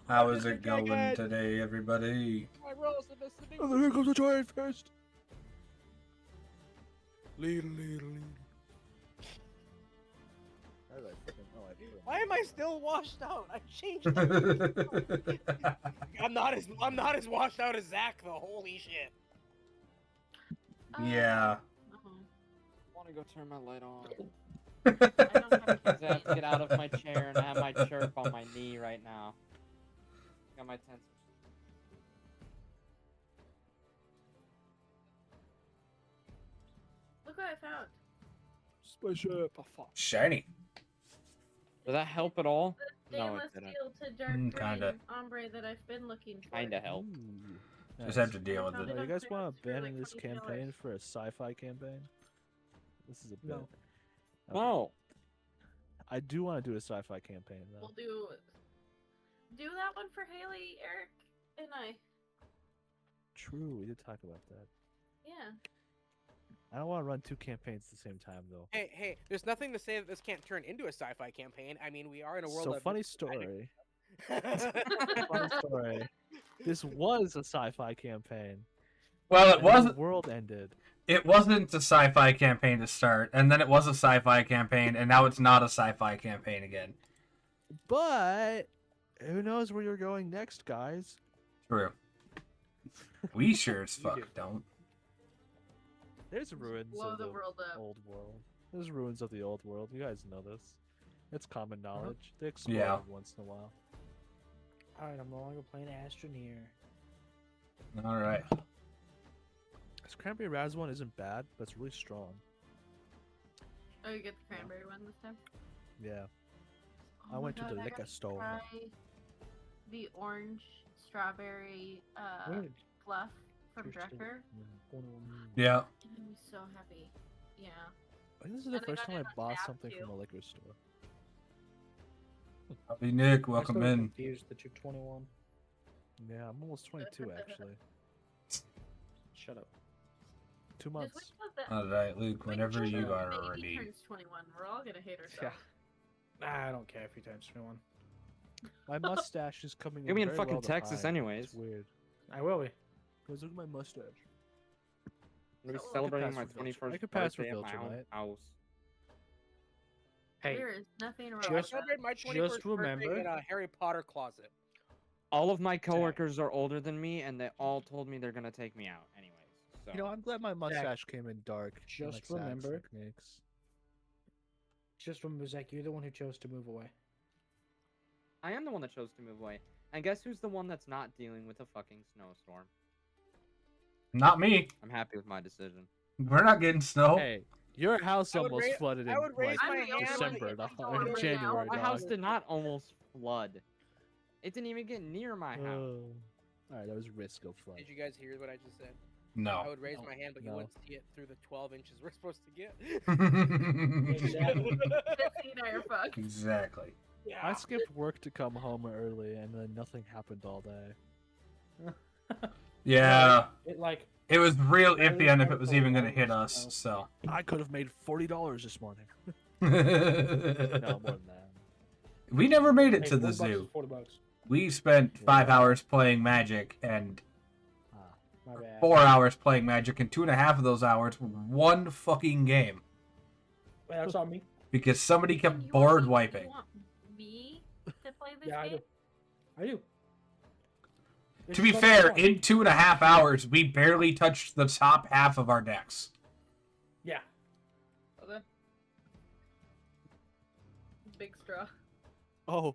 How is it going today, everybody? My rolls are listening. Oh, here comes the giant fist. Lead. Why am I still washed out? I changed it. I'm not as washed out as Zach though. Holy shit. Yeah. Uh-huh. I want to go turn my light on. I don't have I have to get out of my chair and I have my chirp on my knee right now. Got my tensors. Look what I found. Spaceship. Oh, fuck. Shiny. Does that help at all? The No, it stainless didn't. steel to dark Kinda. green ombre that I've been looking for. Kinda help. Ooh, Just have to deal with Found it. You guys want to for like abandon this $22. campaign for a sci-fi campaign? This is a bit. No. Okay. No. I do want to do a sci-fi campaign though. We'll do that one for Haley, Eric, and I. True, we did talk about that. Yeah. I don't want to run two campaigns at the same time though. Hey, there's nothing to say that this can't turn into a sci-fi campaign. I mean, we are in a world So of funny story. funny Funny story. This was a sci-fi campaign. Well, it and wasn't. The world ended. It wasn't a sci-fi campaign to start, and then it was a sci-fi campaign, and now it's not a sci-fi campaign again. But who knows where you're going next, guys? True. We sure as We fuck do. don't. There's ruins Blow of the the world up. old world. There's ruins of the old world. You guys know this. It's common knowledge. They explode Yeah. once in a while. Alright, I'm no longer playing Astroneer. All right. This cranberry raz one isn't bad, but it's really strong. Oh, you get the cranberry one this time? Yeah. Oh I my went to God, the I liquor gotta store. Try the orange strawberry fluff from Drecker. Yeah. And I'm so happy. Yeah. I think this is the And I first got time it I on bought tap, something too. from a liquor store. Happy Nick, welcome in. Confused that you're 21. Yeah, I'm almost 22 actually. Shut up. 2 Just months. wait till the All right, Luke, wait whenever till you the are baby ready. turns 21. We're all gonna hate Yeah. ourselves. I don't care if he turns 21. My mustache is coming in You'll be in very fucking well Texas defined. anyways. It's weird. I will be. Guys, look at my mustache. I'm gonna be So- celebrating pass my for Bill- I 21st could pass for birthday at Bill my own tonight. house. Hey, There is nothing wrong Just- with I that. celebrated my 21st birthday remember- in a Harry Potter closet. All of my coworkers are older than me, and they all told me they're gonna take me out anyways. So You know, I'm glad my mustache came in dark. Just like Zach's remember- techniques. Just remember, Zach, you're the one who chose to move away. I am the one that chose to move away. And guess who's the one that's not dealing with a fucking snowstorm? Not me. I'm happy with my decision. We're not getting snow. Hey, your house I would almost ra- flooded I in would raise like my hand December, when dog, it's going or right January. now. My house dog. did not almost flood. It didn't even get near my house. Oh. Alright, that was risk of flood. Did you guys hear what I just said? I No. would raise No. my hand, but you No. wouldn't see it through the 12 inches we're supposed to get. Exactly. Jesse and I are fucked. Exactly. I skipped work to come home early, and then nothing happened all day. Yeah. It like It was real Barely iffy on if it started was for even a going to while, hit us, so. I could have made $40 this morning. We No, more than that. never made it hey, to the 40 bucks is zoo. 40 bucks. We spent 5 hours playing Magic and Ah, My bad. 4 hours playing Magic, and 2.5 of those hours were one fucking game Wait, that's on me. because somebody You kept want board me- wiping. You want me to play this Yeah, I game? do. I do. To be fair, in 2.5 hours, we barely touched the top half of our decks. Yeah. Okay. Big straw. oh,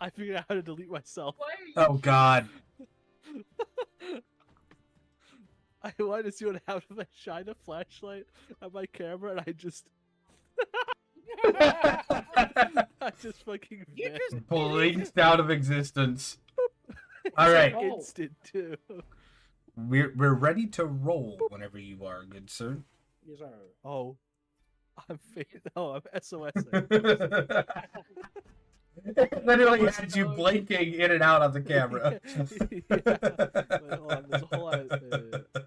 I figured out how to delete myself. Why are you? Oh god. I wanted to see what happened if I shine a flashlight at my camera, and I just fucking You vanished. just Blinked out of existence. Alright. Oh. Instant too. We're ready to roll whenever you are, good sir. Yes, sir. Oh, I'm oh, I'm SOS. Literally had you blinking in and out of the camera. Wait, hold on, there's a whole lot.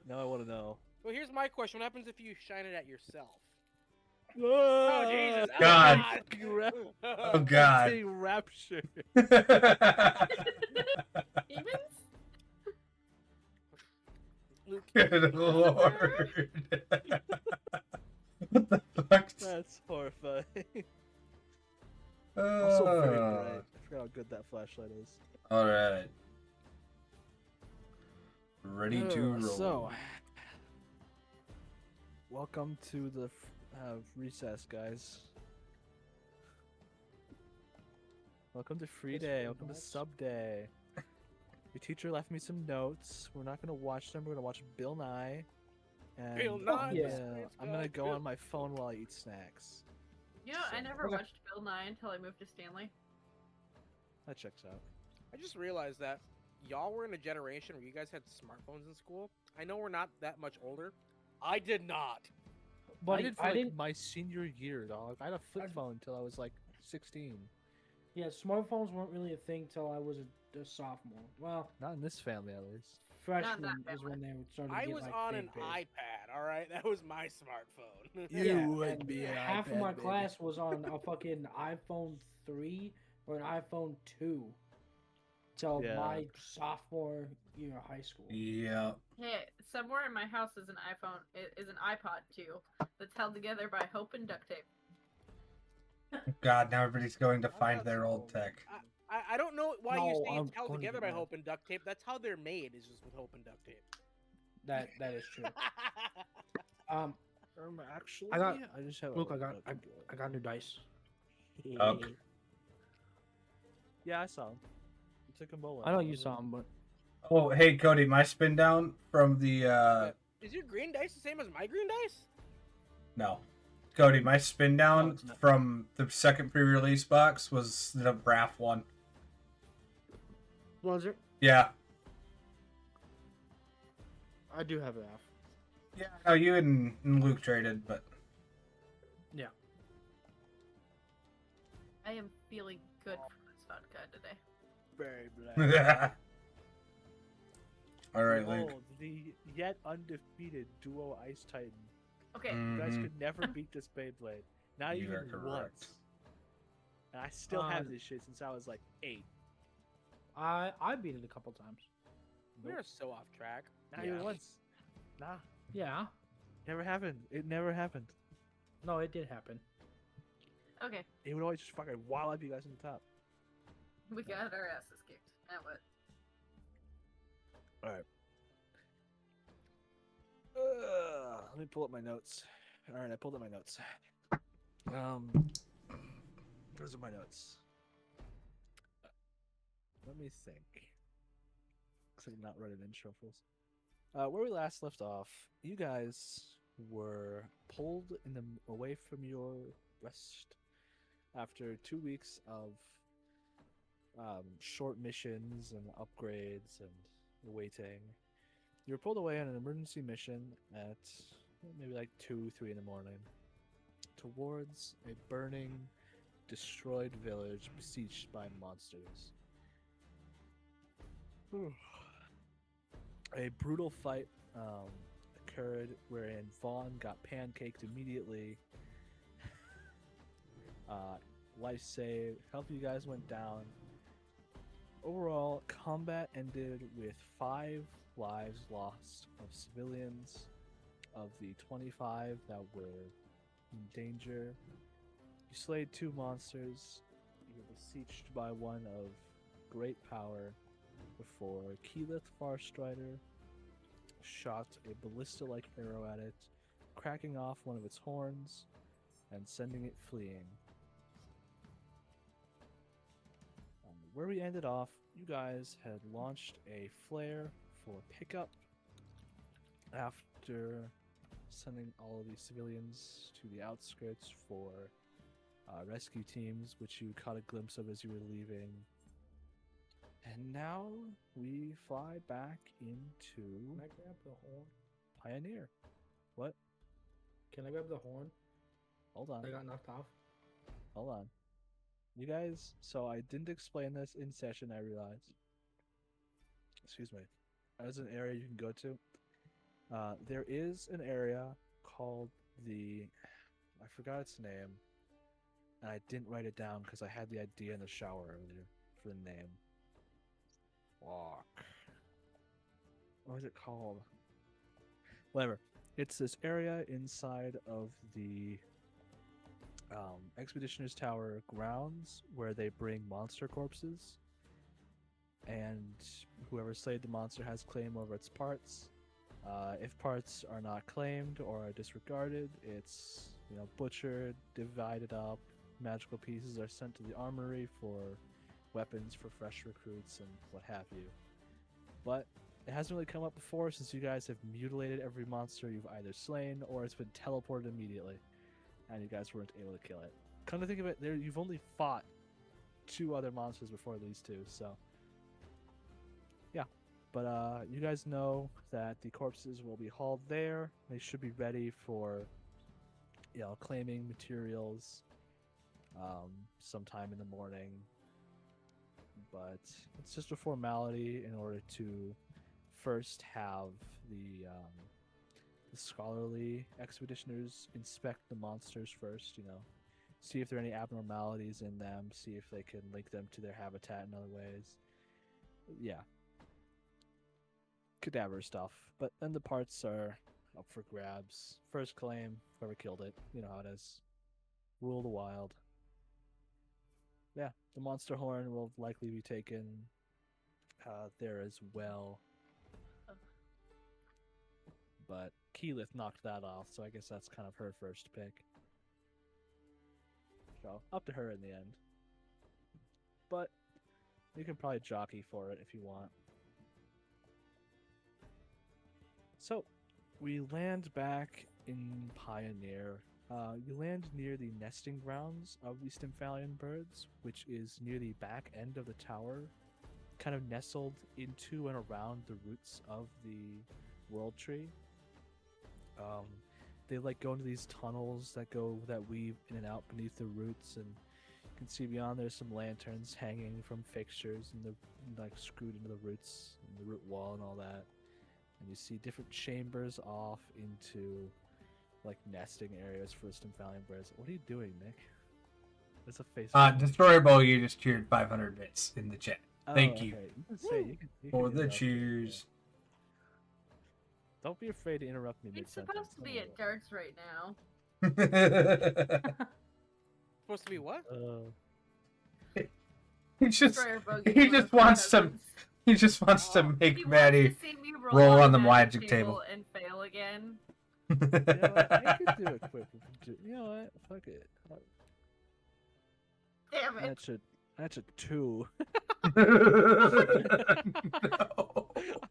Now I want to know. Well, here's my question: what happens if you shine it at yourself? Oh Jesus! Oh, God. Oh, Oh God. Being raptured. Demons? Luke, Good Lord. What the fuck? That's horrifying. Also very bright. I forgot how good that flashlight is. All right. Ready to roll. So, welcome to the recess, guys. Welcome to free That's day. very Welcome to nice. sub day. Your teacher left me some notes. We're not gonna watch them. We're gonna watch Bill Nye. And Bill Nye, the I'm gonna go on my phone while I eat snacks. You know, I So- never Okay. watched Bill Nye until I moved to Stanley. That checks out. I just realized that y'all were in a generation where you guys had smartphones in school. I know we're not that much older. I did not. But I did for I like didn't. my senior year, dog. I had a flip I- phone until I was like 16. Yeah, smartphones weren't really a thing till I was a sophomore. Well, Not in this family, at least. freshman that is when they would start to I get was like on big, an big. iPad. All right, that was my smartphone. Yeah, would and be an half of iPad my baby. class was on a fucking iPhone 3 or an iPhone 2 till Yeah. my sophomore year of high school. Yeah. Hey, somewhere in my house is an iPhone, is an iPod too, that's held together by hope and duct tape. God, now everybody's going to I'm find not their old sold. tech. I don't know why you No, say I'm it's held gonna together be by mad. hope and duct tape. That's how they're made, is just with hope and duct tape. That is true. Actually, I got- I just have. Look, a I got notebook. I got new dice. Okay. Yeah, I saw him. You took him bowling. I know you saw them, but Oh, hey Cody, my spin down from the Is your green dice the same as my green dice? no. Cody, my spin No, down it's not. from the second pre-release box was the Raph one. was it? Yeah. I do have it half. Yeah. No, you and Luke traded, but Yeah. I am feeling good from this vodka today. Very black. all right, Luke. Behold, the yet undefeated duo Ice Titan. Okay, You guys Mhm. could never beat this Beyblade. Not You are even correct. once. And I still have Uh, this shit since I was like 8. I beat it a couple times. We are so off track. Not Yeah. even once. Nah, Yeah. never happened. It never happened. No, it did happen. okay, It would always just fucking wall up you guys on the top. we got our asses kicked. Now what? Let me pull up my notes. All right, I pulled up my notes. Those are my notes. Let me think. Looks like I'm not running intro for this. Where we last left off, you guys were pulled away from your rest after 2 weeks of short missions and upgrades and waiting. You were pulled away on an emergency mission at maybe like 2, 3 in the morning towards a burning, destroyed village besieged by monsters. A brutal fight occurred wherein Vaughn got pancaked immediately. Life saved, help you guys went down. Overall, combat ended with 5 lives lost of civilians. Of the 25 that were in danger, you slayed 2 monsters. You were besieged by one of great power before Keyleth Farstrider shot a ballista-like arrow at it, cracking off one of its horns and sending it fleeing. Where we ended off, you guys had launched a flare for pickup after sending all of these civilians to the outskirts for rescue teams, which you caught a glimpse of as you were leaving. And now we fly back into Can I grab the horn? Pioneer. What? Can I grab the horn? Hold on. I got knocked off. Hold on. You guys, so I didn't explain this in session, I realized. Excuse me. As an area you can go to. There is an area called the I forgot its name, and I didn't write it down because I had the idea in the shower earlier for the name. Fuck. What is it called? Whatever. It's this area inside of the Expeditioner's Tower grounds where they bring monster corpses, and whoever slayed the monster has claim over its parts. If parts are not claimed or are disregarded, it's butchered, divided up. Magical pieces are sent to the armory for weapons for fresh recruits and what have you. But it hasn't really come up before since you guys have mutilated every monster you've either slain or it's been teleported immediately, and you guys weren't able to kill it. Come to think of it, you've only fought 2 other monsters before these 2, so yeah. But you guys know that the corpses will be hauled there. They should be ready for claiming materials sometime in the morning. But it's just a formality in order to first have the scholarly expeditioners inspect the monsters first, see if there are any abnormalities in them, see if they can link them to their habitat in other ways. Yeah. Cadaver stuff. But then the parts are up for grabs. First claim, whoever killed it. You know how it is. Rule of the wild. Yeah, the monster horn will likely be taken there as well. But Keyleth knocked that off, so I guess that's kind of her first pick. So, up to her in the end. But you can probably jockey for it if you want. So, we land back in Pioneer. You land near the nesting grounds of the Stymphalian birds, which is near the back end of the tower, kind of nestled into and around the roots of the world tree. They go into these tunnels that weave in and out beneath the roots, and you can see beyond there's some lanterns hanging from fixtures and they're screwed into the roots and the root wall and all that. And you see different chambers off into nesting areas for the Stymphalian birds. What are you doing, Nick? That's a face. Destroyer Bogey just cheered 500 bits in the chat. Thank you. Okay. You can say you for can the interrupt me, cheers. Don't be afraid to interrupt me It's mid-sentence. supposed to be at darts right now. Supposed to be what? he just Destroyer Bogey he one just of my wants to cousins. he just wants to Oh. make He Maddie wants to see me roll on the a magic table. and fail again. You know what? I could do it quick. You know what? Fuck it. Damn it. That's a 2.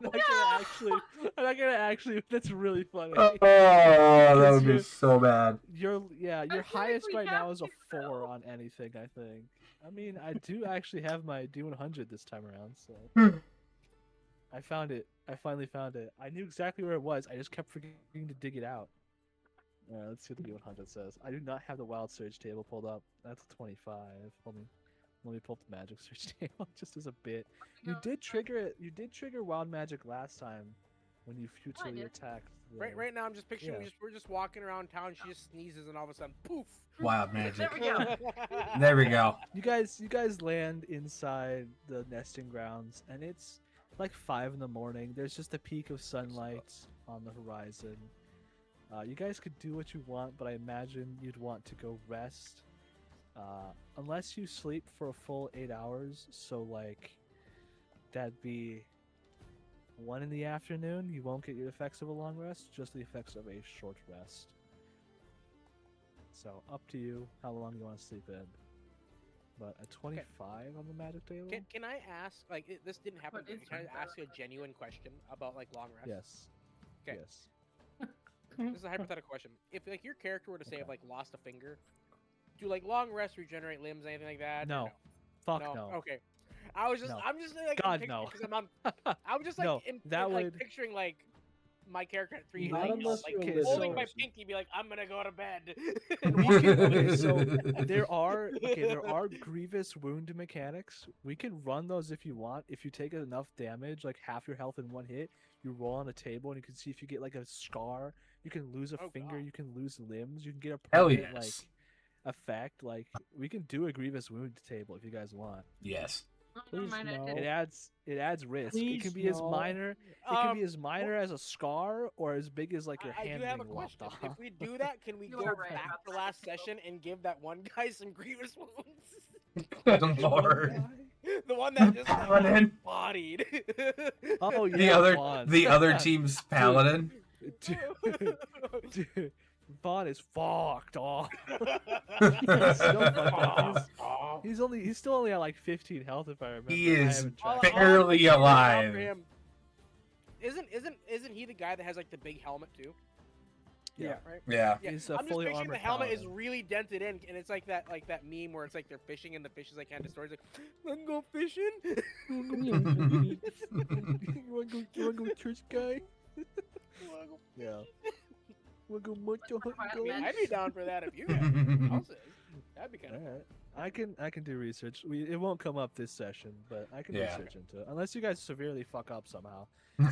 No. I'm not gonna actually. That's really funny. Oh, that would be you're- so bad. Your feel highest like we right now have is a to 4 go. on anything. I think. I mean, I do actually have my D100 this time around, so I found it. I finally found it. I knew exactly where it was. I just kept forgetting to dig it out. Let's see what the D100 says. I do not have the Wild Surge table pulled up. That's 25. Let me pull up the Magic Surge table just as a bit. You did trigger it. You did trigger Wild Magic last time when you futilely did. attacked. Right now, I'm just picturing Yeah. we're just walking around town. She just sneezes, and all of a sudden, poof. Wild magic. There we go. There we go. You guys land inside the nesting grounds, and it's like 5 in the morning. There's just a peak of sunlight on the horizon. You guys could do what you want, but I imagine you'd want to go rest. Unless you sleep for a full 8 hours, so that'd be 1 in the afternoon. You won't get your effects of a long rest, just the effects of a short rest. So up to you how long you want to sleep in. But a 25 on the magic table? Can I ask, this didn't happen, What is can I your ask you a genuine question about, long rest? Yes. Okay. Yes. This is a hypothetical question. If, your character were to say, Okay. have, lost a finger, do, long rest regenerate limbs, anything like that? or No. Fuck no. Okay. I'm just, No. I'm just, God, picturing, no. because I'm just, No, that would- picturing, my character at 3 Not like, unless like you're okay, living holding so- my person. pinky, be like, I'm gonna go to bed. We can, okay, so there are grievous wound mechanics. We can run those if you want. If you take enough damage, like half your health in one hit, you roll on a table and you can see if you get like a scar. You can lose a Oh, finger. God. You can lose limbs. You can get a Hell permanent like yes. effect. Like we can do a grievous wound table if you guys want. Yes. Oh, never Please mind, I no. did. It adds risk. It can Please be as no. minor. It can be as minor as a scar or as big as like your I hand do have a being lopped question. off. If we do that, can we You go are right back about to that. last session and give that one guy some grievous wounds? Good lord. The one that just Paladin. bodied. Oh yeah, The other Vaughn. the other team's paladin. Dude, Vaughn is fucked off. He's so fucked up. He's still only at like 15 health if I remember. He I is haven't All- tracked all it. I'm barely figuring out alive. for him- Isn't he the guy that has like the big helmet too? Yeah. Right. Yeah. Yeah. He's a I'm just fully picturing the armored helmet is paladin. really dented in, and it's like that meme where it's like they're fishing and the fish is like kind of stories like, "I'm go fishing." You wanna go church guy? Yeah. Wanna go munch a hunt Quiet guy? man. I'd be down for that if you guys houses. That'd be kind of. Alright. I can do research. It won't come up this session, but I can Yeah. research into it. Unless you guys severely fuck up somehow. Well,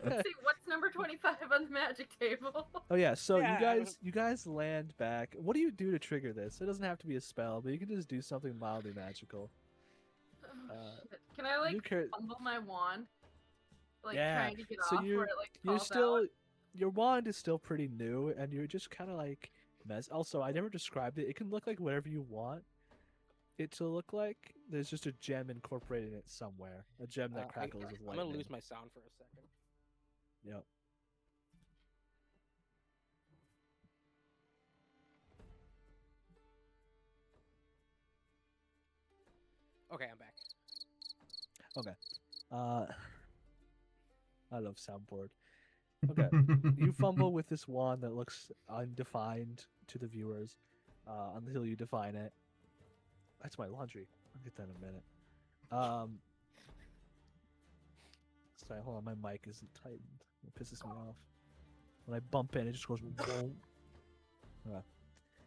Let's see, what's number 25 on the magic table? Oh yeah, so Yeah. you guys land back. What do you do to trigger this? It doesn't have to be a spell, but you can just do something mildly magical. Oh, Uh, shit. Can I like you care- fumble my wand? Like Yeah, trying to get so off you're- where it like You're falls still out? your wand is still pretty new, and you're just kind of like mess. Also, I never described it. It can look like whatever you want it to look like. There's just a gem incorporated in it somewhere. A gem that crackles with I'm lightning. gonna lose my sound for a second. Yep. Okay, I'm back. I love soundboard. Okay. You fumble with this wand that looks undefined to the viewers until you define it. That's my laundry. I'll get that in a minute. Sorry, hold on. My mic isn't tightened. It pisses me off. When I bump in, it just goes. Whoa. Okay.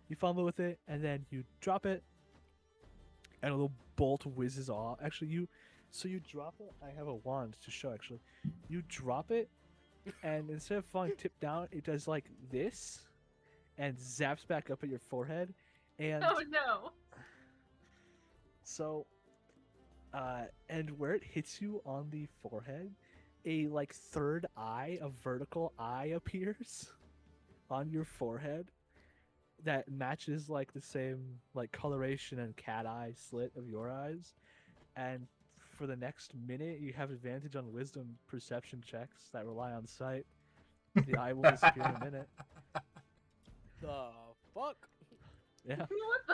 You fumble with it, and then you drop it, and a little bolt whizzes off. Actually, you drop it. I have a wand to show. Actually, you drop it, and instead of falling tip down, it does like this, and zaps back up at your forehead, and Oh no! so, and where it hits you on the forehead, a like third eye, a vertical eye appears on your forehead that matches like the same like coloration and cat eye slit of your eyes, and for the next minute you have advantage on wisdom perception checks that rely on sight. The eye will disappear in a minute. The fuck? Yeah. What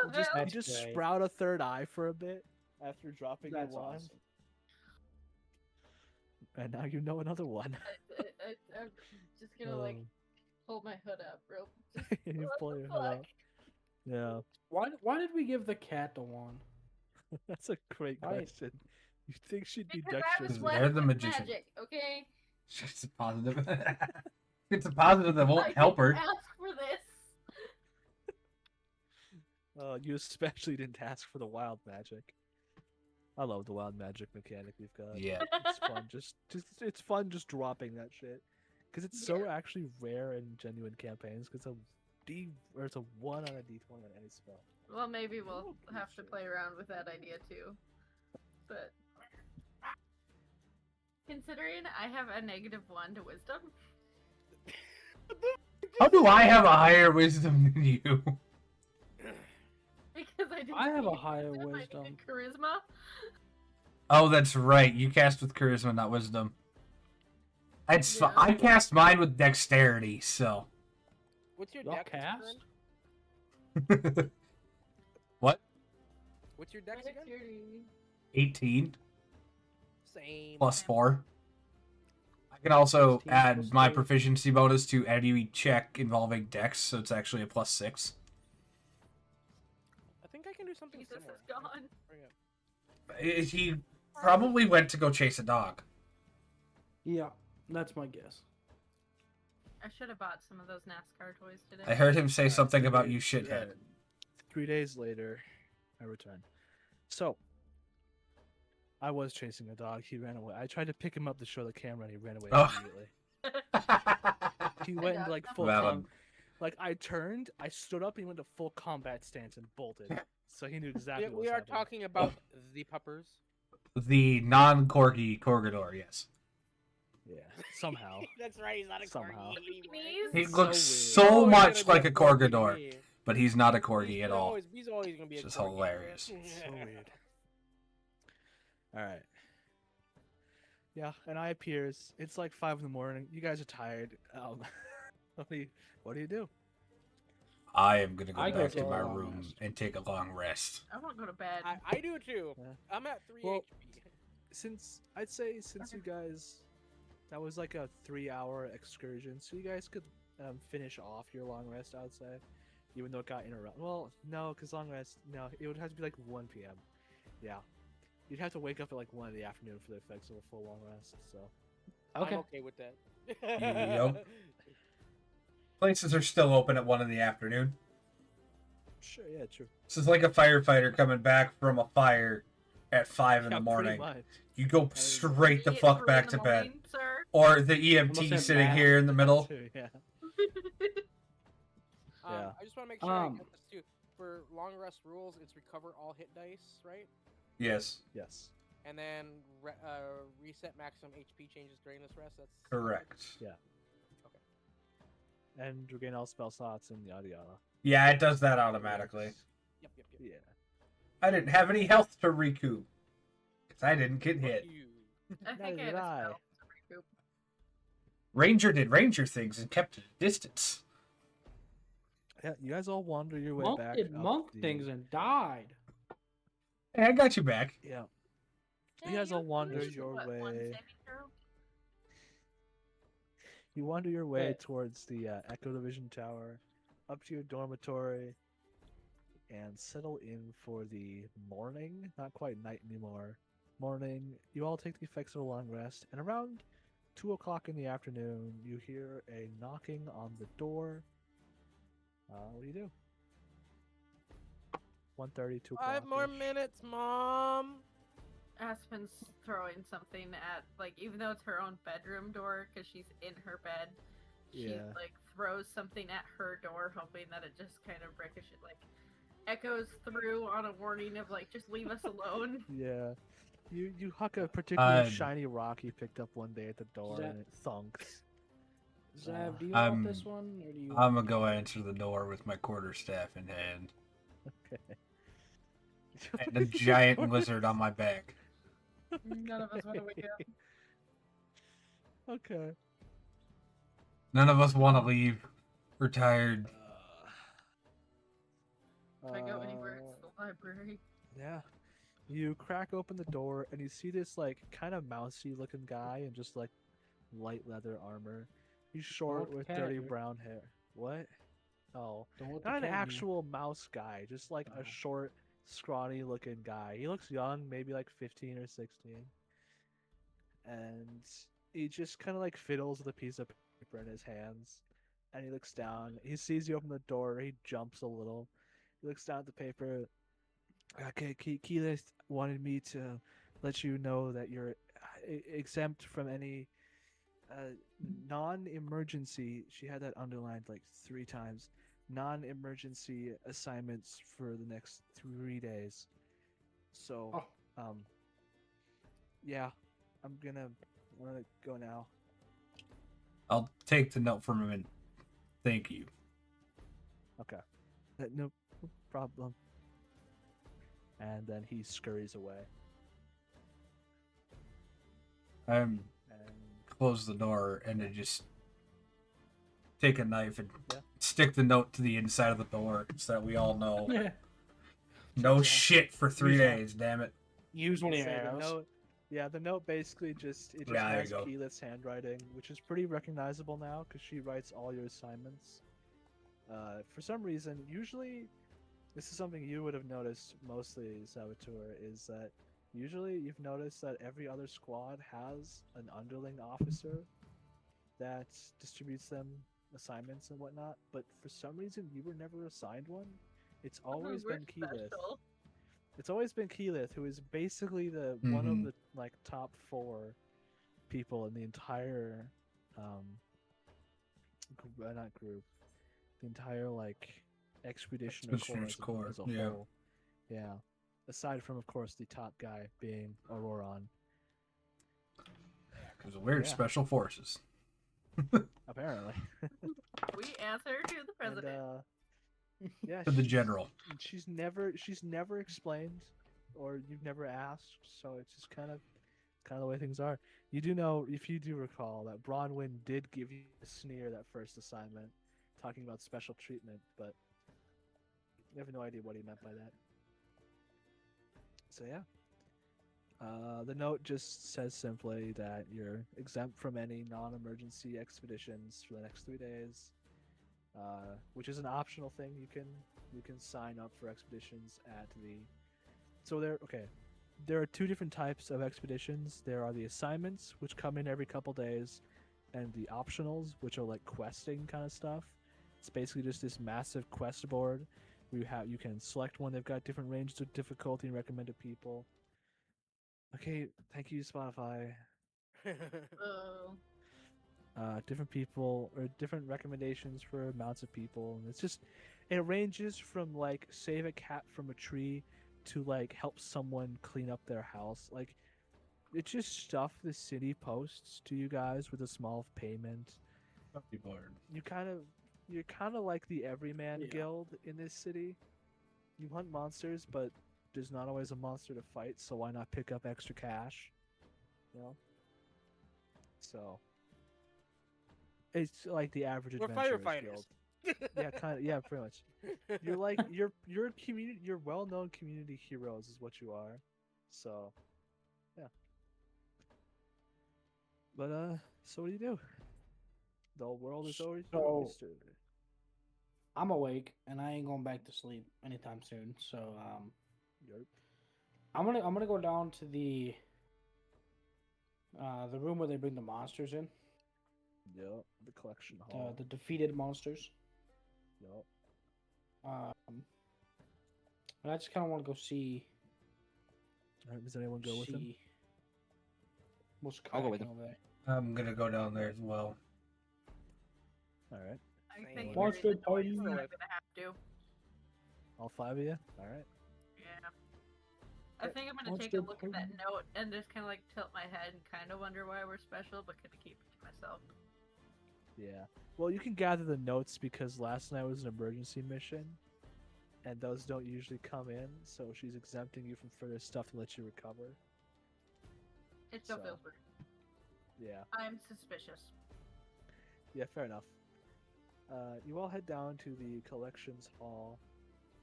You the just, hell? you just That's great. sprout a third eye for a bit after dropping That's your wand, awesome. and now you know another one. I'm just gonna like hold my hood up, real. You What pull the your hood fuck? out. Yeah, Why did we give the cat the wand? that's a great Right. question. You think she'd be Because I was dexterous? They're blessed the with magician. magic, okay? It's a positive. It's a positive that I won't help her. didn't ask for this. You especially didn't ask for the wild magic. I love the wild magic mechanic we've got. Yeah. It's fun. Just it's fun just dropping that shit, because it's so actually rare in genuine campaigns. Because it's a 1 on a D20 on any spell. Well, maybe we'll have to play around with that idea too. But considering I have a -1 to wisdom, How do I have a higher wisdom than you? because I didn't I have a need higher I wisdom. needed charisma. Oh, that's right. You cast with charisma, not wisdom. It's Yeah. I cast mine with dexterity, so. What's your Y'all dex? cast? Friend? What? What's your dex again? 18 Same. plus 4. I can also 16 add plus my 3. proficiency bonus to any check involving dex, so it's actually a +6. I think I can do something Jesus similar. is gone. Bring it. He probably went to go chase a dog. Yeah. That's my guess. I should have bought some of those NASCAR toys today. I heard him say Alright, something three about days- you shithead. yeah, 3 days later, I returned. So, I was chasing a dog. He ran away. I tried to pick him up to show the camera, and he ran away Oh. immediately. He went into like full Valid. like I turned, I stood up, and he went to full combat stance and bolted. So he knew exactly what We was are happening. talking about the puppers. The non-corgi corridor, yes. Yeah, somehow. That's right. He's not a Somehow. corgi anymore. He So looks weird. so He's always much gonna like be a corgi to corridor, me. but he's not a corgi at all. He's always gonna be a Which is corgi. hilarious. So weird. Alright. Yeah, and I appears. It's like 5 in the morning. You guys are tired. What do you do? I am gonna go I go back to to a my long room rest. and take a long rest. I want to go to bed. I do too. Yeah. I'm at 3 Well, HP. Since you guys, that was like a 3-hour excursion, so you guys could finish off your long rest. I would say, even though it got interrupted. Well, no, because long rest, no, it would have to be like 1 p.m. Yeah, you'd have to wake up at like 1 in the afternoon for the effects of a full long rest. So, Okay. I'm okay with that. Yep. Places are still open at 1 in the afternoon. sure, yeah, true. This is like a firefighter coming back from a fire at 5 in Yeah, the pretty morning. much. You go straight the Eat fuck 3 back in to the bed. morning, sir. Or the Almost EMT said sitting bad. here in the middle. Too, yeah. I just want to make sure I Um, get this too. For long rest rules, it's recover all hit dice, right? Yes, Yes. And then reset maximum HP changes during this rest. That's correct. And regain all spell slots and yada yada. Yeah, it does that automatically. Yep. Yeah. I didn't have any health to recoup. Because I didn't get Fuck hit. you. I think I did had a I. spell to recoup. Ranger did Ranger things and kept at a distance. Yeah, you guys all wander your way Monk back. did up monk the- things and died. Hey, I got you back. Yeah. Yeah, You guys all wander finished your what, one way. saving throw? You wander your way Yeah. towards the Echo Division Tower, up to your dormitory, and settle in for the morning. Not quite night anymore. Morning. You all take the effects of a long rest, and around 2 o'clock in the afternoon, you hear a knocking on the door. What do you do? 1:30, 2 o'clock. 5 more minutes, Mom. Aspen's throwing something at, like, even though it's her own bedroom door, because she's in her bed, she, Yeah. like, throws something at her door, hoping that it just kind of ricochets, like, echoes through on a warning of, like, just leave us alone. Yeah. You huck a particularly Um, shiny rock you picked up one day at the door, Zav- and it thunks. Zav, do you I'm- want this one, or do you? I'm gonna go answer the door with my quarterstaff in hand Okay. and a giant lizard on my back. None of us want to wake up. Okay. None of us want to leave. We're tired. If I go anywhere, it's the library. Yeah. You crack open the door and you see this like kind of mousy looking guy in just like light leather armor. He's short let the with cat dirty do it. brown hair. What? Oh, Don't let the not an cat do it. actual mouse guy, just like a Oh. short, scrawny looking guy. He looks young, maybe like 15 or 16. And he just kind of like fiddles with a piece of paper in his hands. And he looks down. He sees you open the door. He jumps a little. He looks down at the paper. Okay, Keyleth wanted me to let you know that you're exempt from any non-emergency. She had that underlined like 3 times. Non-emergency assignments for the next 3 days. So, Oh. yeah, I'm gonna go now. I'll take the note from him and thank you. Okay. No problem. And then he scurries away. I'm And close the door and then just take a knife and Yeah. stick the note to the inside of the door so that we all know. Yeah. No Yeah. shit for 3 Use that. days, damn it. Use one of your say the arrows. note, yeah, the note basically just Yeah, there has you go. Keyleth's handwriting, which is pretty recognizable now because she writes all your assignments. For some reason, usually this is something you would have noticed mostly, Saboteur, is that usually you've noticed that every other squad has an underling officer that distributes them assignments and whatnot. But for some reason, you were never assigned one. It's always We're been Keyleth. special. It's always been Keyleth, who is basically the one of Mhm. the like top 4 people in the entire, not group, the entire like Expeditionary Corps Expeditionary Corp, as a yeah. whole. Yeah. Aside from, of course, the top guy being Auroron. Because we're Yeah. special forces. Apparently. We answer to the And, president. yeah, To the general. she's never explained, or you've never asked, so it's just kind of the way things are. You do know, if you do recall, that Bronwyn did give you a sneer that first assignment, talking about special treatment, but you have no idea what he meant by that. So yeah. The note just says simply that you're exempt from any non-emergency expeditions for the next 3 days, which is an optional thing. You can sign up for expeditions at the. So there are 2 different types of expeditions. There are the assignments, which come in every couple days, and the optionals, which are like questing kind of stuff. It's basically just this massive quest board where you can select one. They've got different ranges of difficulty and recommend to people. Okay, thank you, Spotify. Oh. Different people or different recommendations for amounts of people. And it ranges from like save a cat from a tree to like help someone clean up their house. Like, it's just stuff the city posts to you guys with a small payment. People are. You're kind of like the everyman Yeah. guild in this city. You hunt monsters, but there's not always a monster to fight, so why not pick up extra cash? You know? So it's like the average We're adventurer's firefighters. guild. Yeah, kind of. Yeah, pretty much. You're like you're community. You're well-known community heroes, is what you are. So, yeah. But so what do you do? The whole world is always your So- oyster. I'm awake and I ain't going back to sleep anytime soon. So Yerp. I'm gonna go down to the room where they bring the monsters in, Yep. The collection hall. the defeated monsters. Yep. And I just kind of want to go see All right, does anyone go with him? what's I'll go with cracking him. over there. I'm gonna go down there as well. All right. I Same. think Monster during the party. noise, I'm gonna have to. All 5 of you. All right. Yeah. I think I'm gonna Monster take a look at that party. note and just kind of like tilt my head and kind of wonder why we're special, but kind of keep it to myself. Yeah. Well, you can gather the notes because last night was an emergency mission, and those don't usually come in, so she's exempting you from further stuff to let you recover. It still So. feels weird. Yeah. I'm suspicious. Yeah, fair enough. You all head down to the collections hall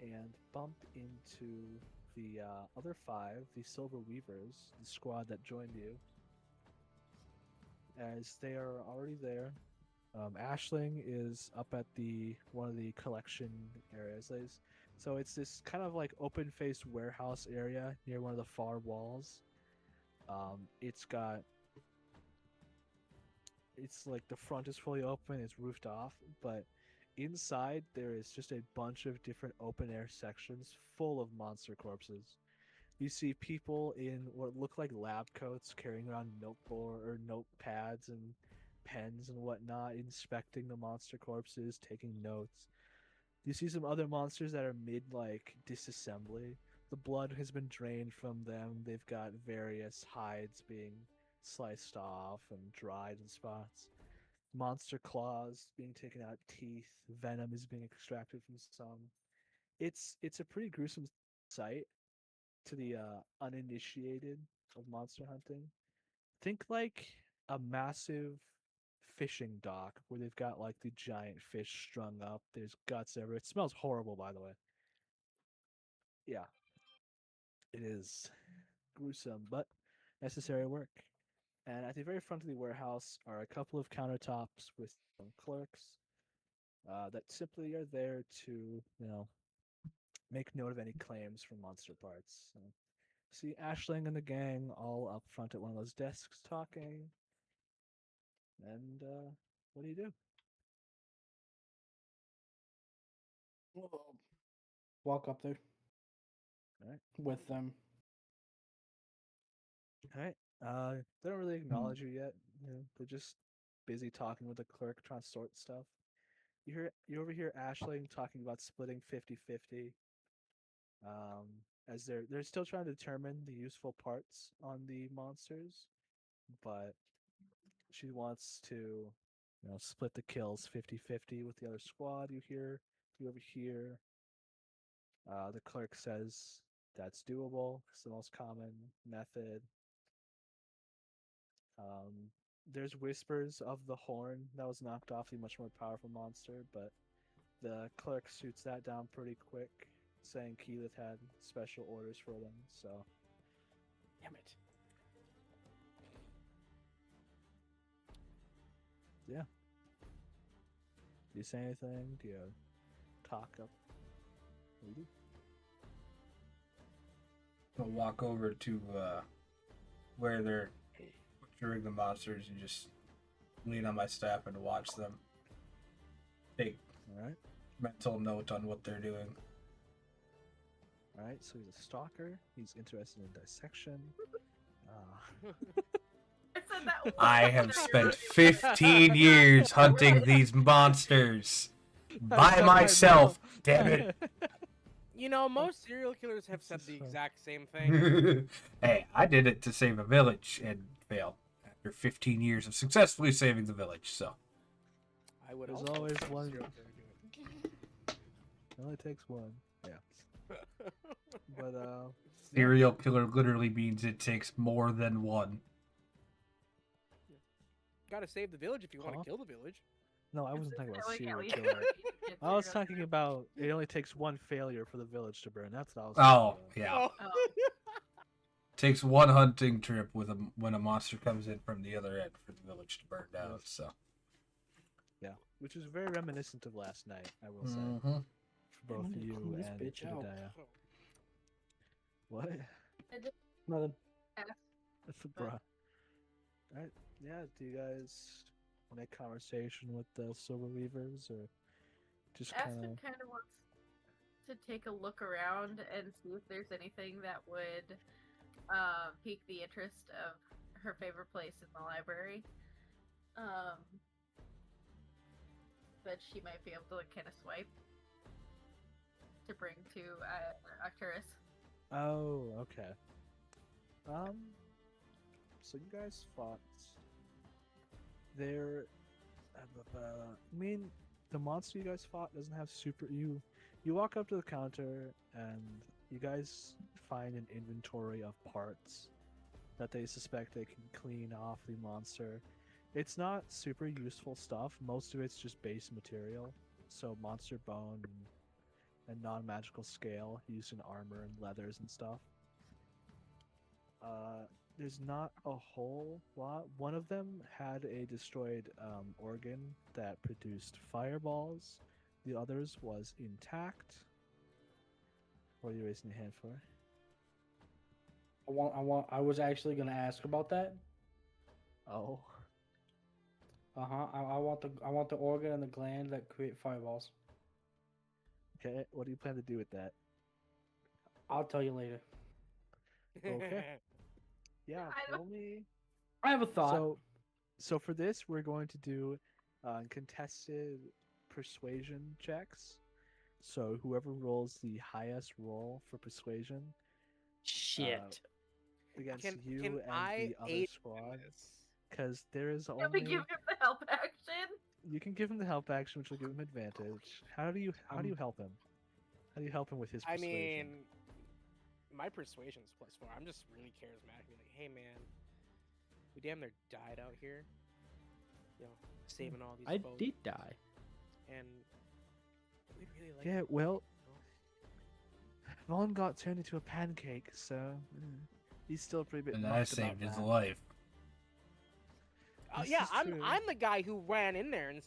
and bump into the other 5, the Silver Weavers, the squad that joined you, as they are already there. Ashling is up at one of the collection areas. So it's this kind of like open-faced warehouse area near one of the far walls. It's like the front is fully open, it's roofed off, but inside there is just a bunch of different open air sections full of monster corpses. You see people in what look like lab coats carrying around notepads and pens and whatnot, inspecting the monster corpses, taking notes. You see some other monsters that are mid like disassembly. The blood has been drained from them. They've got various hides being sliced off and dried in spots. Monster claws being taken out, teeth, venom is being extracted from some. It's a pretty gruesome sight to the uninitiated of monster hunting. Think like a massive fishing dock where they've got like the giant fish strung up. There's guts everywhere. It smells horrible, by the way. Yeah, it is gruesome, but necessary work. And at the very front of the warehouse are a couple of countertops with some clerks that simply are there to, make note of any claims for monster parts. So, see Ashling and the gang all up front at one of those desks talking. And what do you do? Walk up there Alright. with them. Alright. They don't really acknowledge you yet. You know, they're just busy talking with the clerk, trying to sort stuff. You overhear Ashling talking about splitting 50-50. As they're still trying to determine the useful parts on the monsters, but she wants to, split the kills 50-50 with the other squad. You overhear the clerk says that's doable. It's the most common method. There's whispers of the horn that was knocked off the much more powerful monster, but the clerk shoots that down pretty quick, saying Keyleth had special orders for them. So, Damn it. yeah. Do you say anything? Do you talk up? What do you do? I'll walk over to where they're butchering the monsters and just lean on my staff and watch them. Take All right. mental note on what they're doing. All right. So he's a stalker. He's interested in dissection. I said that one I have time. spent 15 years hunting these monsters by myself. Damn it. You know, most serial killers have said the exact same thing. Hey, I did it to save a village and failed after 15 years of successfully saving the village. So I would There's also always say one- serial killer do it. It only takes one. Yeah. But serial killer literally means it takes more than one. Gotta save the village if you want Huh? to kill the village. no, I wasn't talking about Like, at serial least killer. it's I was serial talking killer. about it only takes one failure for the village to burn. That's what I was Oh, talking about. yeah. Oh. Takes one hunting trip with when a monster comes in from the other end for the village to burn down. Yep. So Yeah, which is very reminiscent of last night, I will say, Mhm. for both I'm gonna you clean this and bitch out. Jedediah. What? I just Nothing. That's the But- bruh. Alright, yeah, do you guys make conversation with the Silver Weavers, or just kind Aspen of... kind of wants to take a look around and see if there's anything that would pique the interest of her favorite place in the library. That she might be able to like, kind of swipe to bring to Arcturus. Oh, okay. So you guys fought. There, I mean, the monster you guys fought doesn't have super. You walk up to the counter and you guys find an inventory of parts that they suspect they can clean off the monster. It's not super useful stuff. Most of it's just base material, so monster bone and non-magical scale used in armor and leathers and stuff. There's not a whole lot. One of them had a destroyed organ that produced fireballs. The others was intact. What are you raising your hand for? I was actually gonna ask about that. Oh, I want the organ and the gland that create fireballs. okay. What do you plan to do with that? I'll tell you later. Okay. Yeah, I don't- roll me. I have a thought. So for this, we're going to do contested persuasion checks. So whoever rolls the highest roll for persuasion Shit. against Can you can and I the other aid in squad, this? because there is Can we only give him the help action? you can give him the help action, which will give him advantage. How do you help him? How do you help him with his I persuasion? mean, my persuasion's +4. I'm just really charismatic. Be like, hey man, we damn near died out here. You know, saving all these I folks. did die. And we really like. Yeah, you, well, you know? Vaughn got turned into a pancake, so he's still a pretty bit. And I miffed about saved his that. life. Oh This yeah, is I'm true. I'm the guy who ran in there and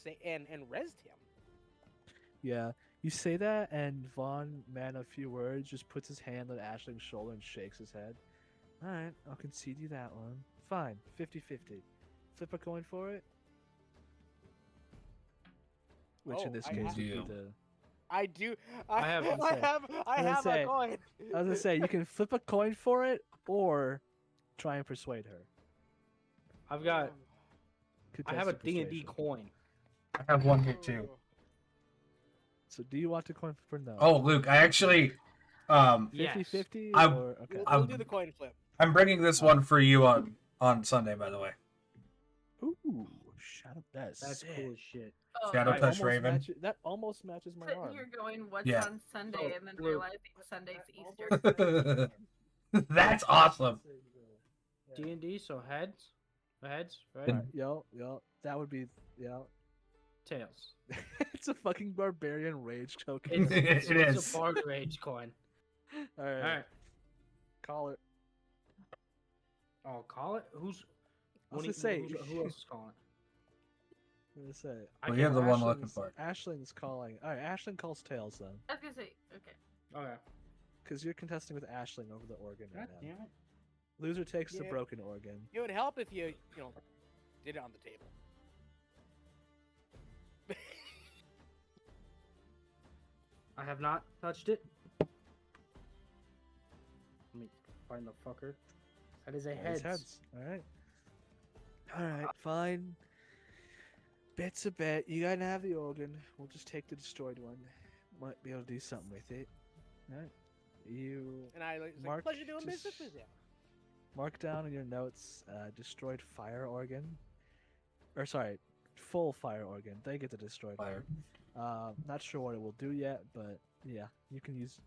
rezzed him. Yeah, you say that, and Vaughn, man of few words, just puts his hand on Ashling's shoulder and shakes his head. Alright, I'll concede you that one. Fine, 50-50. Flip a coin for it? which in Oh, this I case would do. be the. I do. I have I to say- have say, a coin. I was gonna say you can flip a coin for it, or try and persuade her. I've got. I have a Contested D&D persuasion. coin. I have one here too. So do you want to coin for no? Oh, Luke, I actually, 50-50 I'm- or okay. We'll do the coin flip. I'm bringing this one for you on Sunday, by the way. Ooh, Shadow. That's That's sick. cool as shit. Oh, Shadow That Touch almost Raven. that almost matches my sitting arm. here going, what's Yeah. on Sunday, and then Luke. realizing Sunday's Easter. That's awesome. D&D, so heads, right? Alright, yo, that would be Tails. it's a fucking barbarian rage token. It's, It it's is. a barter rage coin. All right, All right. call it. Oh, call it. Who's? I was what gonna say. who else is calling? I'm gonna say. I Well, you have the can't- one looking for. Ashling's calling. All right, Ashling calls tails then, I was gonna say, okay. Okay. because you're contesting with Ashling over the organ God right now. damn it. Loser takes the Yeah. broken organ. It would help if you did it on the table. I have not touched it. Let me find the fucker. That is a Always heads. All right. All right, fine. Bet's a bet. You gotta have the organ. We'll just take the destroyed one. Might be able to do something with it. All right. You And I was like, Mark, pleasure doing just- business with you. mark down in your notes destroyed fire organ. Or sorry, full fire organ. They get the destroyed Fire. one. Not sure what it will do yet, but yeah, you can use.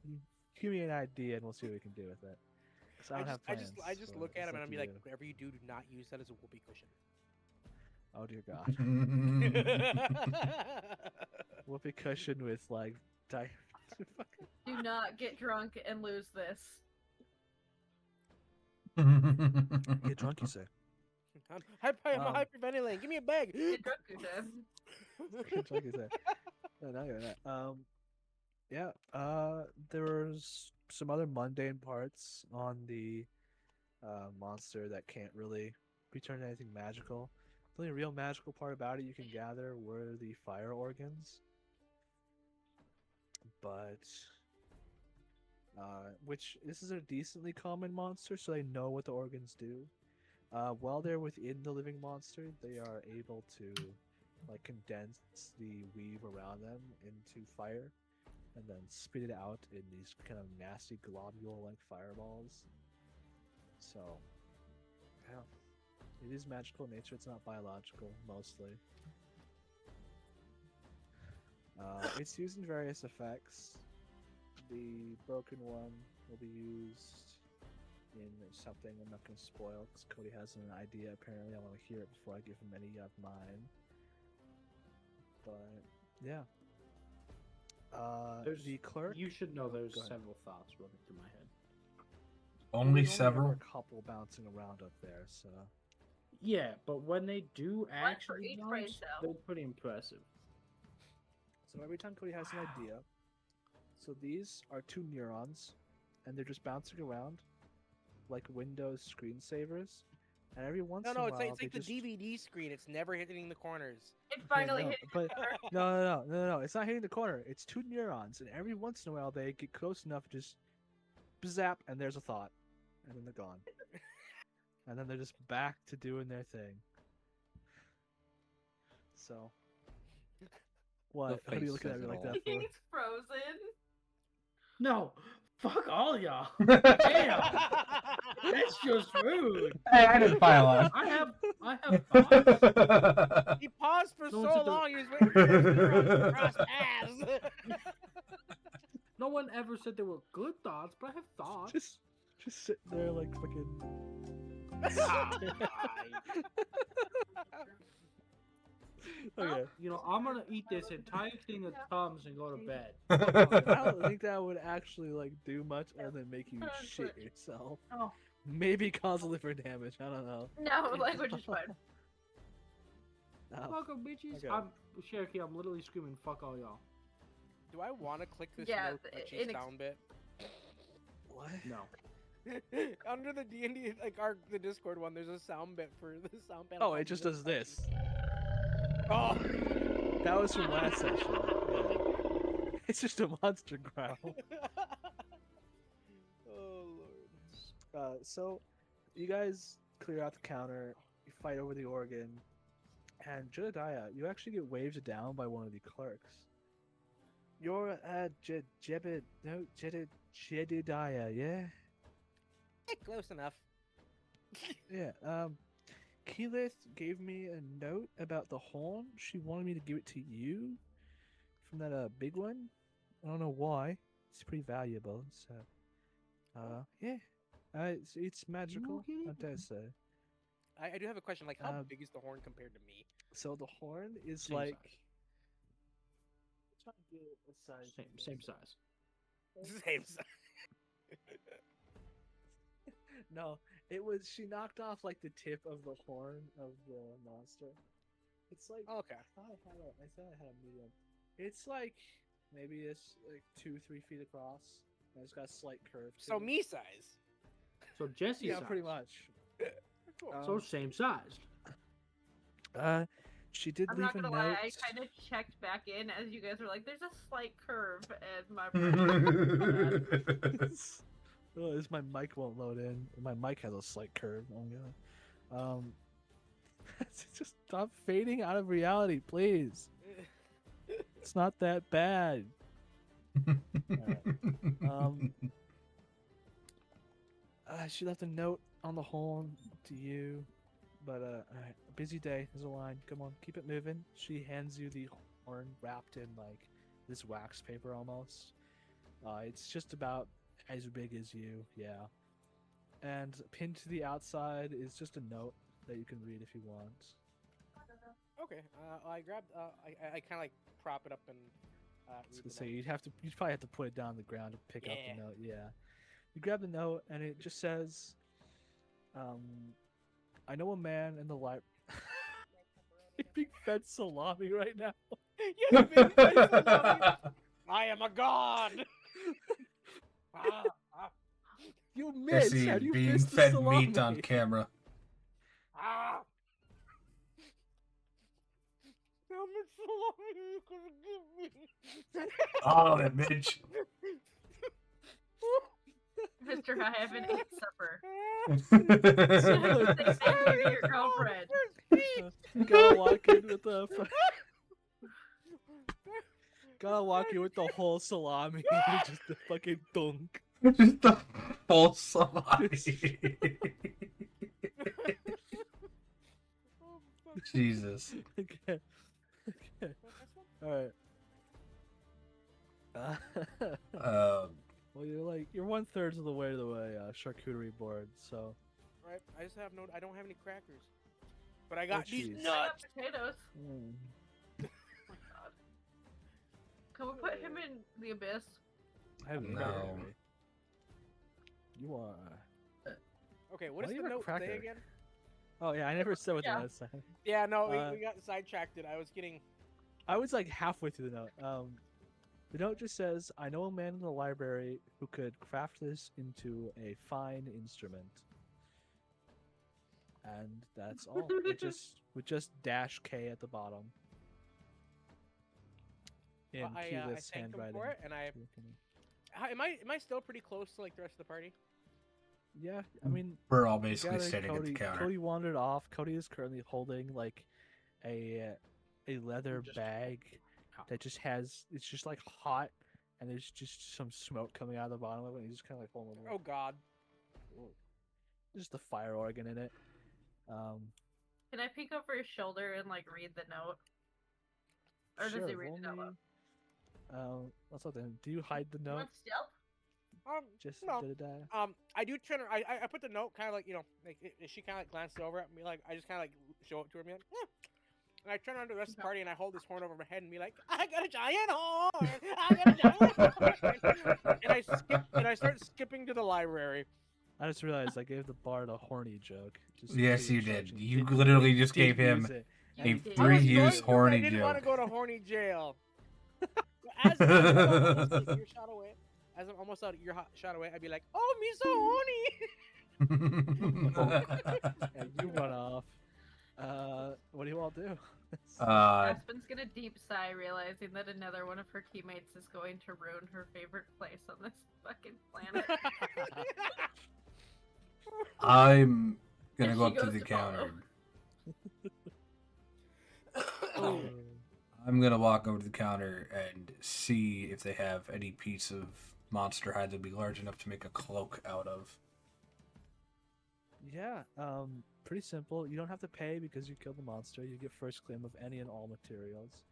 Give me an idea, and we'll see what we can do with it. 'Cause I don't have plans. I just so look at it's him and up I'm to be like, you. whatever you do not use that as a whoopee cushion. Oh dear God. Whoopee cushion with like Do not get drunk and lose this. Get drunk, you say. I'm Um, hyperventilating. Give me a bag. Get drunk, Gusha. Get drunk, you say. No, not even that. Yeah. There's some other mundane parts on the monster that can't really be turned into anything magical. The only real magical part about it you can gather were the fire organs. But which this is a decently common monster, so they know what the organs do. While they're within the living monster, they are able to like condense the weave around them into fire, and then spit it out in these kind of nasty globule-like fireballs. So, yeah, it is magical in nature. It's not biological, mostly. It's used in various effects. The broken one will be used in something I'm not going to spoil because Cody has an idea. Apparently, I want to hear it before I give him any of mine. But yeah, the clerk. You should know there's Go ahead. several thoughts running through my head. Only There's several. ever a couple bouncing around up there, so Yeah, but when they do for actually each bounce, brain cell. they're pretty impressive. so every time Cody has an idea, so these are two neurons, and they're just bouncing around like Windows screensavers, and every once No, in a it's while like, it's they like the just... DVD screen. It's never hitting the corners. It finally no, hit but you. no, it's not hitting the corner. It's two neurons, and every once in a while they get close enough, just zap, and there's a thought, and then they're gone, and then they're just back to doing their thing. So, what? The How do you face look at says me it like all. that for? He's frozen. No, fuck all y'all. Damn, that's just rude. Hey, I didn't pile on. I have thoughts. He paused for No so one said long. He was waiting for his neurons to cross paths. No one ever said they were good thoughts, but I have thoughts. Just sitting there like fucking. Okay. You know, I'm gonna eat this entire thing of Tums and go to bed. I don't think that would actually like do much other than make you shit yourself. Oh. Maybe cause liver damage. I don't know. No, language is fine. Fuck 'em, bitches. Okay. I'm Cherokee. I'm literally screaming, "Fuck all y'all." Do I want to click this Yeah, no touchy it ex- sound bit? What? No. Under the D&D, like the Discord one, there's a sound bit for the sound panel. Oh, it just does this. Oh, That was from last session. Yeah. It's just a monster growl. Oh lord. So, you guys clear out the counter. You fight over the organ, and Jedediah, you actually get waved down by one of the clerks. You're Jedediah, yeah? Close enough. Yeah. Keyleth gave me a note about the horn. She wanted me to give it to you from that big one. I don't know why. It's pretty valuable. So, yeah. It's magical. I dare say. I do have a question. Like, how Uh, big is the horn compared to me? So the horn is Same like. size. Trying to get a size. Same size. Same size. No, it was. She knocked off like the tip of the horn of the monster. It's like. Okay. I thought I had a medium. It's like maybe it's like 2-3 feet across. And it's got a slight curve. To So it. me size. So Jesse's Yeah, size. pretty much. Cool. So same size. She did I'm leave not a gonna note. lie, I kind of checked back in as you guys were like, "There's a slight curve," and my brain. Oh, this my mic won't load in. My mic has a slight curve. Oh god. Just stop fading out of reality, please. It's not that bad. She left a note on the horn to you, but alright, a busy day. There's a line. Come on, keep it moving. She hands you the horn wrapped in like this wax paper almost. It's just about as big as you, yeah. And pinned to the outside is just a note that you can read if you want. Okay. I grabbed. I kind of like prop it up and. Read the So note. you'd probably have to put it down on the ground to pick up Yeah. the note. Yeah. You grab the note and it just says, I know a man in the library. You're being fed salami right now. Yes, baby, I am a god. You missed. Jesse How do you being miss the fed salami? meat on camera. How much salami are you gonna give me? Oh, that bitch. Mr. I haven't ate supper. That's Say thank you to your girlfriend. Gotta walk in with the. Gotta walk in with the whole salami. Just the fucking dunk. Just a full salami. Jesus. Okay. Okay. All right. Well, you're 1/3 of the way to the charcuterie board, so. Right. I don't have any crackers, but I got these jeez. I got nuts. potatoes. Mm. Oh my god. Can we put him in the abyss? I have No. cracker. You are. Okay. Why What does do you the have a note cracker? say again? Oh yeah, I never said what the Yeah. note said. Yeah. No, Uh, we got sidetracked. I was getting. I was like halfway through the note. The note just says, "I know a man in the library who could craft this into a fine instrument." And that's all. With just dash K at the bottom. In I keyless thanked him handwriting. for it, and am I still pretty close to like the rest of the party? Yeah, I mean, We're all basically Gathering standing at the counter. Cody wandered off. Cody is currently holding like a leather Just- bag that just has it's just like hot and there's just some smoke coming out of the bottom of it. And he's just kind of like holding it. Oh God. Just the fire organ in it. Can I peek over his shoulder and like read the note? Or does he read it out loud? What's up then? Do you hide the You note? want stealth? Just no. did it die? I do turn her. I put the note kind of like like she kind of like glanced over at me like I just kind of like show it to her and be like, "Eh." And I turn around to the rest of the party and I hold this horn over my head and be like, I got a giant horn! I got a giant horn! and I start skipping to the library. I just realized I gave the bard a horny joke. Just Yes, free you did. instruction. You Didn't- literally just didn't gave him use it. a You did. I was three-use going to, but horny I didn't want to joke. go to horny jail. As I'm almost like earshot away, I'd be like, "Oh, me so horny!" Yeah, you run off. What do you all do? Aspen's gonna deep sigh, realizing that another one of her teammates is going to ruin her favorite place on this fucking planet. I'm gonna And go she up to goes the to follow. counter. Oh. I'm gonna walk over to the counter and see if they have any piece of monster hide that'd be large enough to make a cloak out of. Yeah, pretty simple. You don't have to pay because you killed the monster. You get first claim of any and all materials.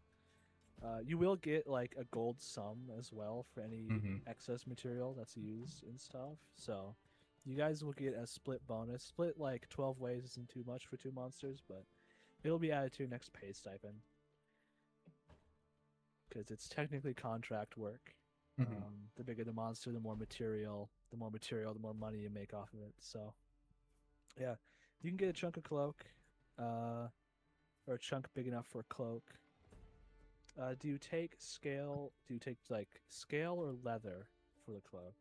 You will get like a gold sum as well for any Mhm. excess material that's used and stuff. So you guys will get a split bonus. Split like 12 ways isn't too much for 2 monsters, but it'll be added to your next pay stipend. Because it's technically contract work. Mhm. The bigger the monster, the more material, the more money you make off of it. So yeah, you can get a chunk of cloak, or a chunk big enough for a cloak. Do you take scale? Do you take like scale or leather for the cloak?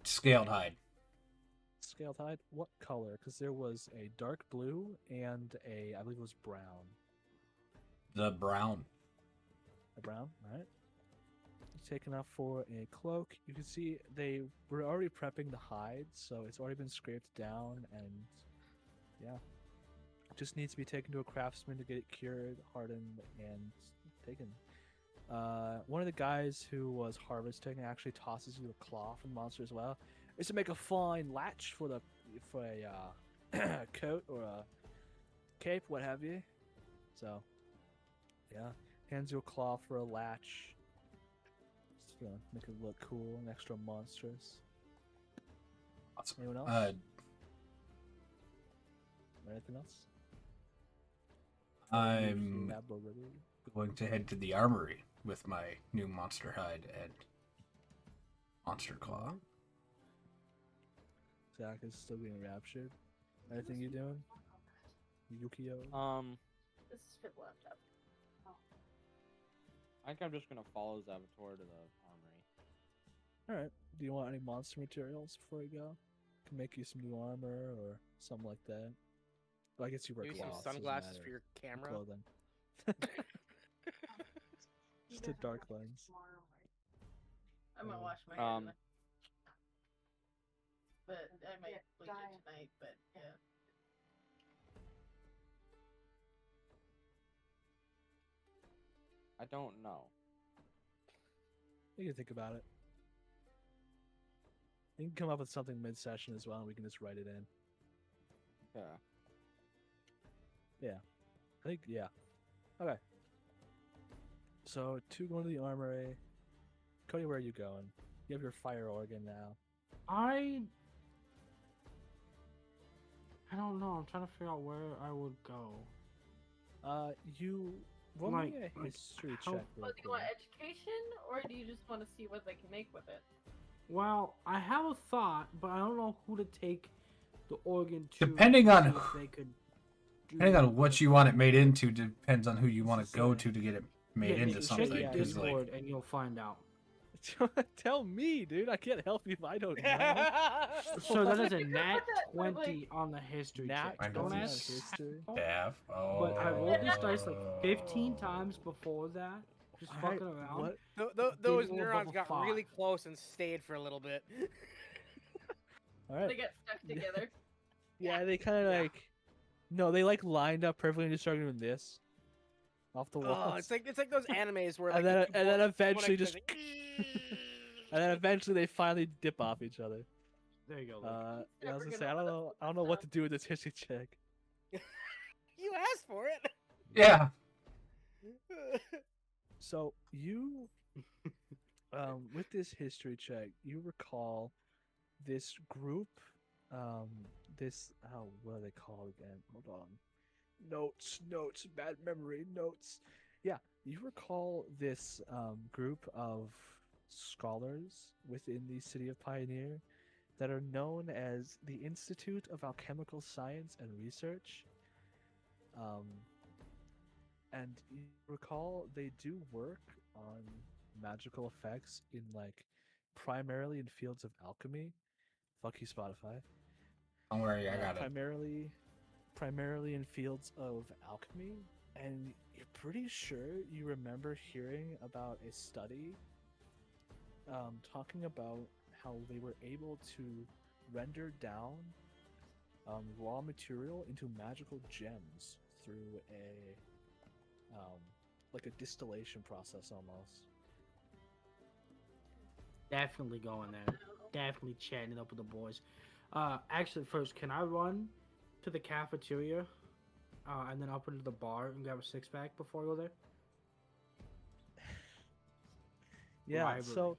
Scaled hide. Scaled hide. What color? Because there was a dark blue and I believe it was brown. The brown. A brown, all right. Take enough for a cloak. You can see they were already prepping the hide, so it's already been scraped down, and yeah, it just needs to be taken to a craftsman to get it cured, hardened, and taken. One of the guys who was harvesting actually tosses you a claw from the monster as well. It's to make a fine latch for a coat or a cape, what have you. So yeah, hands you a claw for a latch. Just to make it look cool and extra monstrous. Awesome. Anyone else? Anything else? I'm Lab already? going to head to the armory with my new monster hide and monster claw. Zach is still being raptured. Anything you doing? Yukio? This is for the laptop. I think I'm just gonna follow Zavator to the armory. Alright. Do you want any monster materials before you go? Can make you some new armor or something like that. Well, I guess you wear Maybe gloves. some doesn't sunglasses matter. for your camera. Clothing. Just a dark lens. I'm gonna wash my Um, hair. But I might bleach it tonight, but yeah. I don't know. You can think about it. You can come up with something mid-session as well, and we can just write it in. Yeah. I think, yeah. Okay. So, 2 going to the armory. Cody, where are you going? You have your fire organ now. I don't know. I'm trying to figure out where I would go. You roll me a Like, history how- check real Oh, do you want quick. education, or do you just want to see what they can make with it? Well, I have a thought, but I don't know who to take the organ to. Depending to on see who- if they could do Depending on what you the- want it made into depends on who you want to go Yeah. to get it made Yeah, into check something. your 'Cause, like, Discord and you'll find out. Tell me, dude. I can't help you if I don't know. So that is a nat But, like, 20 on the history Nat check. Don't 20 on ask. history. staff. Oh. But I rolled this dice like 15 times before that, just Alright, fucking around. what? Those Didn't roll neurons above a got 5. really close and stayed for a little bit. All They right. get stuck together. Yeah, they kind of like. No, they like lined up perfectly and just started doing this. Off the wall. Oh, it's like those animes where like And then- the two and then bullets eventually connect, just- like, And then eventually they finally dip off each other. There you go. Luke. Yeah, I was never gonna gonna say I let don't us know. look I don't this know what up. to do with this history check. You asked for it. Yeah. So you, with this history check, you recall this group, what are they called again? Hold on. Notes, bad memory, notes. Yeah, you recall this group of scholars within the city of Pioneer that are known as the Institute of Alchemical Science and Research. And you recall they do work on magical effects in like primarily in fields of alchemy. Fuck you, Spotify. Don't worry, I got it. Primarily primarily in fields of alchemy, and you're pretty sure you remember hearing about a study talking about how they were able to render down raw material into magical gems through a like a distillation process almost. Definitely going there. Definitely chatting it up with the boys. Actually, first, can I run to the cafeteria and then up into the bar and grab a 6-pack before I go there? Yeah, Library. so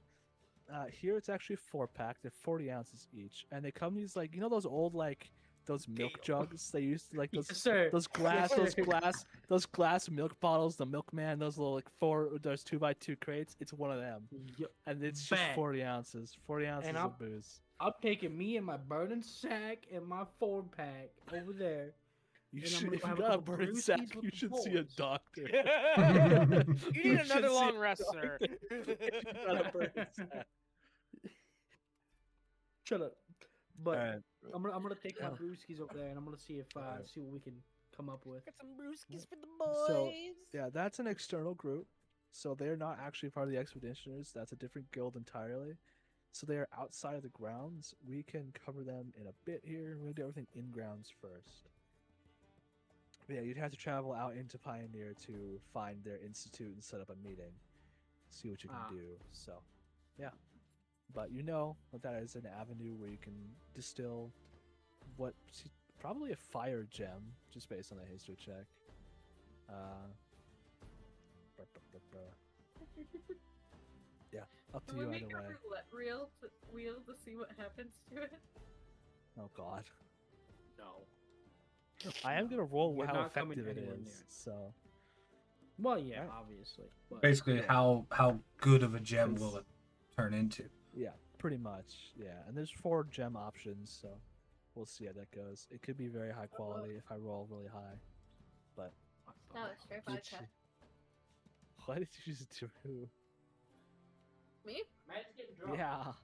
here it's actually 4-pack. They're 40 ounces each, and they come in these like those old like those milk jugs they used to like those Yes, sir. those glass Yes, sir. those glass milk bottles. The milkman, those little like those 2x2 crates. It's one of them, Yo, and it's just bet. 40 ounces. 40 ounces And of booze. I'm taking me and my burning sack and my 4-pack over there. You and I'm should, gonna if go you have a got a couple burning brewskis sack, with you the should see a boys. doctor. You need should another see long a rest, sir. doctor if you got a burning sack. Shut up. But Alright. I'm gonna take my Yeah. brewskis over there and I'm gonna see if Alright. see what we can come up with. Got some brewskis for the boys. So, yeah, that's an external group. So they're not actually part of the Expeditioners. That's a different guild entirely. So they are outside of the grounds. We can cover them in a bit here. We'll do everything in grounds first. But yeah, you'd have to travel out into Pioneer to find their institute and set up a meeting. See what you can Ah. do. So, yeah. But you know what that is, an avenue where you can distill what probably a fire gem, just based on the history check. Yeah, up to Can we you make either a way. roulette wheel to see what happens to it? Oh god. No. I am gonna roll You're how not coming effective it anywhere is. near. So Well, yeah, Right. obviously. But Basically, Yeah. how good of a gem It's- will it turn into? yeah, pretty much. Yeah, and there's 4 gem options, so we'll see how that goes. It could be very high quality if I roll really high. But That was straight Did vodka. why did you just do? Me? Matt's getting drunk. Yeah.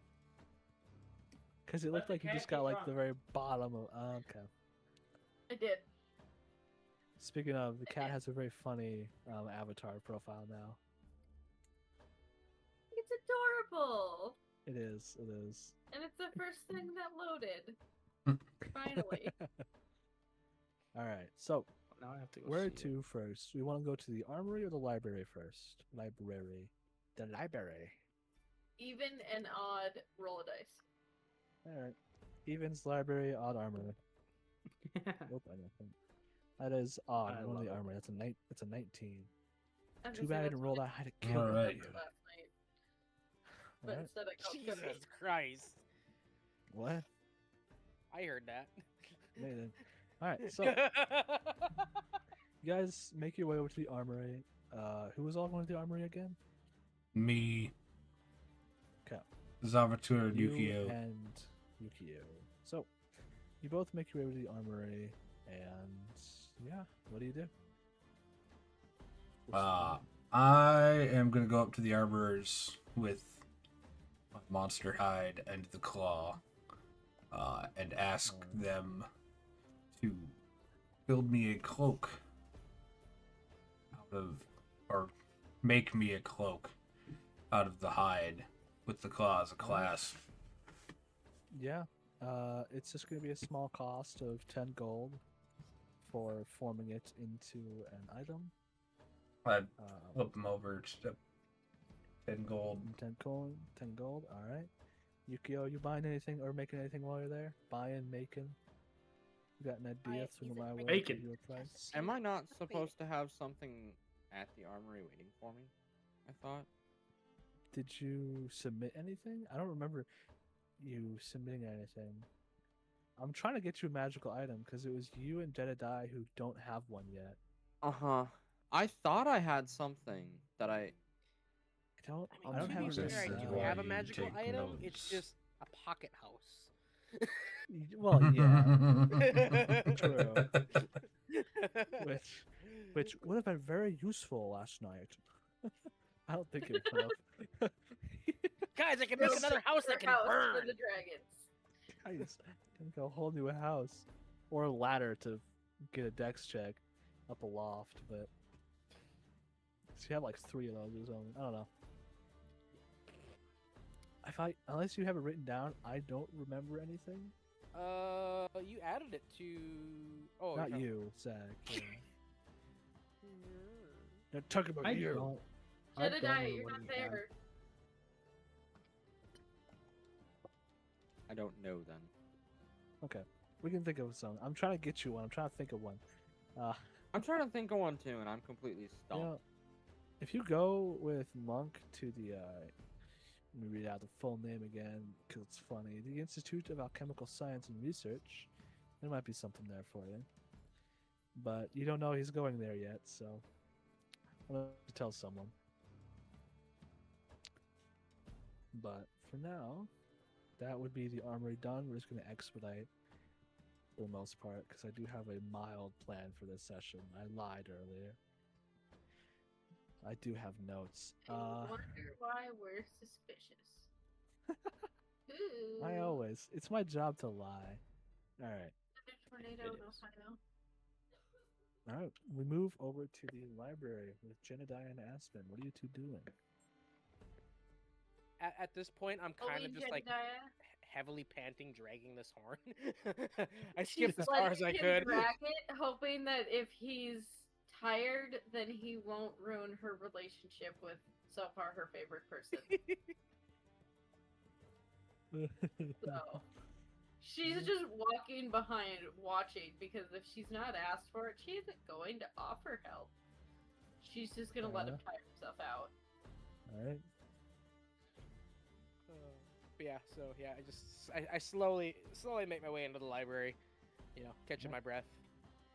Because it Let looked the like you cat just get got like drunk. the very bottom of. Okay. I did. Speaking of, the cat has a very funny avatar profile now. It's adorable. It is. It is. And it's the first thing that loaded. Finally. All right. So Now I have to go where see it. to first? We want to go to the armory or the library first? Library. The library. Even and odd roll a dice. All right. Evens, library, odd armory. Nope, I don't think. That is odd. I One of love the it. armory. That's a 19. I'm Too just bad I saying didn't that's roll what that high to kill All one right. of you. I did last night. But Alright. instead I called Jesus cookies. Christ. What? I heard that. Amazing. All right. So you guys make your way over to the armory. Who was all going to the armory again? Me, Okay. Zavatur, and You Yukio. and Yukio. So you both make your way over to the armory, and yeah, what do you do? I am gonna go up to the armorers with my monster hide and the claw, and ask them to build me a cloak out of, or make me a cloak out of the hide with the claw as a class. Yeah. It's just going to be a small cost of 10 gold for forming it into an item. I'd flip them over to 10 gold. 10 gold. 10 gold. All right. Yukio, you buying anything or making anything while you're there? Buying, making. You got an idea? Buying, Swing he's my a way. Making. Give you a price. Am I not Wait. supposed to have something at the armory waiting for me? I thought. Did you submit anything? I don't remember you submitting anything. I'm trying to get you a magical item because it was you and Jedediah who don't have one yet. Uh-huh. I thought I had something that I... I don't. I I don't to have be it fair, This I is written do down. why have a you magical take item. notes. It's just a pocket house. Well, yeah. True. Which would have been very useful last night. I don't think it would have. Guys, I can make Build another house that another can house burn. for the dragons. Guys, make a whole new house or a ladder to get a dex check up a loft, but you have like 3 of those or something. I don't know. Unless you have it written down, I don't remember anything. You added it to. Oh, Not you're talking- you, Zach. Yeah. They're talking about I you. don't. I don't Jedediah, know you're what not you have. there. I don't know then. Okay, we can think of some. I'm trying to get you one. I'm trying to think of one. I'm trying to think of one too, and I'm completely You stumped. know, if you go with Monk to the, let me read out the full name again because it's funny. The Institute of Alchemical Science and Research. There might be something there for you, but you don't know he's going there yet, so I'll have to tell someone. But for now, that would be the armory done. We're just going to expedite for the most part because I do have a mild plan for this session. I lied earlier. I do have notes. I wonder why we're suspicious. Ooh. It's my job to lie. All right. Tornado It in is. Ohio. All right. We move over to the library with Jedediah and Aspen. What are you two doing? At this point, I'm kind of Only just like Jedediah. heavily panting, dragging this horn. I skipped as far Letting as I him could. drag it, hoping that if he's tired, then he won't ruin her relationship with so far her favorite person. So she's just walking behind, watching, because if she's not asked for it, she isn't going to offer help. She's just gonna let him tire himself out. All right. But yeah, so yeah, I slowly make my way into the library, catching my breath.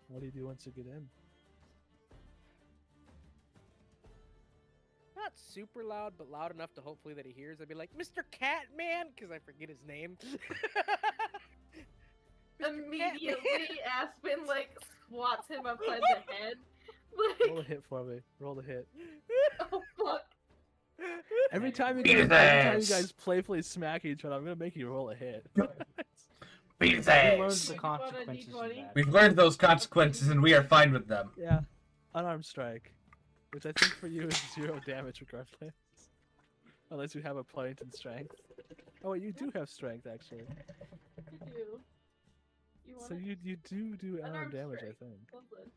What do you do once you get in? Not super loud, but loud enough to hopefully that he hears. I'd be like, "Mr. Catman," because I forget his name. Immediately, Aspen like swats him upside the head. Roll a Like, hit for me. Roll a hit. oh fuck! Every time you Beat his guys ass. playfully smack each other, I'm gonna make you roll a hit. Beat his We learned ass. the You want a consequences of D20? that. We've learned those consequences and we are fine with them. Yeah, unarmed strike, which I think for you is 0 damage regardless, unless you have a Pennington strength. Oh, wait, you do have strength actually. You do. You want So you do unarmed Unarmed damage, strike. I think. Something.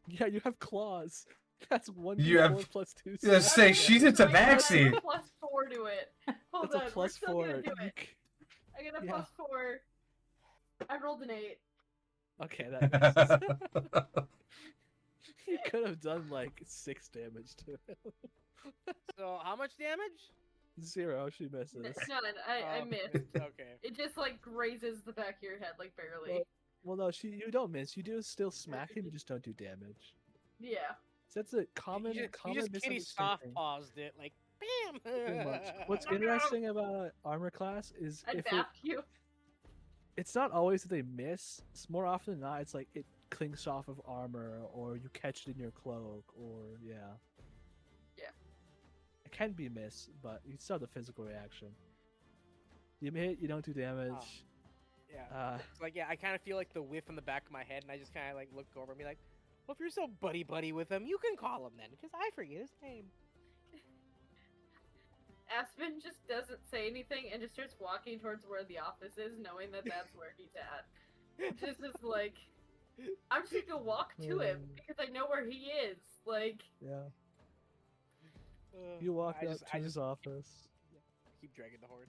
Yeah, you have claws. That's 1d4 You have- plus 2. Yeah, say, she's a Sorry, I got a tabaxi. +4 to it. Hold That's on, a we're plus still 4. gonna do You it. I got a yeah. +4. I rolled an 8. Okay, that misses. You could have done like 6 damage to it. So how much damage? 0, she misses. None. I Oh, missed. Okay. It just like grazes the back of your head, like barely. Well, no, you don't miss. You do still smack him. You just don't do damage. Yeah. So that's a common, You common just kitty soft misunderstanding. paused it, like bam. Pretty much. What's Oh, no. interesting about armor class is I zapped you. it's not always that they miss. It's more often than not, it's like it clings off of armor, or you catch it in your cloak, or yeah. Yeah. It can be miss, but you still have the physical reaction. You hit, you don't do damage. Yeah. It's like, yeah, I kind of feel like the whiff in the back of my head, and I just kind of like look over and be like, well, if you're so buddy with him, you can call him then, because I forget his name. Aspen just doesn't say anything and just starts walking towards where the office is, knowing that that's where he's at. Just is like, I'm just gonna walk to him because I know where he is. Like, Yeah. You walk I up just, to I his just office keep dragging the horn.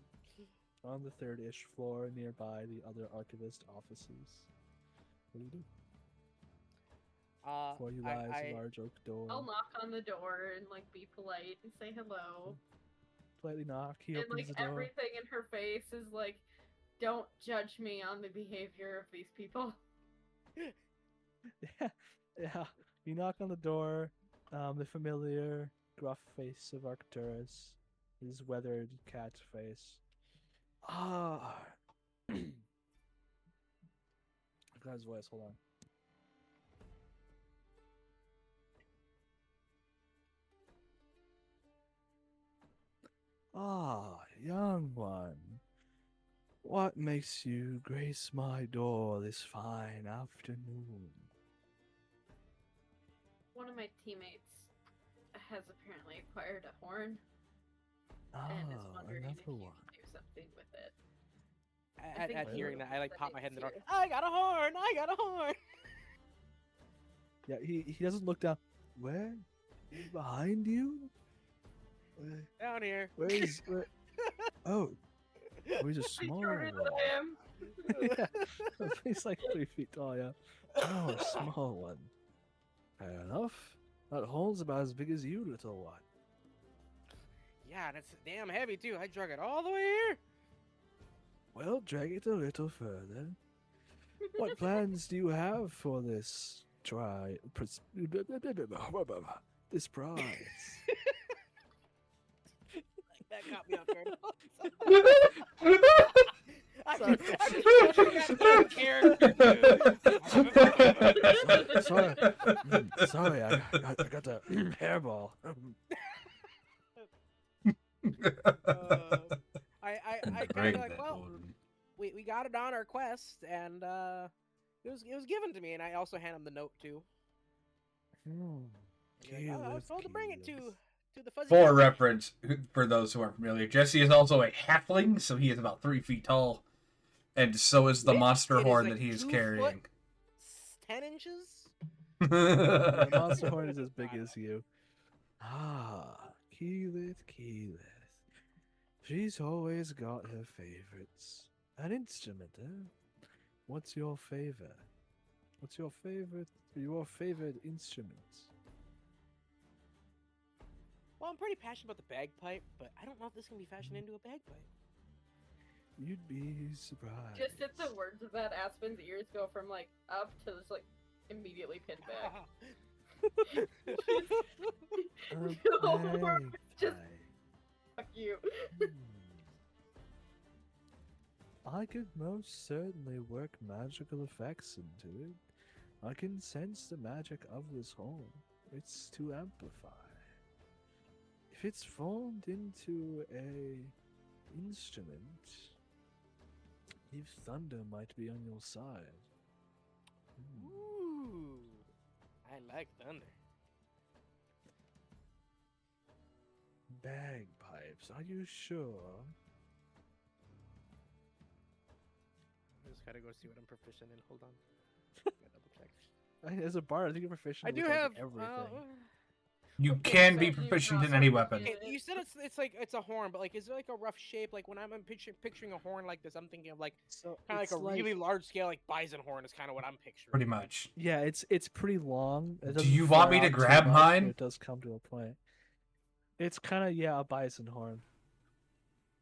on the 3rd-ish floor nearby the other archivist offices. What do you do? Before you lies a large oak door. I'll knock on the door and like be polite and say hello. Politely knock. He And opens like the door. everything in her face is like, don't judge me on the behavior of these people. Yeah. You knock on the door. The familiar gruff face of Arcturus. His weathered cat face. Ah. I got his voice. Hold on. Ah, young one. What makes you grace my door this fine afternoon? One of my teammates has apparently acquired a horn Ah, and is wondering if another you one. can do something with it. At think hearing you that, I like said pop it my head in the door. too. I got a horn! I got a horn! Yeah, he doesn't look down. Where? Behind you? Down here. Where is where? Oh, he's a I small shorter one. than him. Yeah, he's like 3 feet tall. Yeah. Oh, a small one. Fair enough. That hole's about as big as you, little one. Yeah, and it's damn heavy too. I drug it all the way here. Well, drag it a little further. What plans do you have for this this prize? That caught me off guard. I just that character. Sorry, sorry, I got the hairball. I kind of like, well, we got it on our quest, and it was given to me, and I also hand him the note too. Like, oh, I was told to bring it to the fuzzy. For cat." reference, for those who aren't familiar, Jesse is also a halfling, so he is about 3 feet tall, and so is the It- monster it is horn like that he is 2 carrying. foot 10 inches. The monster horn is as big as you. Ah, Keyleth. She's always got her favorites. An instrument, eh? What's your favorite? What's your favorite instrument? Well, I'm pretty passionate about the bagpipe, but I don't know if this can be fashioned into a bagpipe. You'd be surprised. Just at the words of that, Aspen's ears go from like up to just like immediately pinned back. Just fuck you. I could most certainly work magical effects into it. I can sense the magic of this horn. It's to amplify. If it's formed into a instrument, if thunder might be on your side. Ooh, I like thunder. Bagpipes, are you sure? I just gotta go see what I'm proficient in. Hold on. Gotta double check. As a bard, I think you're proficient I with do like, have everything. You Okay, can so be you proficient in cross any over weapon. in- You said it's like it's a horn, but like is there like a rough shape? Like when I'm picturing a horn like this, I'm thinking of like So kind of it's like a really large scale like bison horn is kind of what I'm picturing. Pretty much. Yeah, it's pretty long. It Do doesn't you want flare me to out too grab much, but mine? It does come to a point. It's kind of a bison horn,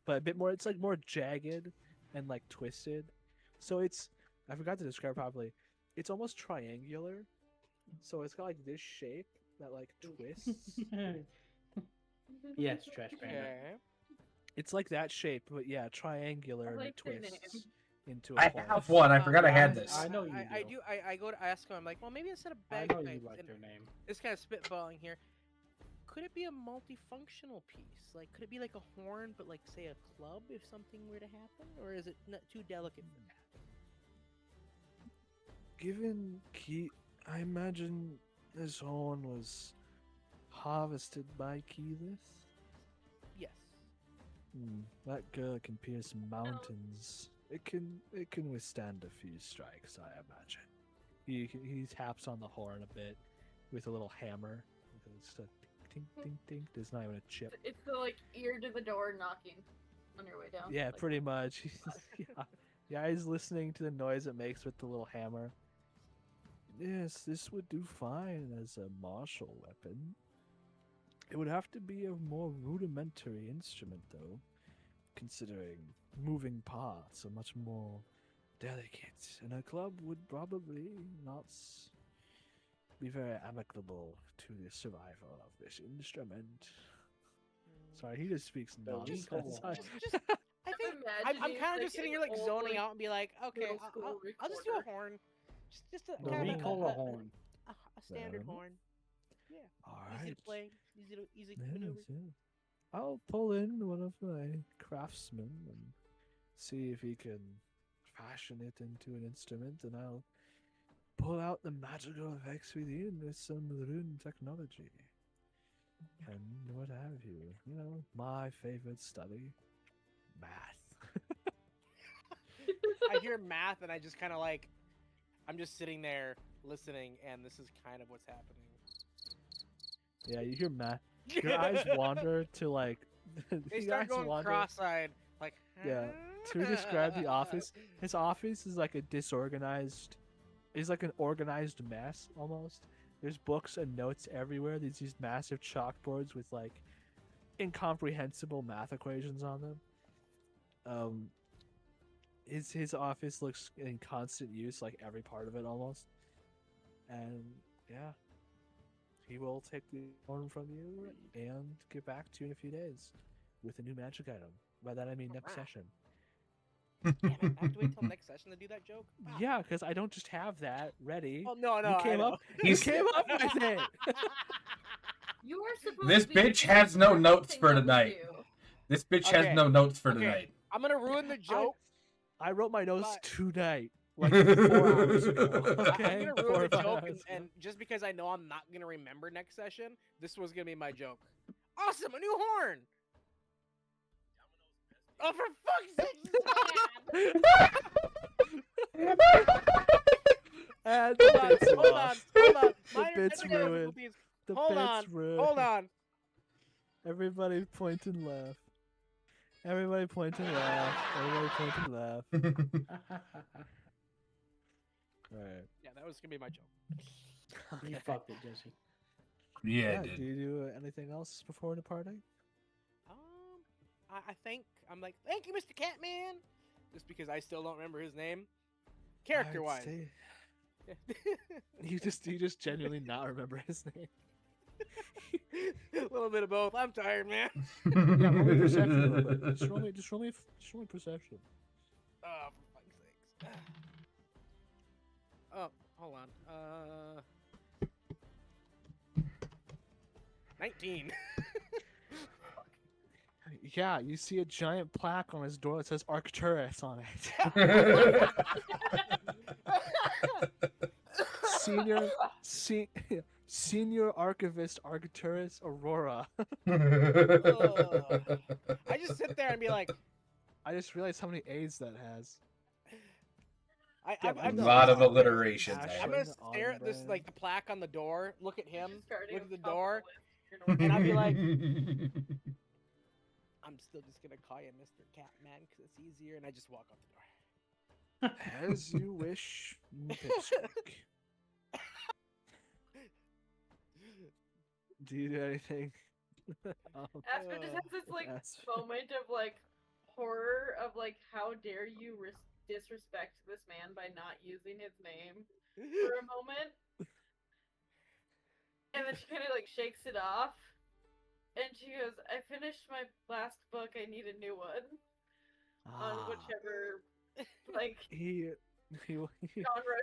but a bit more. It's like more jagged and like twisted. So I forgot to describe properly. It's almost triangular. So it's got like this shape that like twists. Yes, Trash Panda. Okay. It's like that shape, but yeah, triangular and it like their twists name. into a I horn. have one. I forgot I had yeah, this. I know you I do. I go to ask him. I'm like, well, maybe instead of I know bagpipes, you like and their name. it's kind of spitballing here. Could it be a multifunctional piece? Like, could it be like a horn, but like say a club if something were to happen, or is it not too delicate for that? Given I imagine this horn was harvested by Keyleth. Yes. That girl can pierce mountains. It can withstand a few strikes, I imagine. He taps on the horn a bit with a little hammer. It's a tink tink tink. There's not even a chip. It's the like ear to the door knocking on your way down. Yeah, Like, pretty much. Yeah, he's listening to the noise it makes with the little hammer. Yes, this would do fine as a martial weapon. It would have to be a more rudimentary instrument, though, considering moving parts are much more delicate, and a club would probably not be very amicable to the survival of this instrument. Sorry, he just speaks The nonsense. recall I- horn. I think I'm imagining, kind of like, just sitting an here like old, zoning like, out and be like, okay, middle school I'll just do a recorder. horn, just a The kind of Ricola horn. a standard enough. horn. Yeah, All easy right. to play, easy to Yes, maneuver. yeah. I'll pull in one of my craftsmen and see if he can fashion it into an instrument, and I'll pull out the magical effects within with some rune technology. And what have you? You know, my favorite study, math. I hear math and I just kind of like, I'm just sitting there listening, and this is kind of what's happening. Yeah, you hear math. Your eyes wander to like. They your start eyes going wander- cross-eyed, like. Yeah. To describe the office, his office is like a disorganized. It's like an organized mess almost. There's books and notes everywhere. There's these massive chalkboards with like incomprehensible math equations on them. His office looks in constant use, like every part of it almost. And yeah, he will take the horn from you and get back to you in a few days with a new magic item. By that I mean next Alright. session. Damn it, I have to wait till next session to do that joke? Wow. Yeah, because I don't just have that ready. Oh, no, you came I know. up. You came up with it. You are supposed This to be bitch has no everything notes for that we tonight. do. This bitch Okay, has no notes for okay. tonight. I'm gonna ruin the joke. I wrote my notes But- tonight, like 4 hours ago. Okay, I'm gonna 4 ruin or the 5 joke, hours and ago. just because I know I'm not gonna remember next session, this was gonna be my joke. Awesome, a new horn! Oh, for fuck's sake! And the Hold on, bit's hold on, lost. hold on. The Minor bit's technical ruined. difficulties. The Hold bit's on, ruined. hold on. Everybody point and laugh. Everybody point and laugh. Everybody point and laugh. Alright. Yeah, that was gonna be my joke. You fucked it, Jesse. Yeah, Do dude. you do anything else before departing? I think I'm like, thank you, Mr. Catman. Just because I still don't remember his name, character-wise. You just genuinely not remember his name. A little bit of both. I'm tired, man. Yeah, roll me perception a little bit. Just roll me perception. Oh, for fuck's sakes. Oh, hold on. 19. Yeah, you see a giant plaque on his door that says Arcturus on it. Senior Archivist Arcturus Aurora. Ugh. I just sit there and be like, I just realized how many A's that has. A lot of alliteration Ash- there. I'm gonna Autumn stare at this, brand. like the plaque on the door, look at him, Just starting look at the with top of door, list. You're and I'll be gonna- like, I'm still just gonna call you Mr. Catman because it's easier, and I just walk out the door. As you wish, Pipsqueak. Do you do anything? Asper just has this like Asper. moment of like horror of like how dare you disrespect this man by not using his name for a moment, and then she kind of like shakes it off, and she goes, "I finished my last book. I need a new one on whichever like He genre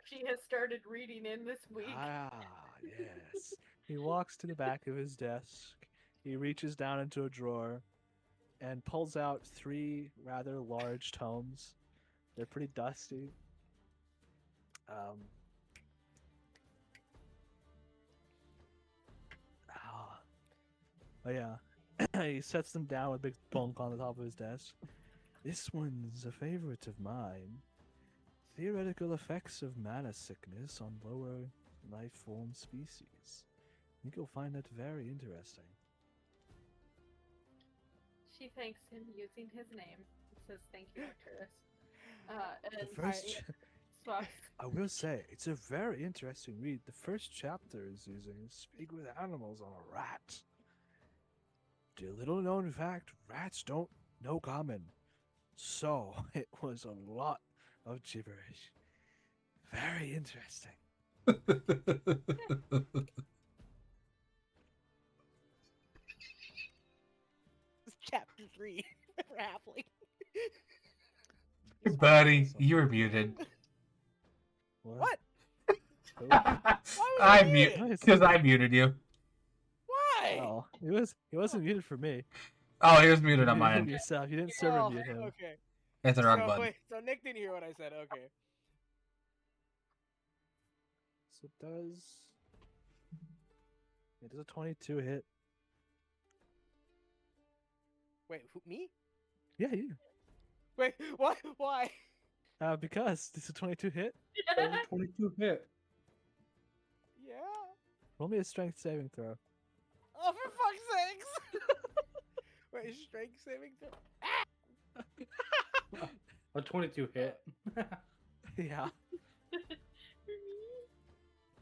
she has started reading in this week." yes. He walks to the back of his desk. He reaches down into a drawer and pulls out 3 rather large tomes. They're pretty dusty. Oh yeah. He sets them down with a big bunk on the top of his desk. This one's a favorite of mine. Theoretical effects of mana sickness on lower life form species. I think you'll find that very interesting. She thanks him using his name. It says, "Thank you, Arcturus." The And first, swaps. I will say, it's a very interesting read. The first chapter is using speak with animals on a rat. The little known fact, rats don't know common. So, it was a lot of gibberish. Very interesting. This is chapter 3 for Halfling. Buddy, you were muted. What? Who? I you mute muted? because I muted you. Why? Oh, he wasn't muted for me. Oh, he was muted on You my muted end. yourself. You didn't server Oh, mute him. okay. Hit the wrong So button. wait, so Nick didn't hear what I said. Okay. So it does a 22 hit. Wait, me? Yeah, you. Wait, what? Why? Because it's a 22 hit. That was a 22 hit. Yeah. Roll me a strength saving throw. Oh, for fuck's sakes! Wait, strength saving throw. A 22 hit. Yeah.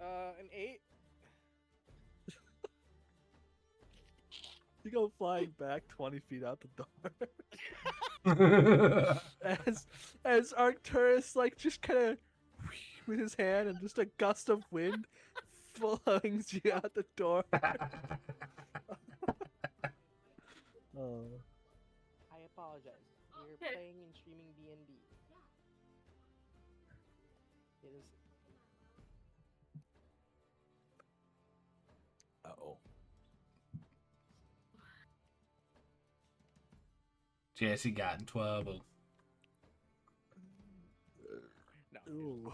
An 8. You go flying back 20 feet out the door. as Arcturus like just kind of with his hand and just a gust of wind flings you out the door. Oh. I apologize. We're Okay. playing and streaming D&D. It is. Uh-oh. Jesse got in trouble. No. Ooh.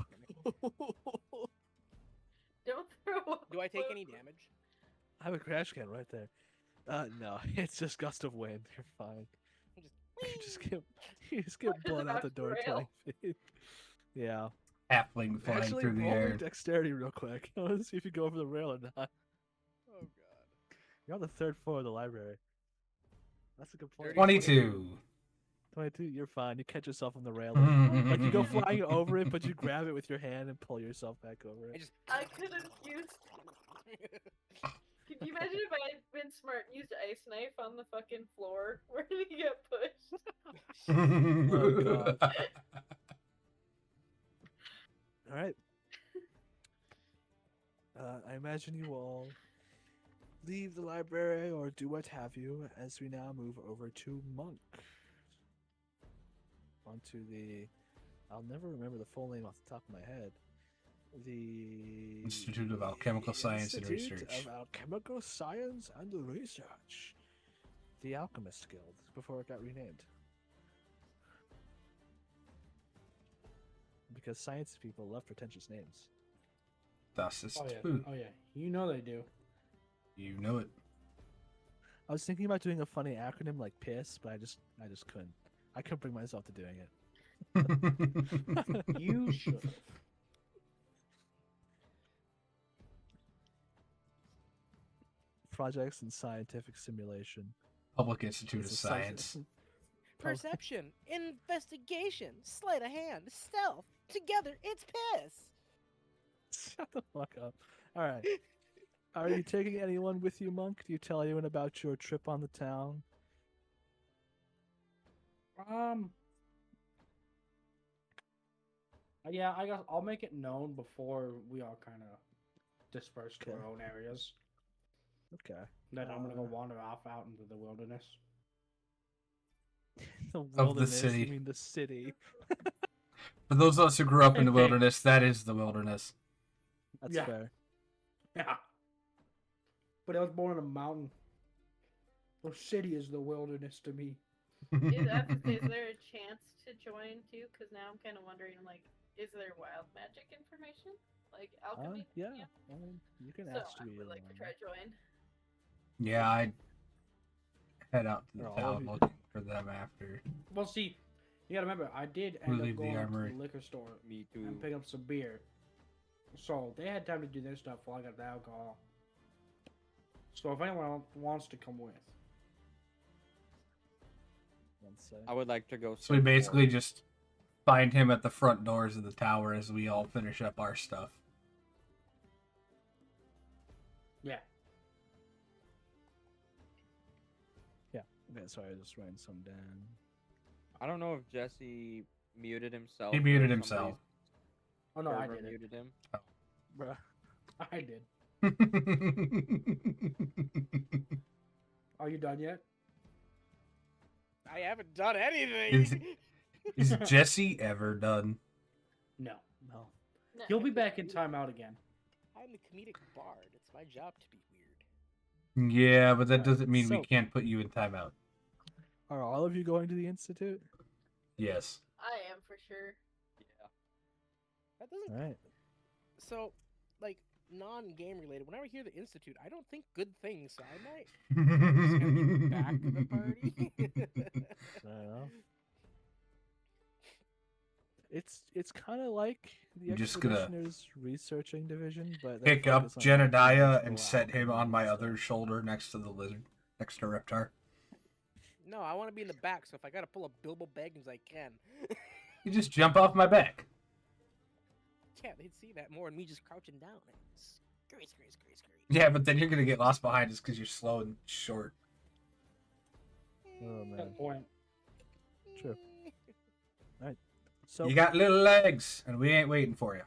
Don't throw. Do I take any damage? I have a crash can right there. No, it's just gust of wind. You're fine. You just get blown out the door 20 feet. Yeah. Halfling flying Actually, through the roll me air. dexterity real quick. I want to see if you go over the rail or not. Oh god. You're on the third floor of the library. That's a good point. 22. 22, you're fine. You catch yourself on the railing. Like you go Mm-hmm. flying over it, but you grab it with your hand and pull yourself back over I it. just. I could have used. Can you imagine if I had been smart and used ice knife on the fucking floor? Where did he get pushed? Oh, God. All right. I imagine you all leave the library or do what have you as we now move over to Monk. Onto the. I'll never remember the full name off the top of my head. The Institute of Alchemical Science and Institute Research. of Alchemical Science and Research. The Alchemist Guild, before it got renamed. Because science people love pretentious names. Das ist Oh yeah. true. Oh yeah. You know they do. You know it. I was thinking about doing a funny acronym like PISS, but I just couldn't. I couldn't bring myself to doing it. You should. Projects in scientific simulation. Public Institute of It's a Science. Perception, investigation, sleight of hand, stealth. Together, it's piss. Shut the fuck up. All right. Are you taking anyone with you, Monk? Do you tell anyone about your trip on the town? Yeah, I guess I'll make it known before we all kind of disperse to Okay. our own areas. Okay. Then I'm gonna go Uh, wander off out into the wilderness. The the wilderness. city. You mean the city? For those of us who grew up in the Okay. wilderness, that is the wilderness. That's Yeah. fair. Yeah. But I was born in a mountain. The city is the wilderness to me. Is there a chance to join too? Because now I'm kind of wondering, like, is there wild magic information? Like alchemy? Yeah. I mean, you can So ask I to would like to try join. Yeah, I'd head out to the Are all of town you- looking for them after. Well, see, you gotta remember, I did We end leave up the going to armory. the liquor store Me too. and pick up some beer. So they had time to do their stuff while I got the alcohol. So if anyone wants to come with, One sec. I would like to go. So we search basically for- just find him at the front doors of the tower as we all finish up our stuff. yeah. Okay, sorry, I was just writing some down. I don't know if Jesse muted himself. He or muted if himself. Oh no, I server did it. muted him. Bruh. I did. Are you done yet? I haven't done anything. Is Jesse ever done? No. No. No, He'll be back in timeout again. I'm the comedic bard. It's my job to be weird. Yeah, but that doesn't mean we So- can't put you in timeout. Are all of you going to the Institute? Yes. I am for sure. Yeah. That doesn't. All right. So, like, non-game related. Whenever I hear the Institute, I don't think good things. So I might just gonna be back of the party. Fair enough. It's kind of like the I'm just gonna Expeditioners researching division, but they Pick up focus on Jedediah magical and set him on alchemy my and other stuff. shoulder next to the lizard, next to Reptar. No, I want to be in the back. So if I gotta pull a Bilbo Baggins, I can. You just jump off my back. Yeah, they'd see that more than me just crouching down. Scurry. Yeah, but then you're gonna get lost behind us because you're slow and short. Oh man, Good point. true. All right. So You got little legs, and we ain't waiting for you.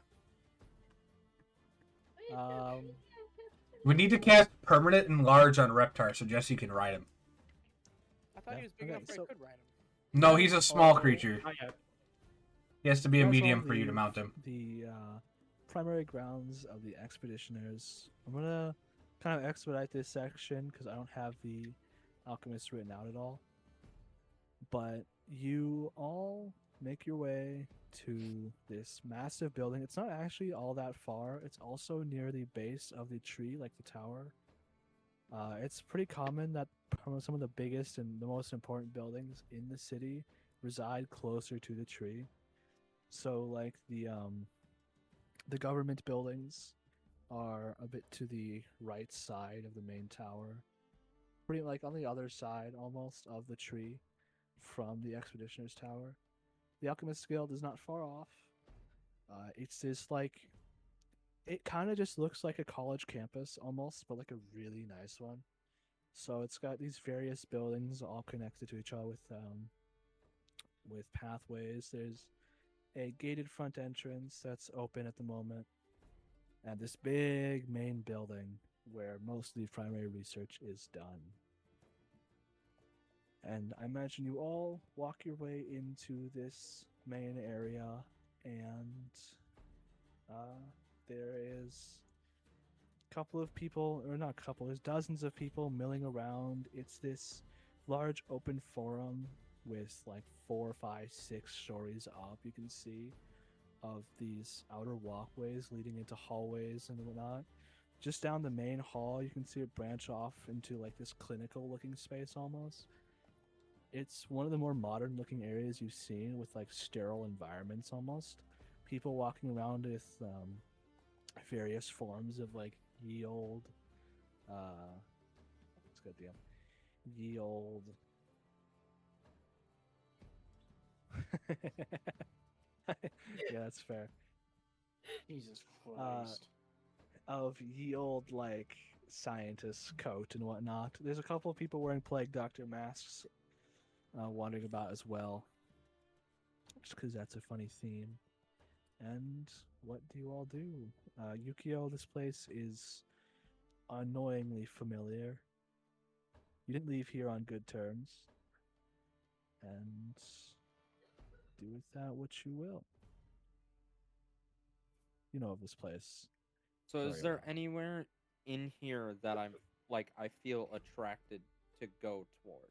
We need to cast permanent and large on Reptar so Jesse can ride him. I thought Yeah, he was big okay, enough so so- I could ride him. No, he's a small Oh. creature. Not yet. He has to be a You guys all medium for you to leave mount him. The primary grounds of the Expeditioners. I'm gonna kind of expedite this section because I don't have the alchemist written out at all. But you all make your way to this massive building. It's not actually all that far. It's also near the base of the tree, like the tower. It's pretty common that some of the biggest and the most important buildings in the city reside closer to the tree. So, like the government buildings are a bit to the right side of the main tower, pretty like on the other side almost of the tree from the Expeditioner's Tower. The Alchemist Guild is not far off. It's this like it kind of just looks like a college campus almost, but like a really nice one. So it's got these various buildings all connected to each other with pathways. There's a gated front entrance that's open at the moment, and this big main building where most of the primary research is done. And I imagine you all walk your way into this main area, and there is a couple of people, or not a couple, there's dozens of people milling around. It's this large open forum with like 4, 5, 6 stories up, you can see, of these outer walkways leading into hallways and whatnot. Just down the main hall, you can see it branch off into like this clinical looking space almost. It's one of the more modern looking areas you've seen with like sterile environments almost. People walking around with various forms of like ye old, what's good deal? Ye old. Yeah, that's fair. Jesus Christ. Of ye old like scientist coat and whatnot. There's a couple of people wearing plague doctor masks wandering about as well. Just because that's a funny theme. And what do you all do? Yukio, this place is annoyingly familiar. You didn't leave here on good terms. And do with that what you will. You know of this place. So is Very there well. anywhere in here that I'm like I feel attracted to go towards?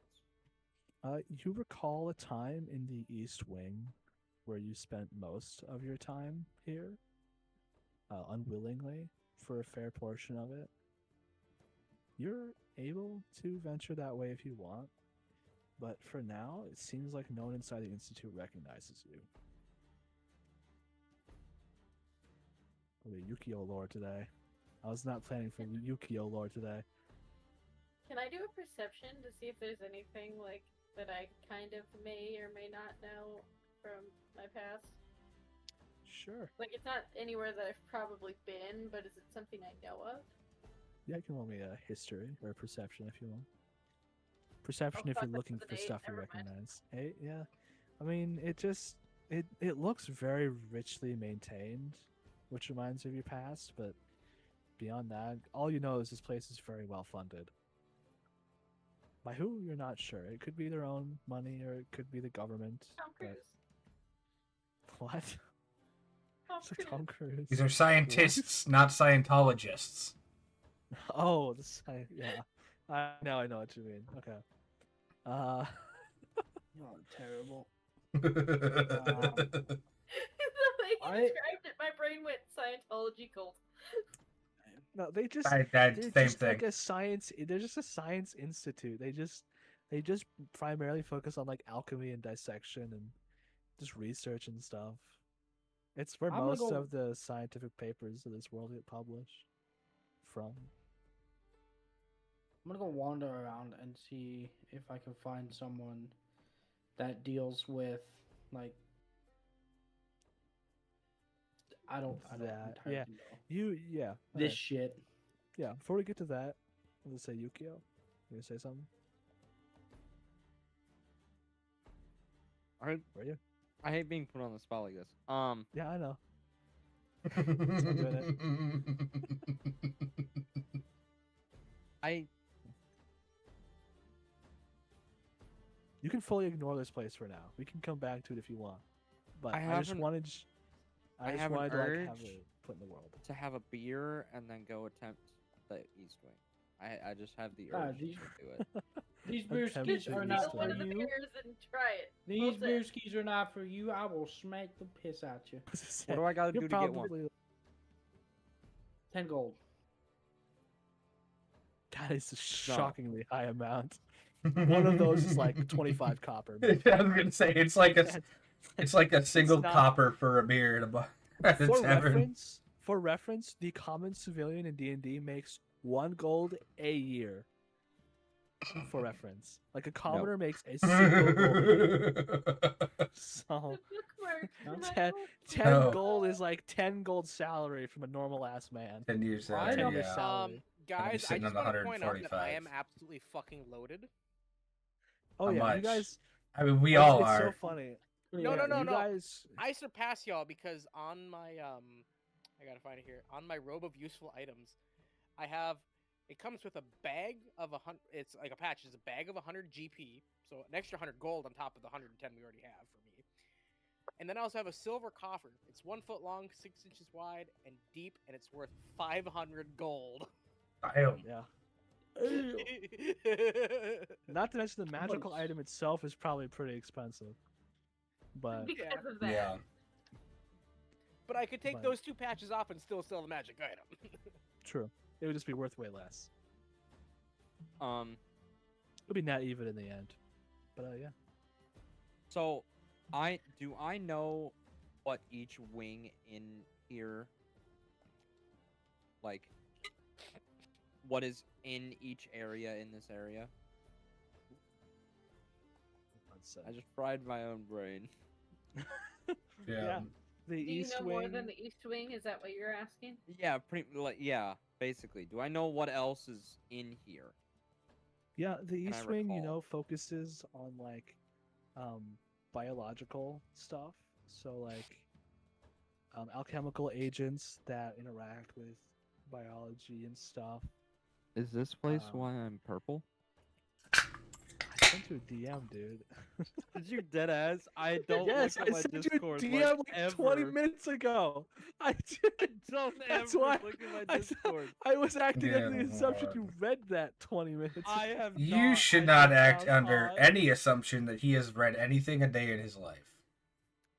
You recall a time in the East Wing where you spent most of your time here, unwillingly, for a fair portion of it. You're able to venture that way if you want, but for now, it seems like no one inside the Institute recognizes you. Yukio lore today. I was not planning for Yukio lore today. Can I do a perception to see if there's anything like that I kind of may or may not know from my past? Sure. Like, it's not anywhere that I've probably been, but is it something I know of? Yeah, you can roll me a history or a perception if you want. Perception Oh, if fuck, you're that's looking an for 8, stuff you never mind. recognize. 8, yeah. I mean, it looks very richly maintained, which reminds you of your past, but beyond that, all you know is this place is very well funded. By who, you're not sure. It could be their own money, or it could be the government. Tom but- Cruise. What? Tom It's like Cruise. Tom Cruise. These are scientists, not Scientologists. Oh, yeah. I know what you mean. Okay. You're terrible. The way he I- described it, my brain went Scientology cult. No, they just that they're same just thing. like a science. They're just a science institute. They just primarily focus on like alchemy and dissection and just research and stuff. It's where I'm gonna most go- of the scientific papers of this world get published from. I'm gonna go wander around and see if I can find someone that deals with like I don't That, entirely yeah. know Yeah. this okay. shit. Yeah. Before we get to that, let's say Yukio. You gonna say something? I, Were you? I hate being put on the spot like this. Yeah, I know. I You can fully ignore this place for now. We can come back to it if you want. But I I, have just an- wanted, I I just have an wanted to like have urge it put in the world. to have a beer and then go attempt the East Wing. I just have the Ah, urge these- to do it. These Attempt brewskis to are use not the for One of the you. beers and try it. These Both it. brewskis are not for you. I will smack the piss out you. What do I gotta You're do to get one? probably 10 gold. that is a shockingly high amount. One of those is like 25 copper. I was gonna say it's like a That's- it's like a single not- copper for a beer at a bar. At a tavern. For reference, the common civilian in D&D makes 1 gold a year. For reference, like a commoner makes a single gold a year. So Huh? 10 Oh. gold is like 10 gold salary from a normal ass man. 10 years I out. know. Yeah. Salary. Guys, I sitting just on want to point out that I 145. am absolutely fucking loaded. Oh How yeah, much? you guys. I mean, we it's- all it's are. so funny. No, no, no, you no. guys. I surpass y'all because on my I gotta find it here. On my robe of useful items, I have. It comes with a bag of 100. It's like a patch. It's a bag of 100 GP, so an extra 100 gold on top of the 110 we already have for me. And then I also have a silver coffer. It's 1 foot long, 6 inches wide, and deep, and it's worth 500 gold. Damn. Yeah. Not to mention the magical much? item itself is probably pretty expensive. But Because of that. Yeah. But I could take But- those 2 patches off and still sell the magic item. true, it would just be worth way less. It'll be not even in the end. But yeah. So do I know what each wing in here, like what is in each area in this area? I just fried my own brain. Yeah. The Do you East know Wing. more than the East Wing? Is that what you're asking? Yeah, basically. Do I know what else is in here? Yeah, the Can I East Wing, recall? focuses on like biological stuff. So like alchemical agents that interact with biology and stuff. Is this place Um, why I'm purple? I sent you a DM, dude. Did you dead ass? I don't Yes, look I at my sent you a Discord DM like, like 20 ever. minutes ago. I I did. don't That's ever why look at my I said- Discord. I was acting under the Yeah. assumption you read that 20 minutes I ago. have You not. should I not know it act sounds under odd. any assumption that he has read anything a day in his life.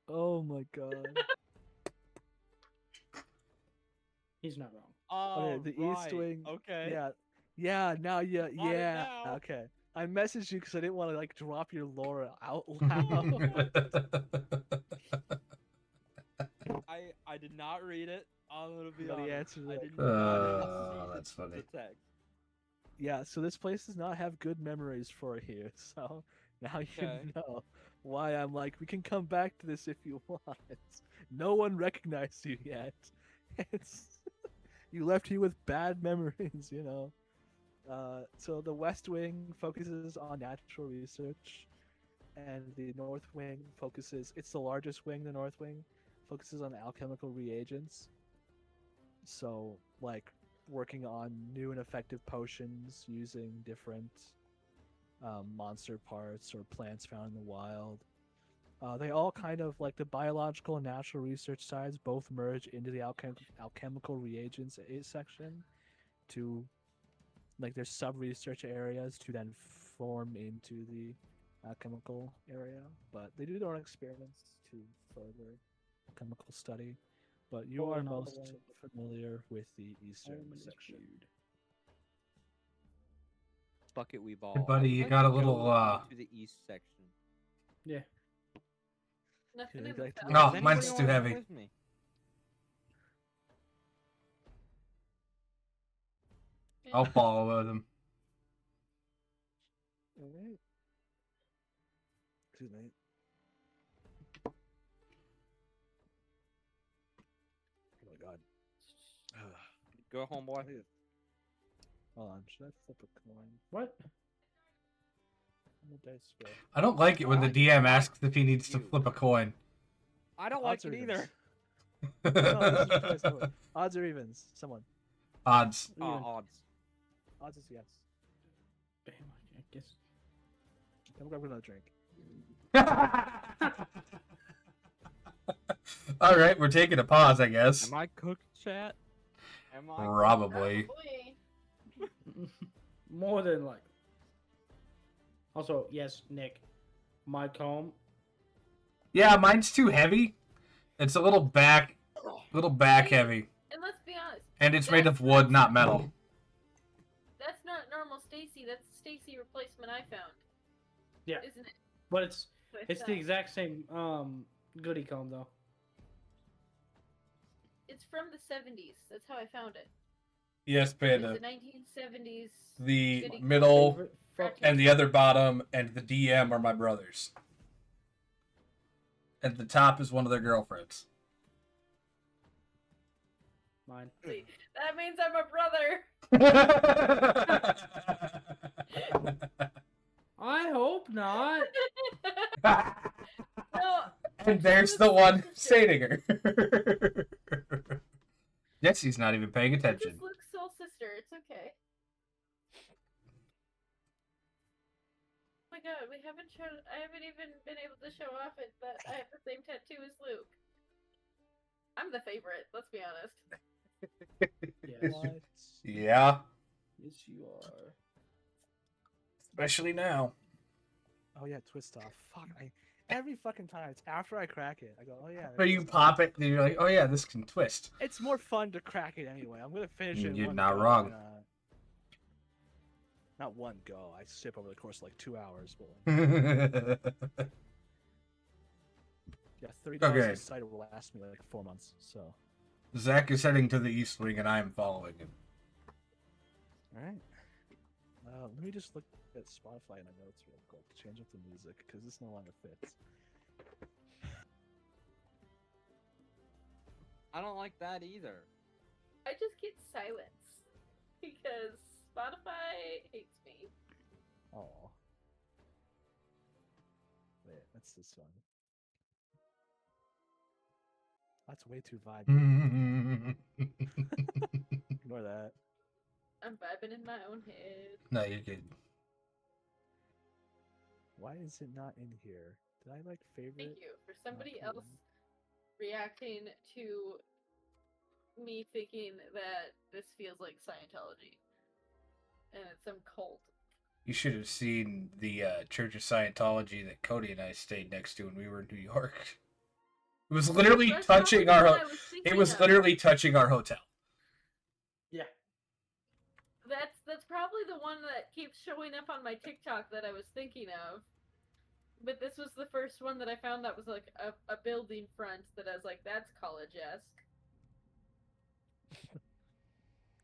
Oh my god. He's not wrong. Oh, the East right. Wing. Okay. Yeah. Yeah, now yeah, Got it yeah. now. Okay. I messaged you because I didn't want to like drop your lore out loud. I did not read it. I'm gonna be But he honest. answered I it. did not see that's funny. the text. Yeah, so this place does not have good memories for you. So now you Okay. know why I'm like, we can come back to this if you want. No one recognized you yet. It's you left here with bad memories, you know. So the West Wing focuses on natural research, and the North Wing focuses. It's the largest wing. The North Wing focuses on alchemical reagents. So, like, working on new and effective potions using different monster parts or plants found in the wild. They all kind of, like, the biological and natural research sides both merge into the alchemical reagents section to, like, their sub-research areas to then form into the chemical area, but they do their own experiments to further chemical study. But you Oh, are another most one. familiar with the eastern Home is section. cute. Fuck it, we Hey, ball. buddy, I would you like got to a little, go into the east section. Yeah. Nothing Okay, in the like to south. go- No, Does mine's anybody too wanna come heavy. with me? I'll follow them. Alright. Excuse me. Oh my god. Go, homeboy. Hold on, should I flip a coin? What? How the dice go? I don't like it when the DM asks if he needs to You. flip a coin. I don't Odds like or it either. evens? No, this is twice over. Odds or evens? Someone. Odds. Even. Odds. Odds is yes. Damn, I guess. I'm grabbing another drink. All right, we're taking a pause, I guess. Am I cooked, chat? Am I? Probably. Probably. More than like. Also, yes, Nick. My comb. Yeah, mine's too heavy. It's a little back heavy, And let's be honest, and it's made of wood, not metal. that's not normal Stacy. That's the Stacy replacement I found. Yeah. Isn't it? But it's With, the exact same goody comb though. It's from the 70s. That's how I found it. Yes, It's Panda. the 1970s. The goody comb. middle Favorite fucking- and the other bottom and the DM are my brothers. And the top is one of their girlfriends. Mine. See, that means I'm a brother. I hope not. No. And there's the one saving her. Jesse's not even paying It's attention. just Luke's soul sister. It's okay. Oh my god, I haven't even been able to show off it that I have the same tattoo as Luke. I'm the favorite, let's be honest. Yes. What? Yeah, Yes, you are. especially now. Oh yeah, twist off. Fuck, every fucking time it's after I crack it, I go, oh yeah. But you pop it, and you're like, oh yeah, this can twist. It's more fun to crack it anyway. I'm gonna finish it. in You're one not go, wrong. Not one go. I sip over the course of like 2 hours. But yeah, $30 Okay. a cider will last me like 4 months. So. Zach is heading to the east wing, and I am following him. All right. Let me just look at Spotify and my notes real quick. Change up the music because this no longer fits. I don't like that either. I just get silence because Spotify hates me. Oh. Wait, that's this one. That's way too vibey. Ignore that. I'm vibing in my own head. No, you're good. Why is it not in here? Did I like favorite? Thank you for somebody Okay. else reacting to me thinking that this feels like Scientology. And it's some cult. You should have seen the Church of Scientology that Cody and I stayed next to when we were in New York. It was literally That's touching probably our. what I was It thinking was of. literally touching our hotel. Yeah. That's probably the one that keeps showing up on my TikTok that I was thinking of. But this was the first one that I found that was like a building front that I was like, that's college-esque.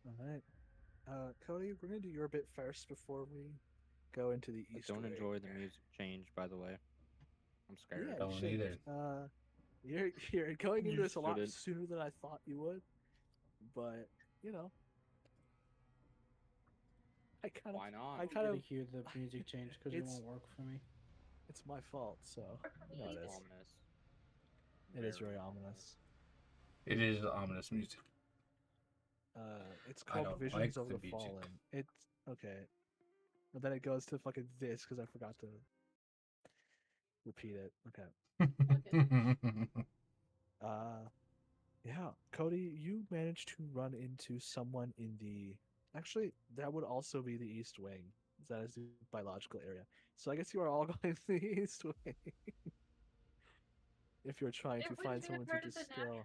Alright. Cody, we're gonna do your bit first before we go into the I east. don't wing. enjoy the music change, by the way. I'm scared. Yeah, Don't you should. either. You're going into You this a lot shouldn't. sooner than I thought you would, but you know, I kind of, Why not? I I'm kind gonna of, hear the music change because it It's- won't work for me. it's my fault. So you know it is. Ominous. It is very ominous. It is ominous music. It's I called don't Visions like of the the music. Fallen. It's okay, but then it goes to fucking this because I forgot to repeat it. Okay. Yeah, Cody, you managed to run into someone in the. Actually, that would also be the East Wing. That is the biological area. So I guess you are all going to the east wing. If you're trying It to wouldn't find be a someone to part of the distill. natural?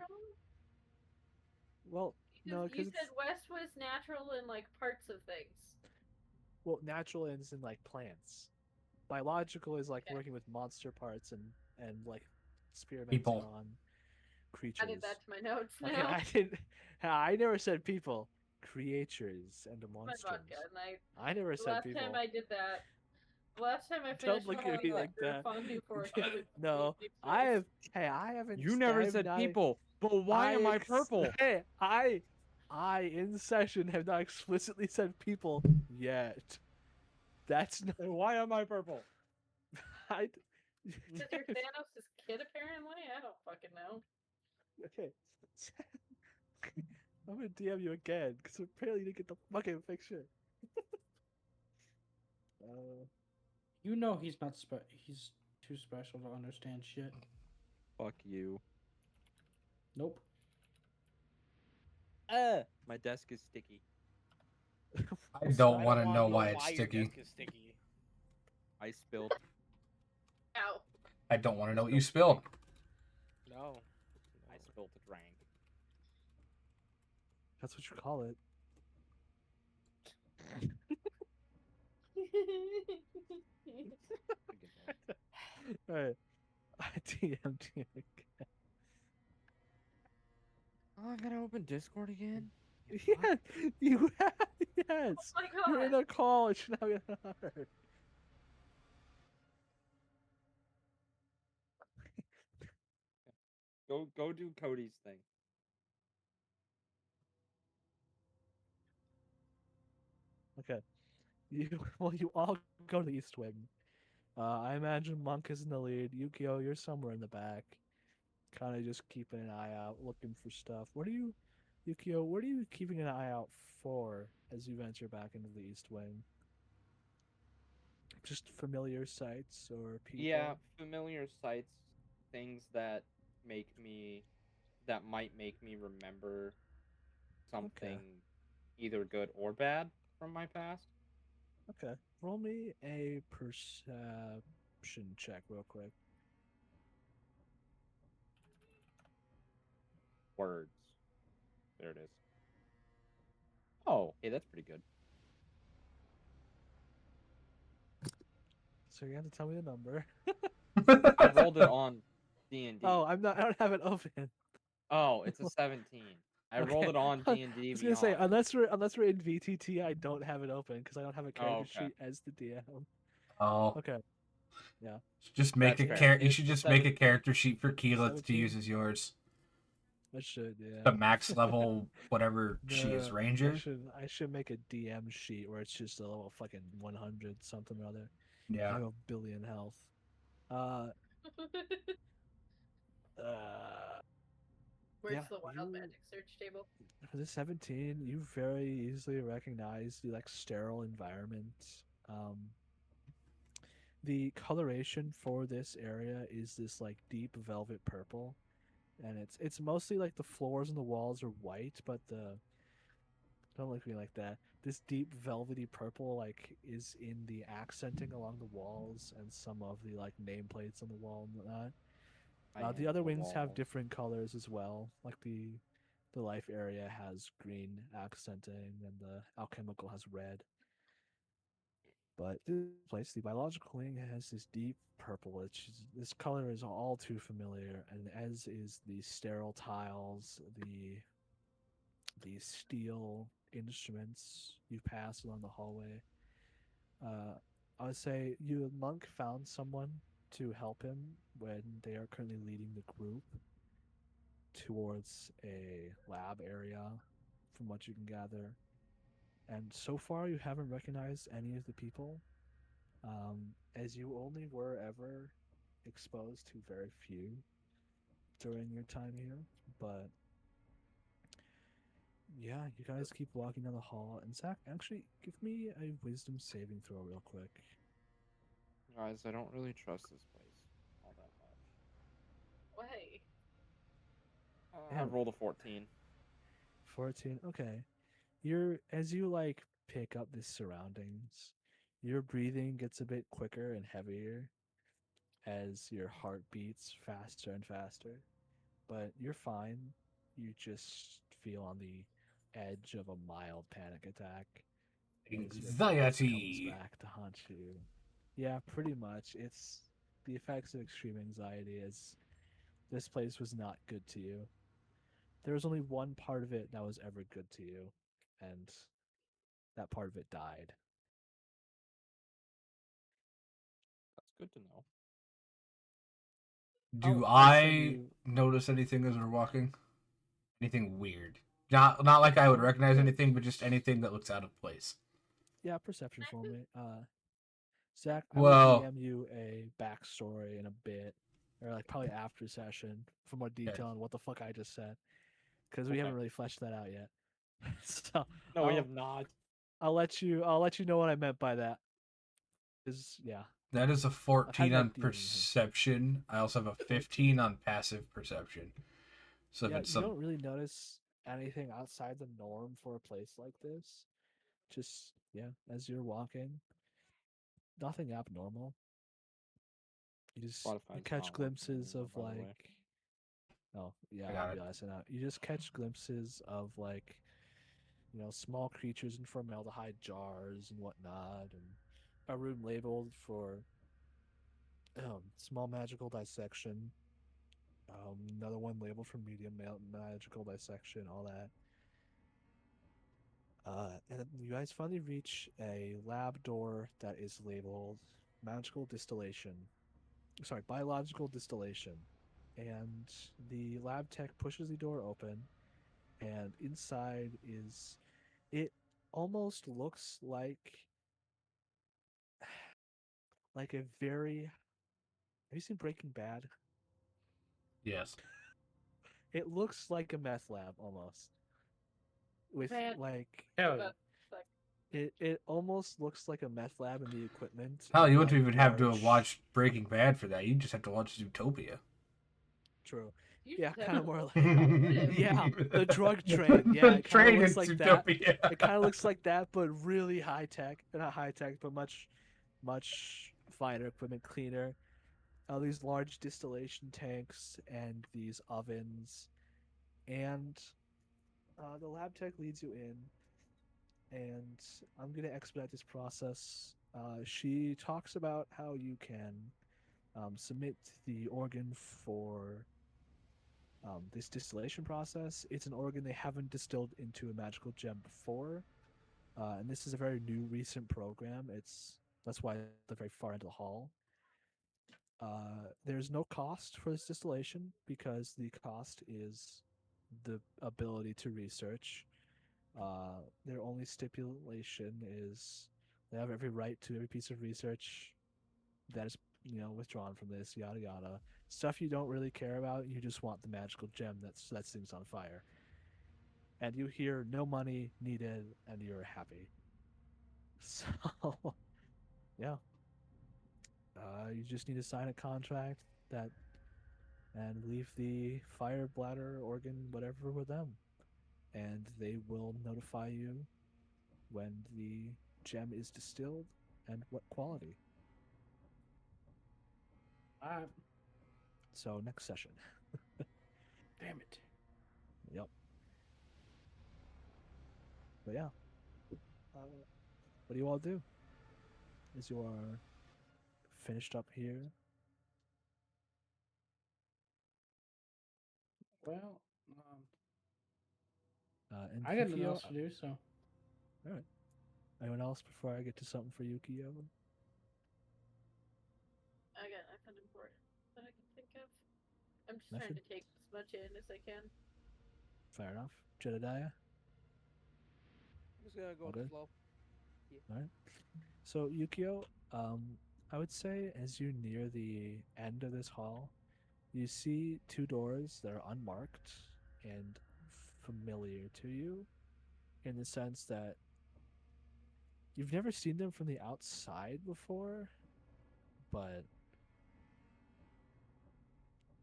Well, no, You because said it's west was natural in like parts of things. well, natural is in like plants. Biological is like Okay. working with monster parts and like experimenting People. on Added creatures. that to my notes Okay, now. I didn't. I never said people. Creatures and My vodka, monsters. and I never the said last time people. I did that, the last time I Don't finished look at me following like the that. fondue fortune, No, deep I space. have. Hey, I haven't. You never I have said not. people, but why am I purple? Hey, I in session have not explicitly said people yet. That's not. And why am I purple? I. Because you're Thanos' kid, apparently? I don't fucking know. Okay. I'm gonna DM you again because apparently you didn't get the fucking picture. You know he's not he's too special to understand shit. Fuck you. Nope. My desk is sticky. I don't I want don't to want know to know why it's why your sticky. desk is sticky. I spilled. Ow. I don't want to know what you spilled. No. I spilled a drink. That's what you call it. I get that. Alright. I DM'd you again. Oh, I gotta open Discord again? Yeah, you have, yes. Oh my You're in god. a call. It's not gonna hurt. Go do Cody's thing. Okay. You well, you all go to the East Wing. I imagine Monk is in the lead. Yukio, you're somewhere in the back, kind of just keeping an eye out, looking for stuff. What are you, Yukio? What are you keeping an eye out for as you venture back into the East Wing? Just familiar sights or people? Yeah, familiar sights, things that might make me remember something either good or bad from my past. Okay. Roll me a perception check real quick. Words. There it is. Oh, hey, that's pretty good. So you have to tell me the number. I rolled it on D&D. Oh, I'm not. I don't have it open. Oh, it's a 17. I rolled it on I D&D was gonna say Beyond. unless we're in VTT, I don't have it open because I don't have a character okay. sheet as the DM. Oh, Okay. Yeah. just make That's a fair. You should just make a 17. character sheet for Keela to 17? use as yours. I should. Yeah. The max level, whatever she is, No, Ranger. I should make a DM sheet where it's just a level fucking 100 something or other. I Yeah. have a billion health. Where's Yeah, the wild you- magic search table? For the 17, you very easily recognize the like sterile environment. The coloration for this area is this like deep velvet purple, and it's mostly like the floors and the walls are white, but the don't look at me like that. This deep velvety purple like is in the accenting along the walls and some of the like nameplates on the wall and whatnot. The other wings have different colors as well. Like the life area has green accenting and the alchemical has red. But this place, the biological wing, has this deep purple. Which this color is all too familiar, and as is the sterile tiles, the steel instruments you pass along the hallway. I would say you and Monk found someone to help him when they are currently leading the group towards a lab area, from what you can gather. And so far, you haven't recognized any of the people, as you only were ever exposed to very few during your time here. But yeah, you guys keep walking down the hall. And Zach, actually, give me a wisdom saving throw real quick. Guys, I don't really trust this place all that much. Why? I rolled a 14. 14. Okay. You're as you like pick up the surroundings, Your breathing gets a bit quicker and heavier as your heart beats faster and faster. But you're fine. You just feel on the edge of a mild panic attack as your voice comes Anxiety. back to haunt you. Yeah, pretty much. It's the effects of extreme anxiety as this place was not good to you. There was only one part of it that was ever good to you, and that part of it died. That's good to know. Do I'll send I you. notice anything as we're walking? Anything weird? Not like I would recognize anything, but just anything that looks out of place. Yeah, perception for me. Zach, I will Well, DM you a backstory in a bit, or like probably after session for more yeah, detail on what the fuck I just said, because we Okay. haven't really fleshed that out yet. So No, we I'll have not. I'll let you know what I meant by that. Is yeah, that is a I've had 14 on that DM in here. perception. I also have a 15 on passive perception. So if Yeah, it's you some, don't really notice anything outside the norm for a place like this. Just yeah, as you're walking, nothing abnormal. You Spotify's catch not working glimpses anymore, of by the way. like oh yeah, I I got it. realize it now. You just catch glimpses of like small creatures in formaldehyde jars and whatnot, and a room labeled for small magical dissection. Another one labeled for medium magical dissection, all that. And then you guys finally reach a lab door that is labeled magical distillation. Sorry, biological distillation. And the lab tech pushes the door open, and inside is it almost looks like a very have you seen Breaking Bad? Yes. It looks like a meth lab almost. With Man, like Hell yeah. about like it almost looks like a meth lab in the equipment Hell, you and wouldn't like even have to have large watched Breaking Bad for that. You just have to watch Zootopia. true. you Yeah, just have kind to of more watch like how it is. yeah, the drug train. Yeah, The it kind of train in looks like that. Zootopia. It kind of looks like that, but really high tech. Not high tech, but much finer equipment, cleaner. These large distillation tanks and these ovens, and the lab tech leads you in, and I'm gonna expedite this process. She talks about how you can submit the organ for this distillation process. It's an organ they haven't distilled into a magical gem before, and this is a very new, recent program. That's why it's at the very far end of the hall. There's no cost for this distillation because the cost is the ability to research. Their only stipulation is they have every right to every piece of research that is withdrawn from this, yada yada. Stuff you don't really care about. You just want the magical gem that thing's on fire. And you hear no money needed, and you're happy. So yeah, you just need to sign a contract that and leave the fire bladder organ whatever with them, and they will notify you when the gem is distilled and what quality. Alright. So next session. Damn it. Yep. But yeah, what do you all do? As you are finished up here, Well, and I got nothing Yukio. else to do, so. All right. Anyone else before I get to something for Yukio? I got nothing important that I can think of. I'm just trying Nothing. to take as much in as I can. Fair enough. Jedediah. I'm just gonna go All with the good. flow. All right. So Yukio, I would say as you near the end of this hall, you see two doors that are unmarked and familiar to you, in the sense that you've never seen them from the outside before, but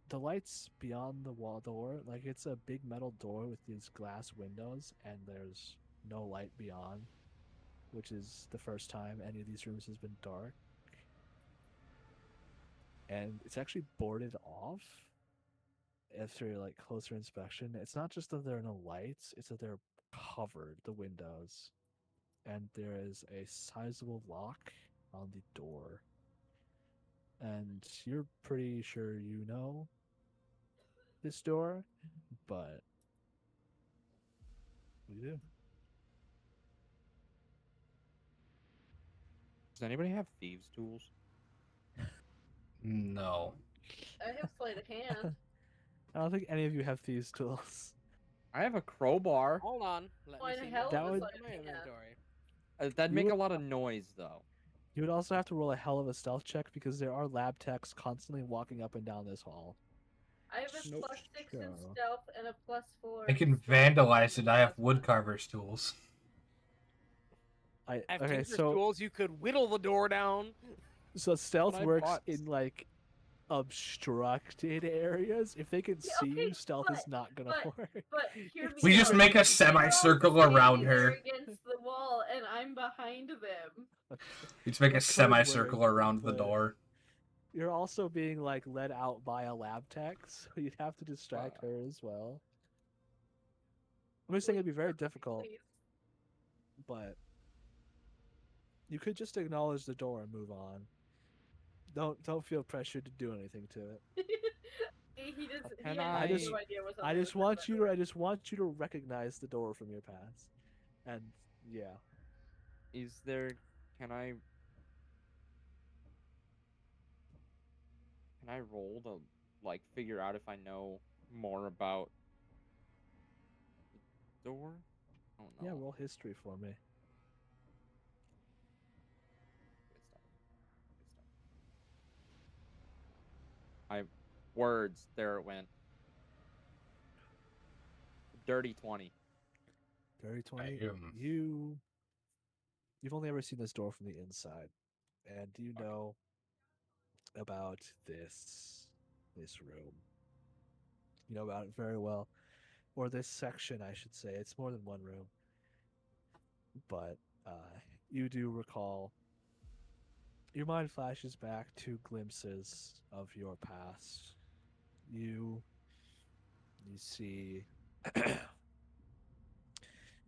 the lights beyond the wall door, like it's a big metal door with these glass windows, and there's no light beyond. which is the first time any of these rooms has been dark. And it's actually boarded off after like closer inspection. It's not just that there are no lights, it's that they're covered, the windows. And there is a sizable lock on the door. And you're pretty sure you know this door, but we do. Does anybody have thieves' tools? No. I have sleight of hand. I don't think any of you have thieves' tools. I have a crowbar. Hold on. Let Why me the see hell That what's would- in sleight of my hand? inventory. That'd You make would- a lot of noise, though. You would also have to roll a hell of a stealth check because there are lab techs constantly walking up and down this hall. I have a Nope. +6 in Sure. stealth and a +4. I can in strength vandalize and it. I have +1. woodcarver's tools. I have Okay, tinker's so tools. You could whittle the door down. stealth I works bought- in like obstructed areas. If they can Yeah, see okay, you, stealth is but- not gonna work. But hear me We just out. make a They're all semicircle standing around there her. against the wall, and I'm behind them. We just make a That could semicircle work, around the but- door. You're also being like led out by a lab tech, so you'd have to distract her as well. I'm just saying it'd be very difficult, Please. but you could just acknowledge the door and move on. Don't feel pressured to do anything to it. He just he Can had I just- no idea what's I just want you to recognize the door from your past. And yeah. Is there? Can I roll to like figure out if I know more about the door? Oh no. Yeah, roll history for me. Wisdom. Words. There it went. Dirty 20. Dirty 20. Damn. You've only ever seen this door from the inside. And do you know about this room? You know about it very well. Or this section, I should say. It's more than one room. But you do recall. Your mind flashes back to glimpses of your past. You see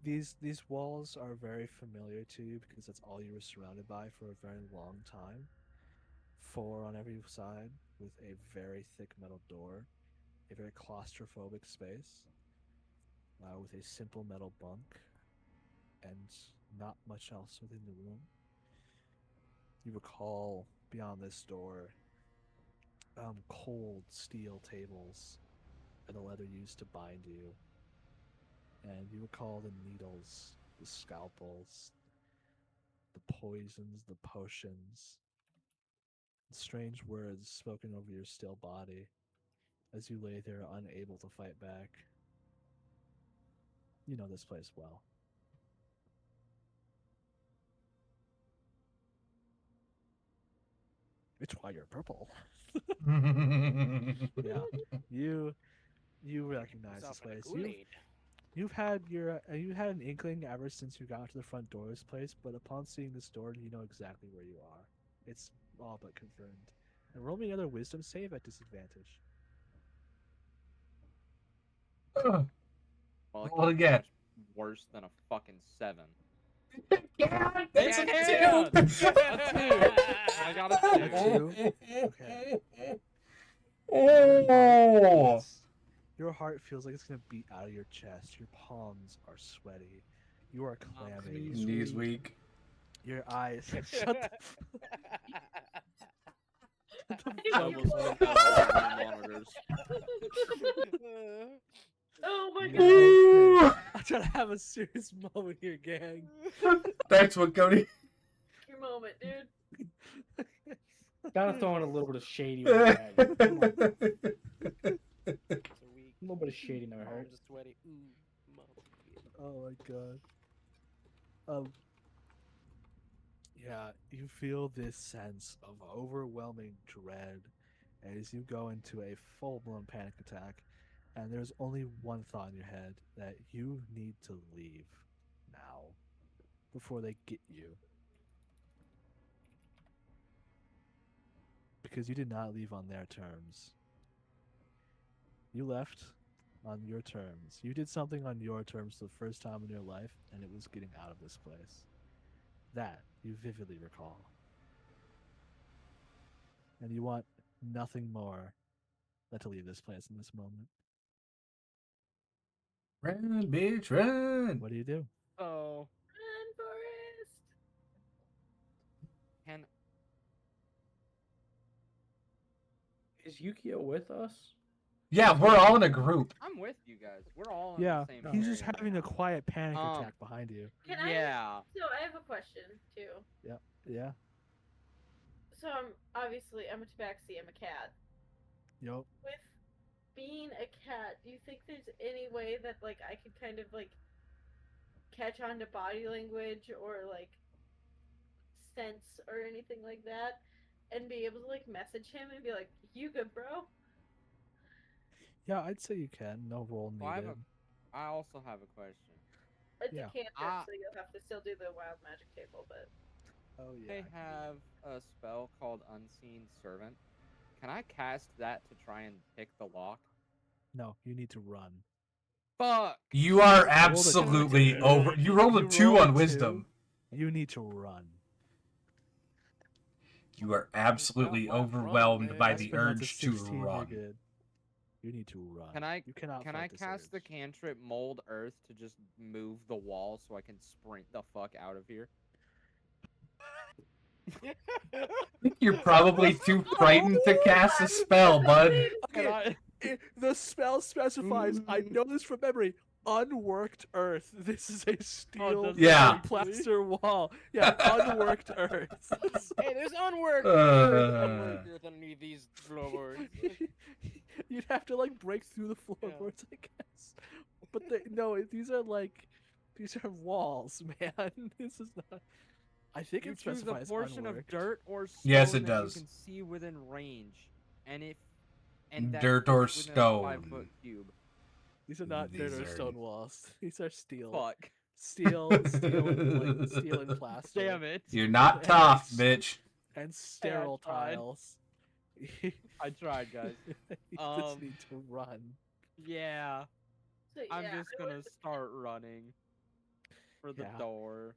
these walls are very familiar to you because that's all you were surrounded by for a very long time. 4 on every side with a very thick metal door, a very claustrophobic space with a simple metal bunk and not much else within the room. You recall beyond this door cold steel tables and the leather used to bind you. And you recall the needles, the scalpels, the poisons, the potions, the strange words spoken over your still body as you lay there unable to fight back. You know this place well. It's why you're purple. Yeah, you recognize this Myself in a place. Kool-Aid. You had an inkling ever since you got to the front door of this place, but upon seeing this door, you know exactly where you are. It's all but confirmed. And roll me another wisdom save at disadvantage. Ugh. Well, it Roll can't be again. much worse than a fucking 7. Yeah, That's a two. I got a 2. Okay. Oh. Your heart feels like it's gonna beat out of your chest. Your palms are sweaty. You are clammy. Knees weak. Your eyes. Shut the I almost went down all the monitors. Oh my god. Ooh. I'm trying to have a serious moment here, gang. That's what Cody. Your moment, dude. Gotta throw in a little bit of shady. With that. Come on. So weak. A little bit of shady never hurt. Arms are sweaty. Oh my god. Yeah, you feel this sense of overwhelming dread as you go into a full-blown panic attack, and there's only one thought in your head that you need to leave now. before they get you. Because you did not leave on their terms. You left on your terms. You did something on your terms the first time in your life, and it was getting out of this place. That you vividly recall. And you want nothing more than to leave this place in this moment. Run, bitch, run! What do you do? So Run, Forrest! can Is Yukio with us? Yeah, we're all in a group. I'm with you guys. We're all in Yeah, the same. he's just area right having a now. quiet panic Um, attack behind you. Can Yeah. So I have a question too. Yeah. So I'm a tabaxi. I'm a cat. Yup. With being a cat, do you think there's any way that like I could kind of like catch on to body language or like sense or anything like that, and be able to like message him and be like, "You good, bro?" Yeah, I'd say you can. No roll So I needed. also have a question. It's Yeah. a cantrip, Ah. so you'll have to still do the wild magic table, but Oh I have a spell called Unseen Servant. Can I cast that to try and pick the lock? No, you need to run. Fuck. You are Roll the absolutely two. over. You rolled a You 2 rolled on a wisdom. You need to run. You are absolutely Not overwhelmed by running. the Aspen, that's a urge to 16, you're run. good. You need to run. You cannot Can fight I this cast the urge. cantrip Mold Earth to just move the wall so I can sprint the fuck out of here? I think you're probably too frightened to cast a spell, bud. Can I? The spell specifies, I know this from memory, unworked earth. This is a steel does it Yeah. like, plaster wall. Yeah, unworked earth. Hey, there's unworked. Uh. Unworked earth underneath these floorboards. You'd have to like break through the floorboards, I guess. But no, these are walls, man. This is not. I think You it choose a specifies portion of unworked. dirt or stone Yes, it that does. you can see within range, and that Dirt or fits within a stone. 5-foot cube. These are not dirt These or are- stone walls. These are steel. Fuck. Steel and plaster. Damn it. You're not tough, bitch. And sterile tried. tiles. I tried, guys. You just need to run. Yeah. so I'm yeah, just gonna start running for the Yeah. door.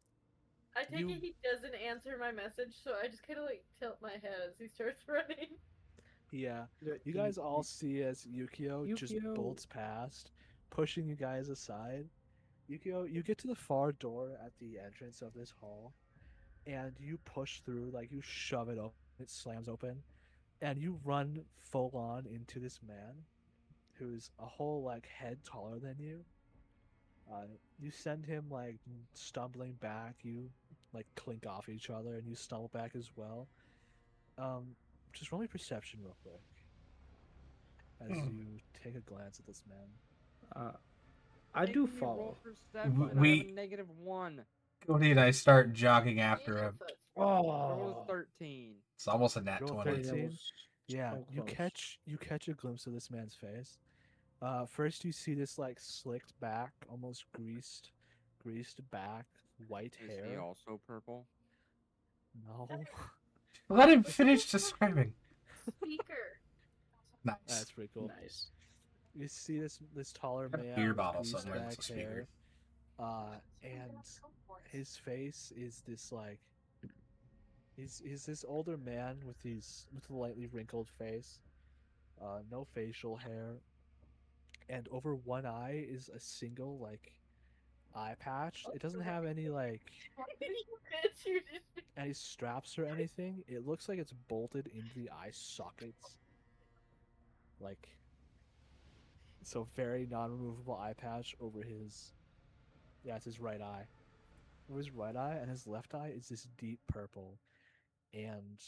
I take you- it he doesn't answer my message, so I just kind of like tilt my head as he starts running. Yeah. You guys all see as Yukio just Yukio. bolts past, pushing you guys aside. Yukio, you get to the far door at the entrance of this hall, and you push through, like you shove it open, it slams open, and you run full on into this man who's a whole like head taller than you. You send him like stumbling back, you like clink off each other, and you stumble back as well. Just roll me perception real quick as you take a glance at this man. I do Make me follow. roll perception. I We- have a -1. Cody and I start jogging after him. I rolled a 13. It's almost a nat Roll 20. 13. Yeah, so you close. catch a glimpse of this man's face. First you see this like slicked back, almost greased back, white Is he hair. also purple? No, Let him finish describing. Speaker. Nice. that's pretty cool. Nice. You see this taller Got a man, beer with bottle greased somewhere that's back a speaker. hair, and his face is this like he's this older man with a lightly wrinkled face, no facial hair, and over one eye is a single like eye patch. It doesn't have any like Bitch, you just- any straps or anything. It looks like it's bolted into the eye sockets. Like so very non-removable eye patch over his it's his right eye. Over his right eye, and his left eye is this deep purple. And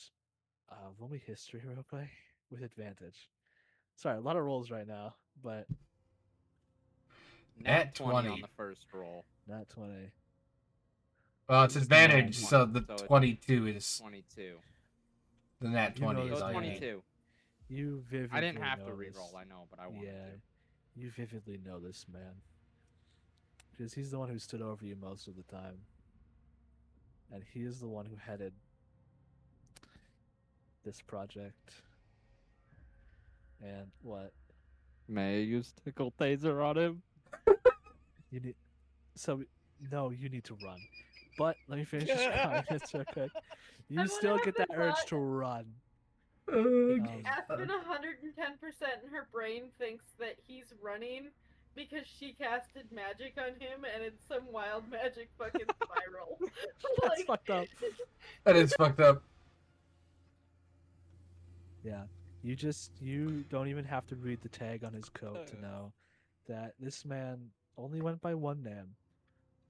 roll me history real quick with advantage. Sorry, a lot of rolls right now, but Nat 20 on 20. the first roll. not 20. Well, it's It's advantage, nat so 20, the so it's 22 is 22. the nat You know 20 this is So all you man. need. 22. You vividly I didn't have to know reroll, this. I know, but I wanted Yeah, to. you vividly know this man. Because he's the one who stood over you most of the time. and he is the one who headed this project. And what May I use tickle taser on him? you need? So no, you need to run. But let me finish describing this real quick. You wanna still have get the that urge thought- to run. Aspen 110% in her brain thinks that he's running because she casted magic on him and it's some wild magic fucking spiral. That's fucked up. That is fucked up. Yeah. You don't even have to read the tag on his coat to know that this man only went by one name,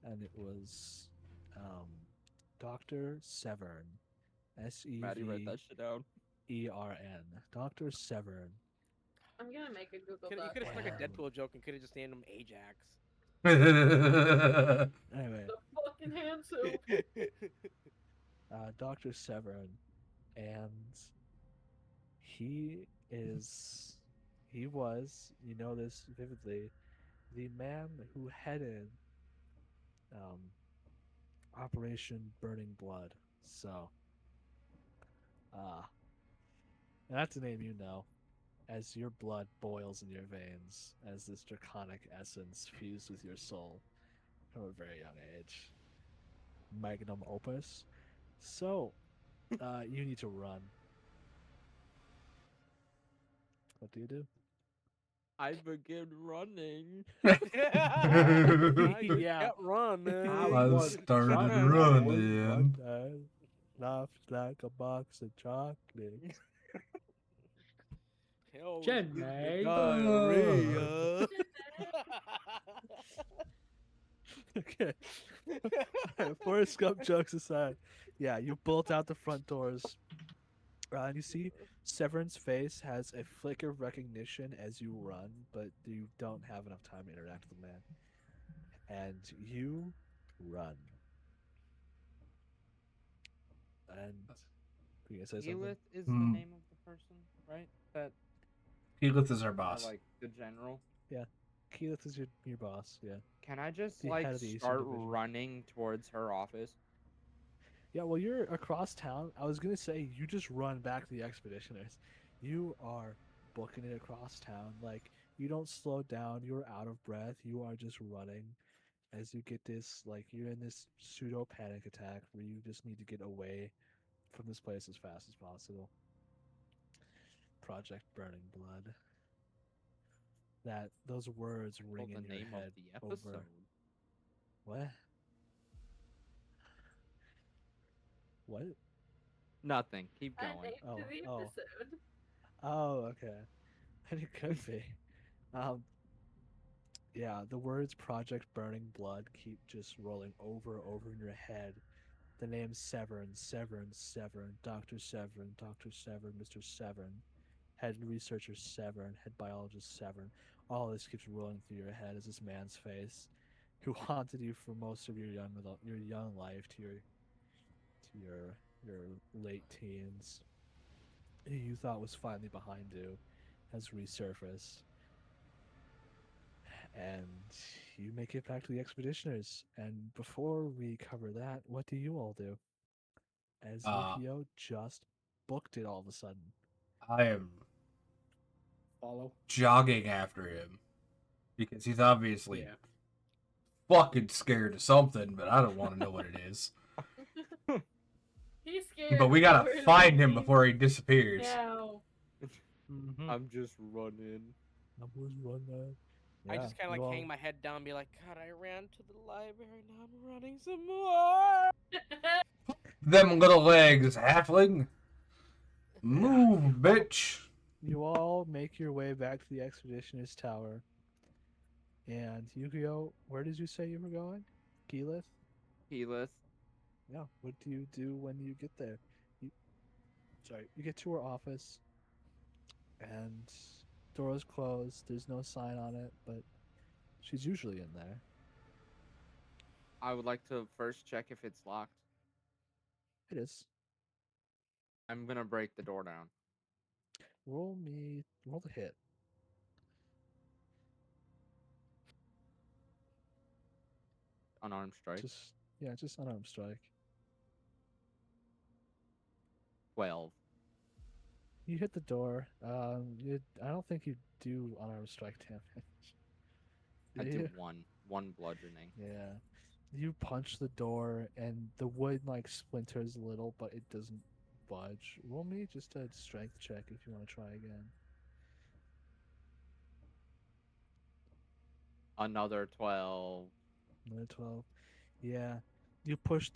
and it was Dr. Severn. Maddie, write that shit down. Severn. Dr. Severn. I'm gonna make a Google You Doc. could have stuck a Damn. Deadpool joke and could have just named him Ajax. Anyway, The fucking hand soup. Dr. Severn, and he is, he was, you know this vividly, the man who headed Operation Burning Blood. So, and that's a name you know, as your blood boils in your veins, as this draconic essence fused with your soul from a very young age. Magnum opus. So, you need to run. What do you do? I begin running. Yeah. Can't run. I was started running, running. Laughed like a box of chocolate. Hell, Jenny. diarrhea. Okay. Alright, Forrest Gump jokes aside, yeah, you bolt out the front doors, and you see Severn's face has a flicker of recognition as you run, but you don't have enough time to interact with the man. And you run. And you gonna say something? Elith is Hmm. the name of the person, right? That Keyleth is our boss. like the general. Yeah. Keyleth is your boss, yeah. Can I just The like head of the Eastern start Division. running towards her office? Yeah, well, you're across town. I was gonna say you just run back to the Expeditioners. You are booking it across town. Like you don't slow down. You're out of breath. You are just running as you get this. Like you're in this pseudo panic attack where you just need to get away from this place as fast as possible. Project Burning Blood. That those words Well, ring the in your name of head the episode. over. What? What? Nothing. Keep I going. named Oh, the oh. episode. Oh, okay. And it could be. Um, yeah, the words Project Burning Blood keep just rolling over in your head. The names Severn, Severn, Severn, Dr. Severn, Dr. Severn, Mr. Severn, head researcher Severn, head biologist Severn. All this keeps rolling through your head as this man's face, who haunted you for most of your young life to your late teens, who you thought was finally behind you, has resurfaced. And you make it back to the Expeditioners. And before we cover that, what do you all do? As Yukio just booked it all of a sudden. I am Follow. jogging after him because he's obviously Yeah. fucking scared of something, but I don't want to know what it is. He's scared. But we gotta We're find him leaving before he disappears. now. Mm-hmm. I'm just running. I was running. I just kind of you like all- hang my head down and be like, God, I ran to the library, now I'm running some more. Them little legs, halfling. Move, bitch. You all make your way back to the Expeditioners Tower. And Yukio, where did you say you were going? Keyleth? Elith. Yeah. What do you do when you get there? You get to her office, and door's closed. There's no sign on it, but she's usually in there. I would like to first check if it's locked. It is. I'm gonna break the door down. Roll the hit. Unarmed strike. Just unarmed strike. 12. You hit the door. I don't think you do unarmed strike damage. I Do do you? one bludgeoning. Yeah. You punch the door, and the wood like splinters a little, but it doesn't budge. Roll me just a strength check if you want to try again. Another 12. Another 12. Yeah. You first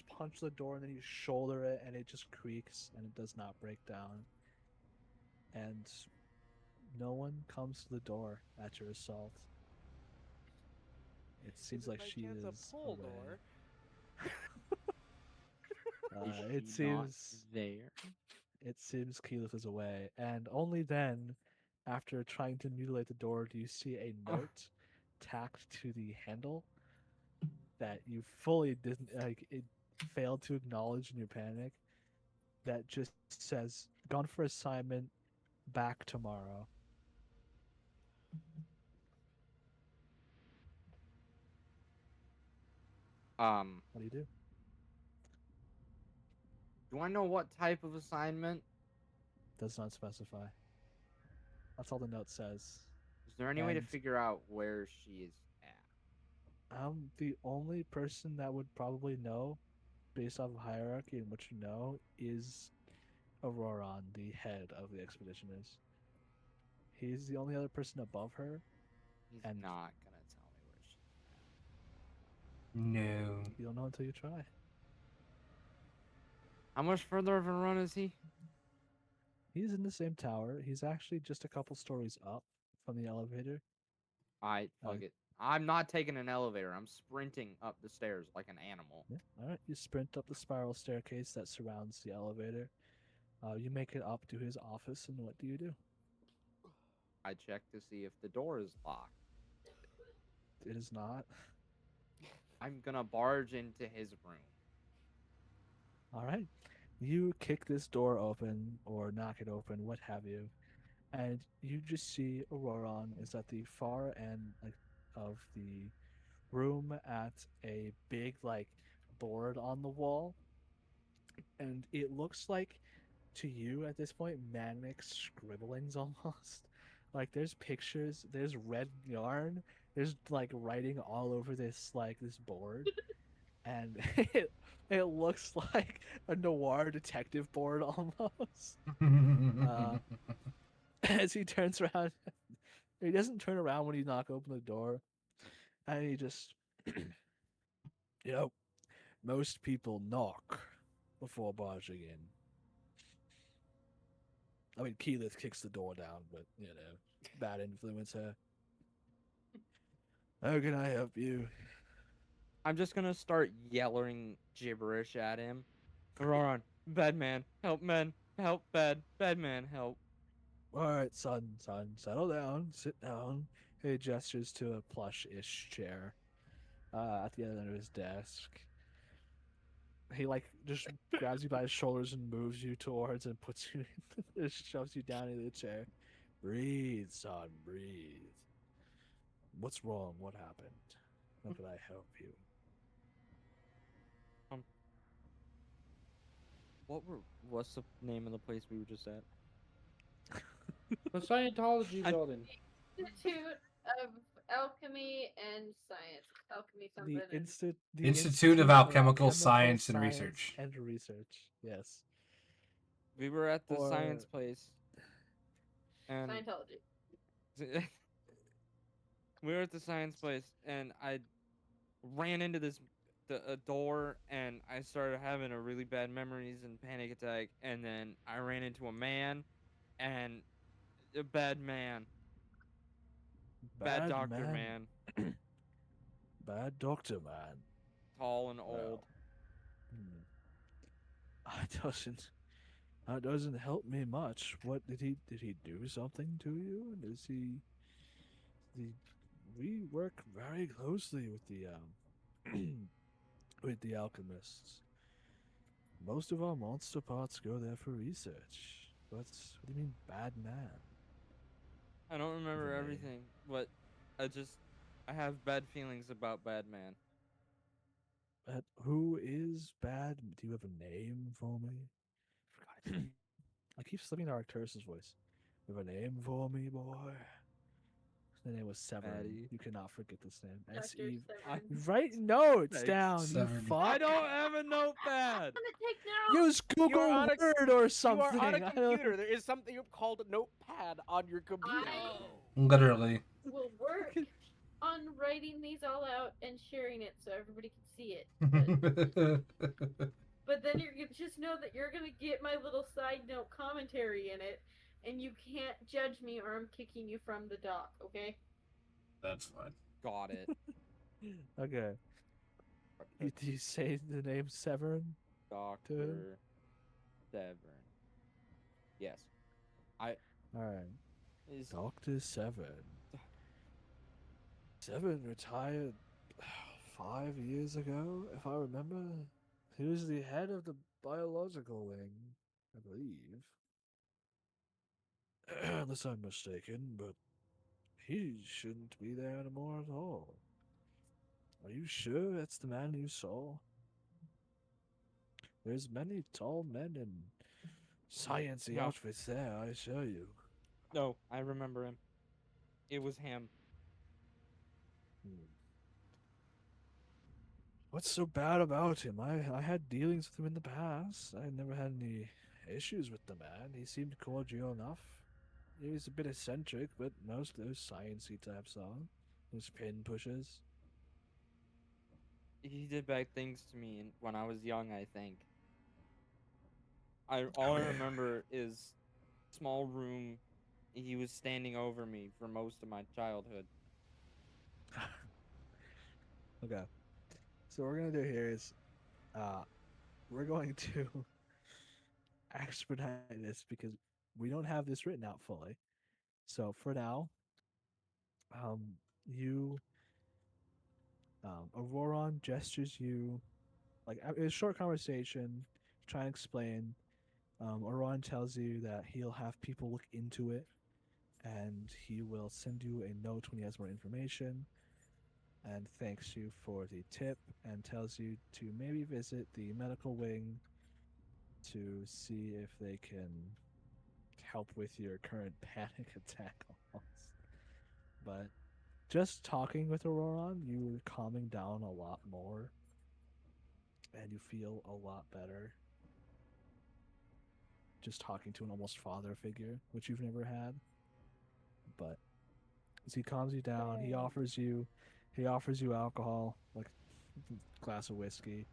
punch the door and then you shoulder it and it just creaks and it does not break down. And no one comes to the door at your assault. It Is seems it like by she chance a is pull away. door? Is It she not seems there? Keyleth is away, and only then, after trying to mutilate the door, do you see a Ugh. note tacked to the handle that you fully didn't like. It failed to acknowledge in your panic. That just says, "Gone for assignment, back tomorrow." What do you do? Do I know what type of assignment? Does not specify. That's all the note says. Is there any way to And figure out where she is at? the only person that would probably know, based off of hierarchy and what you know, is Auroron, the head of the expeditioners. He's the only other person above her, He's and not gonna tell me where she's No. you don't know until you try. at. How much further of a run is he? He's in the same tower. He's actually just a couple stories up from the elevator. I fuck it. I'm not taking an elevator. I'm sprinting up the stairs like an animal. Yeah. All right. You sprint up the spiral staircase that surrounds the elevator. You make it up to his office, and what do you do? I check to see if the door is locked. It is not. I'm gonna barge into his room. All right. You kick this door open or knock it open, what have you, and you just see Auroron is at the far end of the room at a big like board on the wall, and it looks like to you at this point manic scribblings almost. Like there's pictures, there's red yarn, there's like writing all over this board, and it looks like a noir detective board almost. Uh, as he turns around, he doesn't turn around when you knock open the door, and he just, you know, most people knock before barging in. I mean, Keyleth kicks the door down, but, bad influence here. How can I help you? I'm just gonna start yelling gibberish at him. Auroron, bad man, help men, help bad man, help. All right, son, settle down, sit down. He gestures to a plush-ish chair at the other end of his desk. He like just grabs you by the shoulders and moves you towards and puts you, just shoves you down into the chair. Breathe, son, breathe. What's wrong? What happened? How could I help you? What's the name of the place we were just at? The Scientology I- building. Institute of Alchemy and Science. Alchemy something. The Institute of Alchemical Science and Research. And Research, yes. We were at the science Or- place. And Scientology. we were at the science place, and I ran into a door, and I started having a really bad memories and panic attack, and then I ran into a man, and a bad man, bad doctor man, Bad doctor man. tall and Well, old. That doesn't help me much. What did he do something to you? The we work very closely with the with the alchemists. Most of our monster parts go there for research. What do you mean, bad man? I don't remember name. everything, but I have bad feelings about bad man. Who is bad? Do you have a name for me? I keep slipping to Arcturus' voice. You have a name for me, boy. The name was Severin. Maddie. You cannot forget this name. Dr. S-E. I, Severin. Write notes Thanks, down, you Severin. fuck. I don't have a notepad. I'm gonna take notes. Use Google on a- Word or You something. are on a I don't- computer. There is something called a notepad on your computer. Literally. Will work on writing these all out and sharing it so everybody can see it. But then you're gonna just know that you're gonna get my little side note commentary in it, and you can't judge me or I'm kicking you from the dock, okay? That's fine. Got it. Okay. Do you say the name Severin? Dr. Severin. Yes. Alright. Is Dr. Severin. Severin retired 5 years ago, if I remember. He was the head of the biological wing, I believe. Unless I'm mistaken, but he shouldn't be there anymore at all. Are you sure that's the man you saw? There's many tall men in sciencey No. outfits there, I assure you. no, I remember him. It was him. Hmm. What's so bad about him? I had dealings with him in the past. I never had any issues with the man. He seemed cordial enough. He was a bit eccentric, but most of those sciencey types are. Those pin pushers. He did bad things to me when I was young, I think. All I Okay. remember is small room. He was standing over me for most of my childhood. Okay. So what we're gonna do here is we're going to expedite this because we don't have this written out fully. So for now, you Auroron gestures you like a short conversation, try and explain. Auroron tells you that he'll have people look into it, and he will send you a note when he has more information. And thanks you for the tip, and tells you to maybe visit the medical wing to see if they can help with your current panic attack almost. But just talking with Auroron, you're calming down a lot more and you feel a lot better. Just talking to an almost father figure, which you've never had. But as he calms you down, he offers you alcohol, like a glass of whiskey.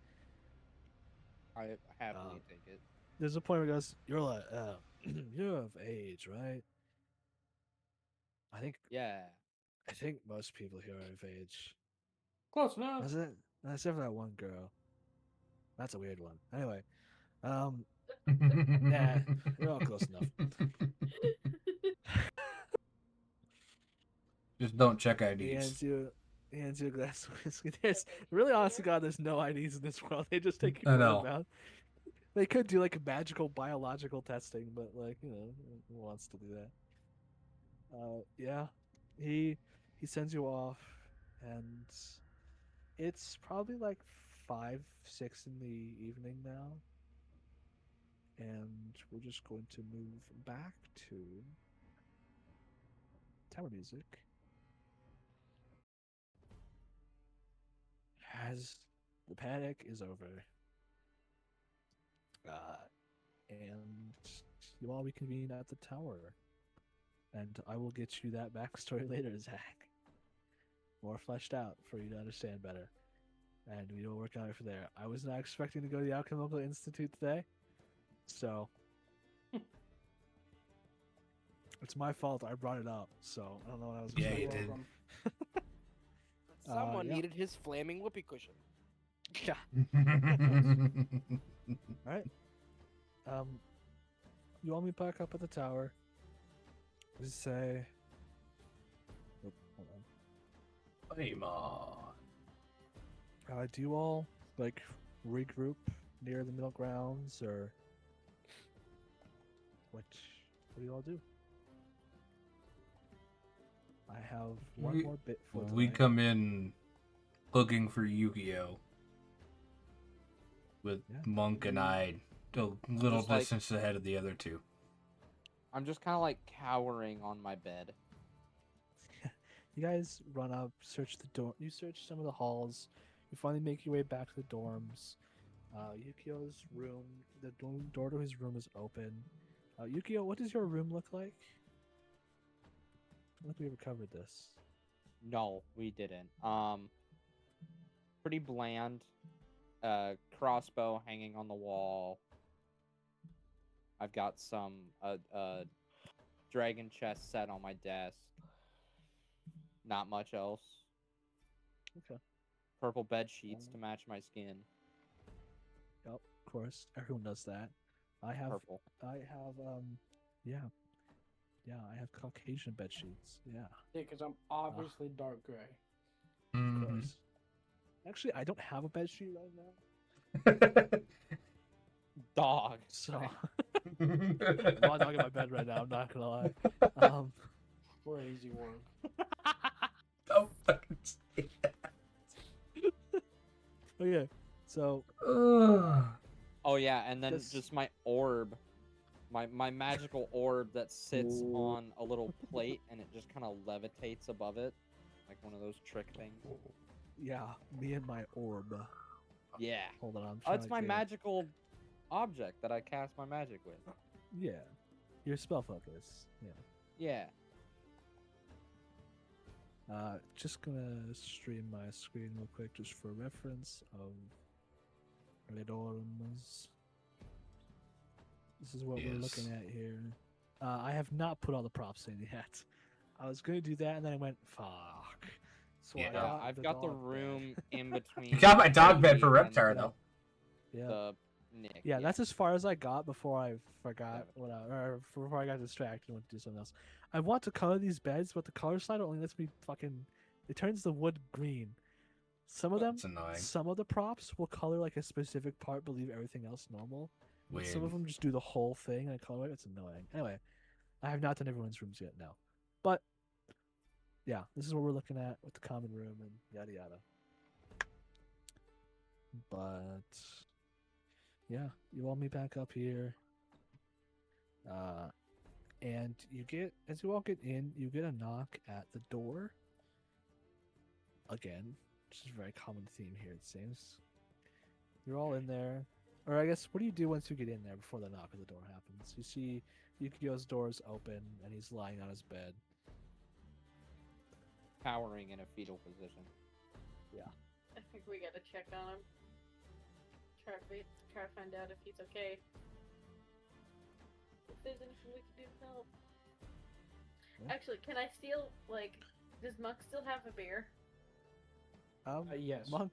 I happily take it. There's a point where he goes, "You're like, you're of age, right?" I think Yeah. most people here are of age. Close enough. That's it. Except for that one girl. That's a weird one. Anyway, nah, you're all close enough. Just don't check He IDs. hands you a glass of whiskey. There's really, honest to God, there's no IDs in this world. They just take you I for know. the mouth. They could do like magical biological testing, but like who wants to do that? Yeah, he sends you off, and it's probably like 5, 6 in the evening now, and we're just going to move back to tower music as the panic is over, and you all reconvene at the tower. And I will get you that backstory later, Zach. More fleshed out for you to understand better. And we will work on it from there. I was not expecting to go to the Alchemical Institute today. So it's my fault I brought it up. So I don't know what I was Yeah, you expecting. did. Someone yeah. needed his flaming whoopee cushion. Yeah. Alright. You all meet back up at the tower. Just say hold on. Hey, Ma. Do you all like regroup near the middle grounds, or what do you all do? I have one more bit for We tonight. come in looking for Yu-Gi-Oh! With Yeah. Monk and I a little Just like- distance ahead of the other two. I'm just kind of like cowering on my bed. You guys run up, search the door. You search some of the halls. You finally make your way back to the dorms. Yukio's room, the door to his room is open. Yukio, what does your room look like? I don't think we ever covered this. No, we didn't. Pretty bland. Crossbow hanging on the wall. I've got some dragon chest set on my desk. Not much else. Okay. Purple bed sheets to match my skin. Yep, of course. Everyone does that. I have Purple. yeah. Yeah, I have Caucasian bed sheets. Yeah, Yeah, because I'm obviously dark gray. of Mhm. course. Actually, I don't have a bed sheet right now. Dog. So I'm not talking my bed right now, I'm not gonna lie. Crazy work. Don't fucking say that. Okay. So Ugh. Oh yeah, and then This- just my orb. My magical orb that sits Ooh. on a little plate and it just kind of levitates above it. Like one of those trick things. yeah, me and my orb. Yeah. Hold on, I'm Oh, trying it's to my get- magical object that I cast my magic with. Yeah. Your spell focus. Yeah. Yeah. Just gonna stream my screen real quick just for reference of Red Orms. This is what we're looking Yes. at here. I have not put all the props in yet. I was gonna do that and then I went, fuck. So I Yeah. Yeah, I've got the dog bed. room in between. You got my dog bed for me and Reptar though. Yeah. The Nick. Yeah, that's as far as I got before I forgot Yeah. or before I got distracted and went to do something else. I want to color these beds, but the color slider only lets me fucking. It turns the wood green. Some of them, That's annoying. some of the props will color like a specific part, but leave everything else normal. But some of Weird. them just do the whole thing and color it. It's annoying. Anyway, I have not done everyone's rooms yet now, but yeah, this is what we're looking at with the common room and yada yada. But yeah, you all meet back up here. And you get, as you all get in, you get a knock at the door. Again, which is a very common theme here, it seems. You're all in there. Or I guess, what do you do once you get in there before the knock at the door happens? You see Yukio's door is open, and he's lying on his bed. Cowering in a fetal position. I think we gotta check on him. Try to find out if he's okay. If there's anything we can do to help. Yeah. Actually, can I steal, like, does Monk still have a beer? Yes. Monk,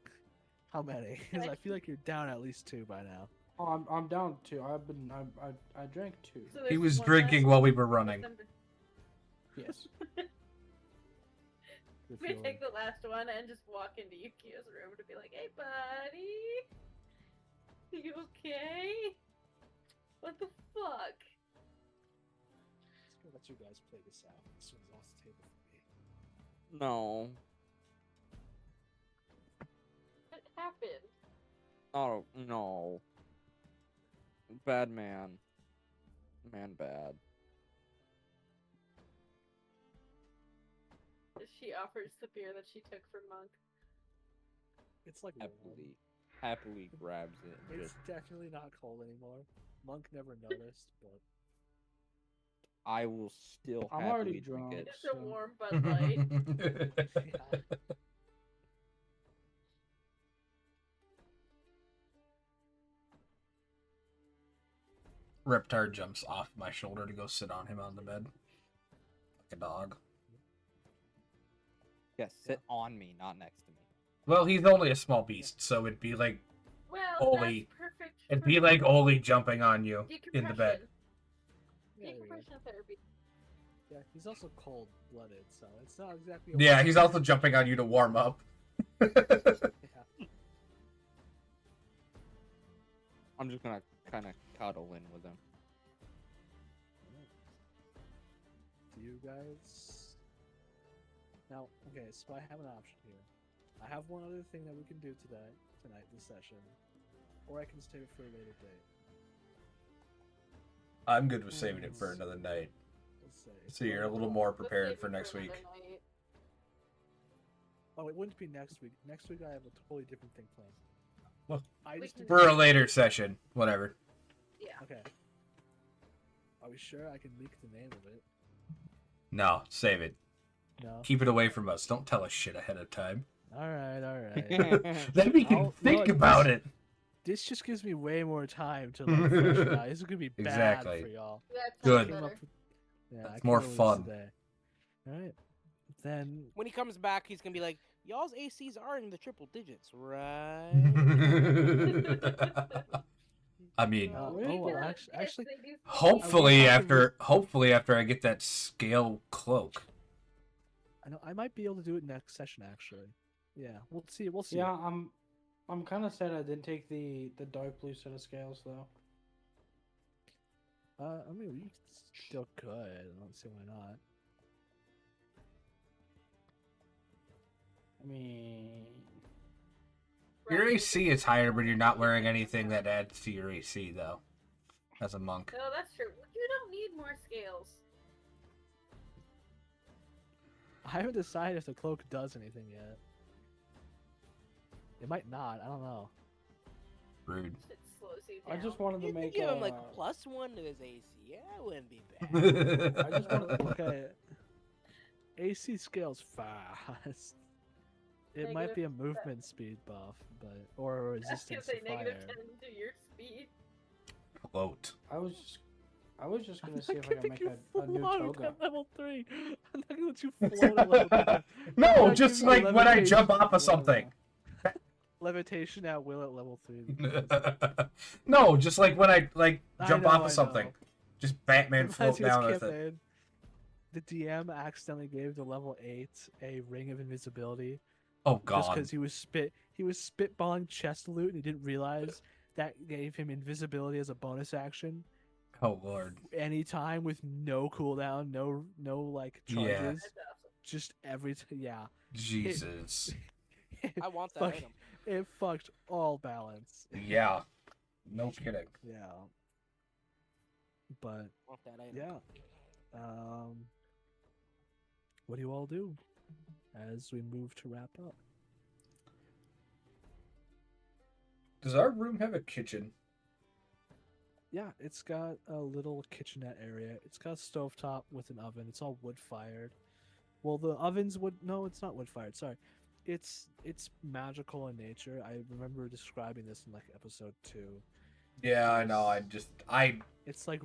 how many? Because I feel like you're down at least 2 by now. Oh, I'm down 2. I drank 2. So He there's was one drinking left. while we were running. Yes. Good We feeling. take the last one and just walk into Yukio's room to be like, "Hey, buddy, you okay? What the fuck?" Just gonna let you guys play this out. This one's off the table for me. No. What happened? Oh, no. Bad man. Man bad. She offers the beer that she took from Monk. It's like warm. Happily grabs it and It's just, definitely not cold anymore. Monk never noticed, but I will still I'm happily already drink drunk. it. It's a So- warm Bud Light. yeah. Reptar jumps off my shoulder to go sit on him on the bed. Like a dog. Yes, sit on me, not next to me. Well, he's only a small beast, so it'd be like Well, Oli. that's perfect. it'd for be like Oli jumping on you in the bed. decompression. Yeah, there you go. Decompression therapy. Yeah, he's also cold-blooded, so it's not exactly. Yeah, he's also jumping on you to warm up. Yeah. I'm just gonna kind of cuddle in with him. Do you guys? Now, okay, so I have an option here. I have one other thing that we can do tonight, this session, or I can save it for a later date. I'm good with saving it for another night. Let's say. So you're a little more Let's prepared save for it next another week. night. Oh, it wouldn't be next week. Next week I have a totally different thing planned. Well, I we just can did- For a later session, whatever. Yeah. Okay. Are we sure I can leak the name of it? No, save it. No. Keep it away from us. Don't tell us shit ahead of time. All right. Then we can I'll- think look, about this- it. This just gives me way more time to like flesh it out. This is gonna be bad Exactly. for y'all. That sounds Good. Came up better. with- yeah, That's I came more up with this fun. today. All right. Then When he comes back, he's gonna be like, "Y'all's ACs are in the triple digits, right?" I mean, Oh, We well, could- actually- yes, they do- hopefully talking after I get that scale cloak. I know I might be able to do it next session. Actually, yeah, we'll see. We'll see. Yeah, I'm kind of sad I didn't take the dark blue set of scales though. I mean, we still could. I don't see why not. I mean, Your Right. AC is higher, but you're not wearing anything that adds to your AC, though. As a monk. No, that's true. You don't need more scales. I haven't decided if the cloak does anything yet. It might not. I don't know. Rude. It slows you I down. just wanted to You could make give him like a- +1 to his AC. Yeah, it wouldn't be bad. I just wanted Okay. AC scales fast. It might be a movement speed buff, but or a I was gonna resistance say to fire. -10 to your speed. Float. I was just I'm gonna not see if I gonna can make make you a new float toga. at level 3. I'm not gonna let you float at level 3. No, Gotta just give you like when I jump levitation off of something. Levitation at will at level 3. No, just like when I jump I off know. of something. Just Batman Reminds float me of down with it. Skip-In. The DM accidentally gave the level 8 a ring of invisibility Oh just god. because he was spitballing chest loot and he didn't realize that gave him invisibility as a bonus action Oh lord. anytime with no cooldown, no like charges. Yeah. That's awesome. Just every yeah. Jesus. I want that Fuck. item. It fucked all balance. Yeah. No kidding. Yeah. But I want that item. yeah. What do you all do as we move to wrap up? Does our room have a kitchen? Yeah, it's got a little kitchenette area. It's got a stovetop with an oven. It's all wood fired. Well, the oven's wood. No, it's not wood fired. Sorry, it's magical in nature. I remember describing this in like episode 2. Yeah, I know. It's like,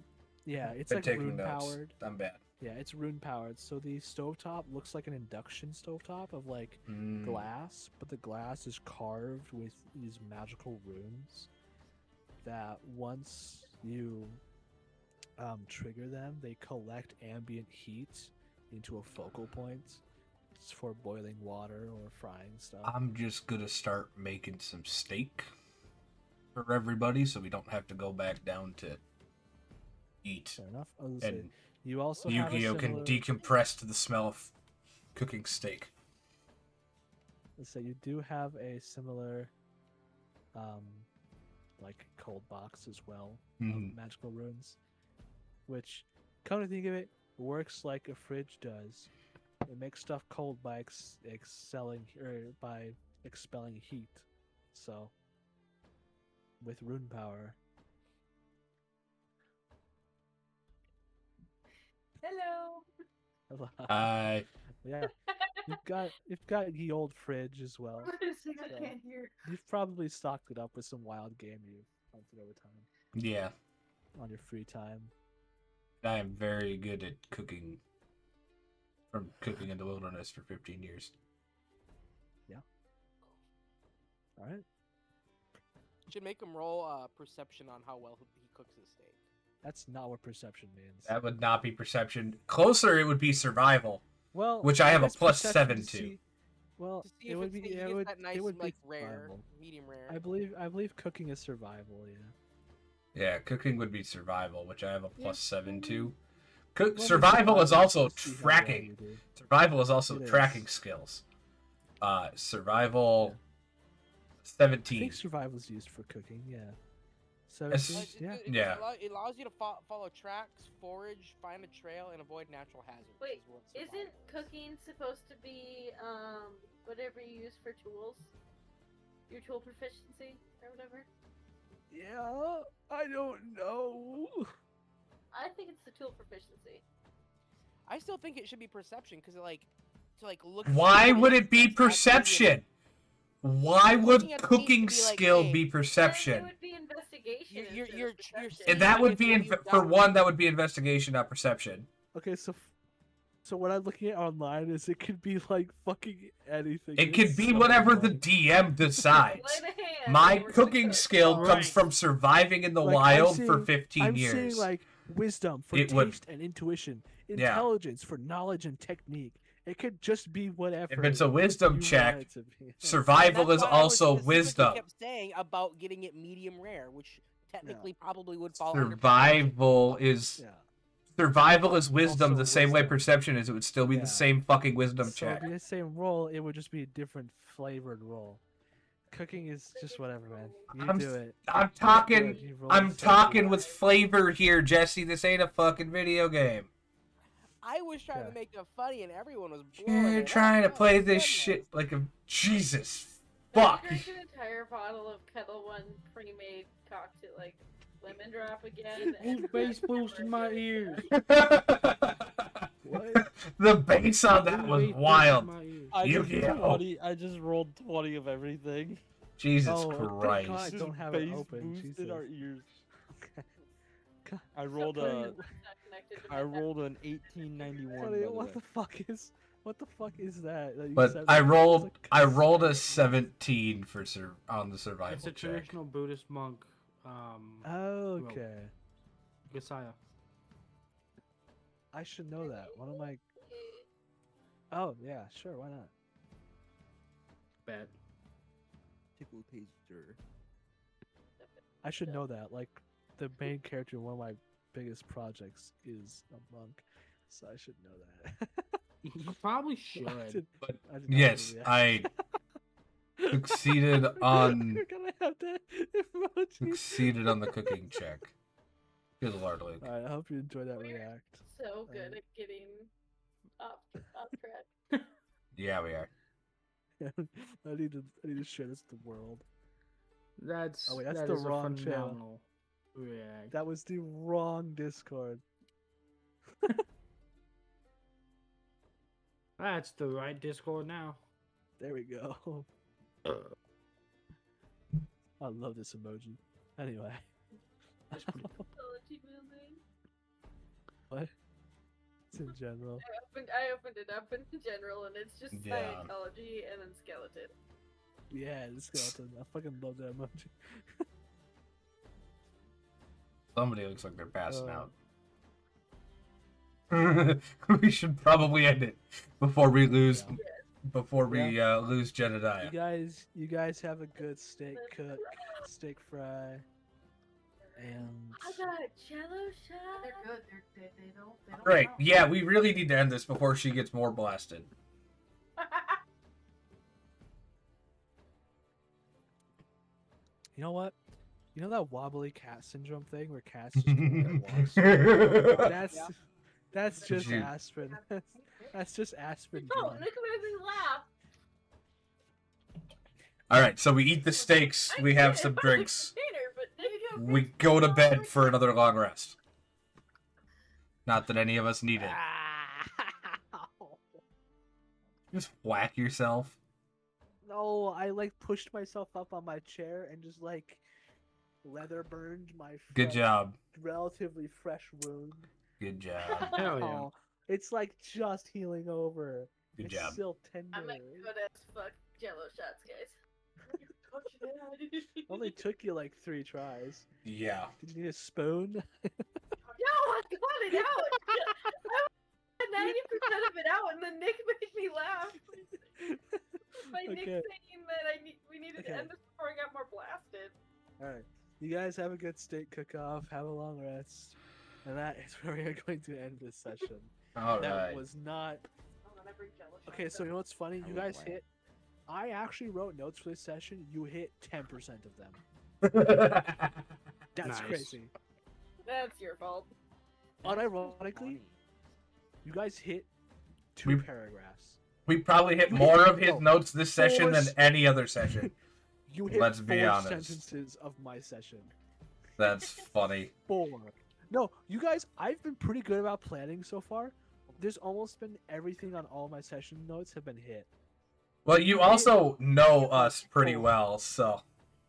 yeah, it's Been like taking rune notes. powered. I'm bad. Yeah, it's rune powered. So the stovetop looks like an induction stovetop of like Mm. glass, but the glass is carved with these magical runes that once you trigger them, they collect ambient heat into a focal point for boiling water or frying stuff. I'm just gonna start making some steak for everybody, so we don't have to go back down to eat. Fair enough. I was gonna say, And you also have a Yu-Gi-Oh can similar- decompress to the smell of cooking steak. Let's say you do have a similar, like cold box as well, Mhm. of magical runes, which, come to think of it, works like a fridge does. It makes stuff cold by by expelling heat. So, with rune power, Hello. yeah, you've got the old fridge as well. I can't hear. You've probably stocked it up with some wild game you've hunted over time Yeah, on your free time. I am very good at cooking. From cooking in the wilderness for 15 years. All right, Should make him roll perception on how well he cooks his steak. that's not what perception means. That would not be perception. Closer, it would be survival. Well, which I have a guess plus perception 7 to to. see- Well, To see it if would it's, be he it gets would that nice it would be like rare, survival. medium rare. I believe cooking is survival. Yeah. Yeah, cooking would be survival, which I have a plus 7 to. Well, I mean, Survival is also to see how well tracking. you do. Survival is also It tracking is. skills. Survival I 17. think survival is used for cooking. Yeah. 17. It, Yeah. it, Yeah. it allows you to follow tracks, forage, find a trail, and avoid natural hazards. Wait, is what Isn't survival is. cooking supposed to be whatever you use for tools? Your tool proficiency or whatever? Yeah, I don't know. I think it's the tool proficiency. I still think it should be perception because to look. Why at would it be that's actually your- perception? Why would Looking at the things cooking to be like, skill hey, be Then it perception? would be investigation. You're- instead you're- of you're perception. And that would It's be what you've for done. one. That would be investigation, not perception. Okay, so what I'm looking at online is it could be like fucking anything. It It's could be so whatever the annoying. DM decides. Sleight of hand, My and we're gonna cooking cook. skill comes Right. from surviving in the Like, wild for 15 I'm years. seeing like wisdom for It would- taste and intuition, Yeah. intelligence for knowledge and technique. It could just be whatever. If it's a wisdom you want check, it to be. survival That's is why I was also specifically wisdom. kept saying about getting it medium rare, which technically probably would fall under Survival is Yeah. survival is wisdom Also the same way wisdom. perception is. It would still be Yeah. the same fucking wisdom So check. it'd be the same roll. It would just be a different flavored roll. Cooking is just whatever, man. You I'm do s- it. I'm Do talking. it, you roll I'm the talking 17. with flavor here, Jesse. This ain't a fucking video game. I was trying Okay. to make it funny, and everyone was blowing You're it trying up. to play Oh, this goodness. shit like a Jesus. I Fuck. drank an entire bottle of Kettle One pre-made cocktail, like lemon drop again. Who's bass boosting my ears? What? The bass on that Who's was bass boosting wild. my ears? I just, Yu-Gi-Oh. 20, I just rolled 20 of everything. Jesus Oh, thank God. Christ. I Just don't have it bass open, boosted Jesus. our ears. God. I rolled Something a. that's not connected to I my rolled an 1891. Cody, by the what way. the fuck is? What the fuck is that? That you But said I that? rolled It's I a rolled a cassette. 17 for on the survival It's a check. traditional Buddhist monk. Oh, okay. Messiah. I should know that. One of my. Oh yeah, sure. Why not? Bet. Tickle taster. I should know that. Like, the main character in one of my biggest projects is a monk, so I should know that. You probably I should. did- But I did not yes, know I succeeded on You're gonna have that emoji. succeeded on the cooking check. Good Lord, Luke. Alright, I hope you enjoy that Weird. react. So good Um, at getting off track. Yeah, we are. I need to share this with the world. That's Oh, wait, that's that the is a wrong channel. phenomenal react. That was the wrong Discord. That's the right Discord now. There we go. I love this emoji. Anyway. Technology building. What? It's in general. I opened it up in general, and it's just Yeah. Scientology and then skeleton. Yeah, the skeleton. I fucking love that emoji. Somebody looks like they're passing Uh, out. We should probably end it before we lose lose Jedediah. You guys have a good steak cook, steak fry, and I got a Jello shot. They're good. They don't. Right. count. Yeah, we really need to end this before she gets more blasted. you know what? You know that wobbly cat syndrome thing where cats just can't walk? That's just Shoot. aspirin. That's just aspirin. No, John. Nick made me laugh. All right, so we eat the steaks, I we have did. some I was drinks, a container, but Nick- we go to bed for another long rest. Not that any of us need it. Just whack yourself. No, I like pushed myself up on my chair and just like leather burned my Good job. relatively fresh wound. Good job. Hell yeah. Oh, it's like just healing over. Good it's job. still tender. I'm a good as fuck Jello shots, guys. Only took you like 3 tries. Yeah. Did you need a spoon? No, I got it out. I got 90% of it out, and then Nick made me laugh by Nick Okay. saying that we needed Okay. to end this before I got more blasted. Alright. You guys have a good steak cook off, have a long rest. And that is where we are going to end this session. All That right. was not. Oh, and I bring Jello shots Okay, so up. you know what's funny? You was guys bland. hit. I actually wrote notes for this session. You hit 10% of them. That's Nice. crazy. That's your fault. Unironically, you guys hit 2 We- paragraphs. We probably hit You more hit- of his no, notes this session than force- any other session. You hit Let's be 4 honest. sentences of my session. That's funny. 4. No, you guys, I've been pretty good about planning so far. There's almost been everything on all my session notes have been hit. Well, you also know us pretty well, so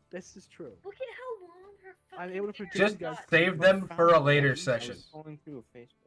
This is true. Look at how long her I'm fucking able to predict hair just you guys- got. save them for a later I session. was going through a Facebook.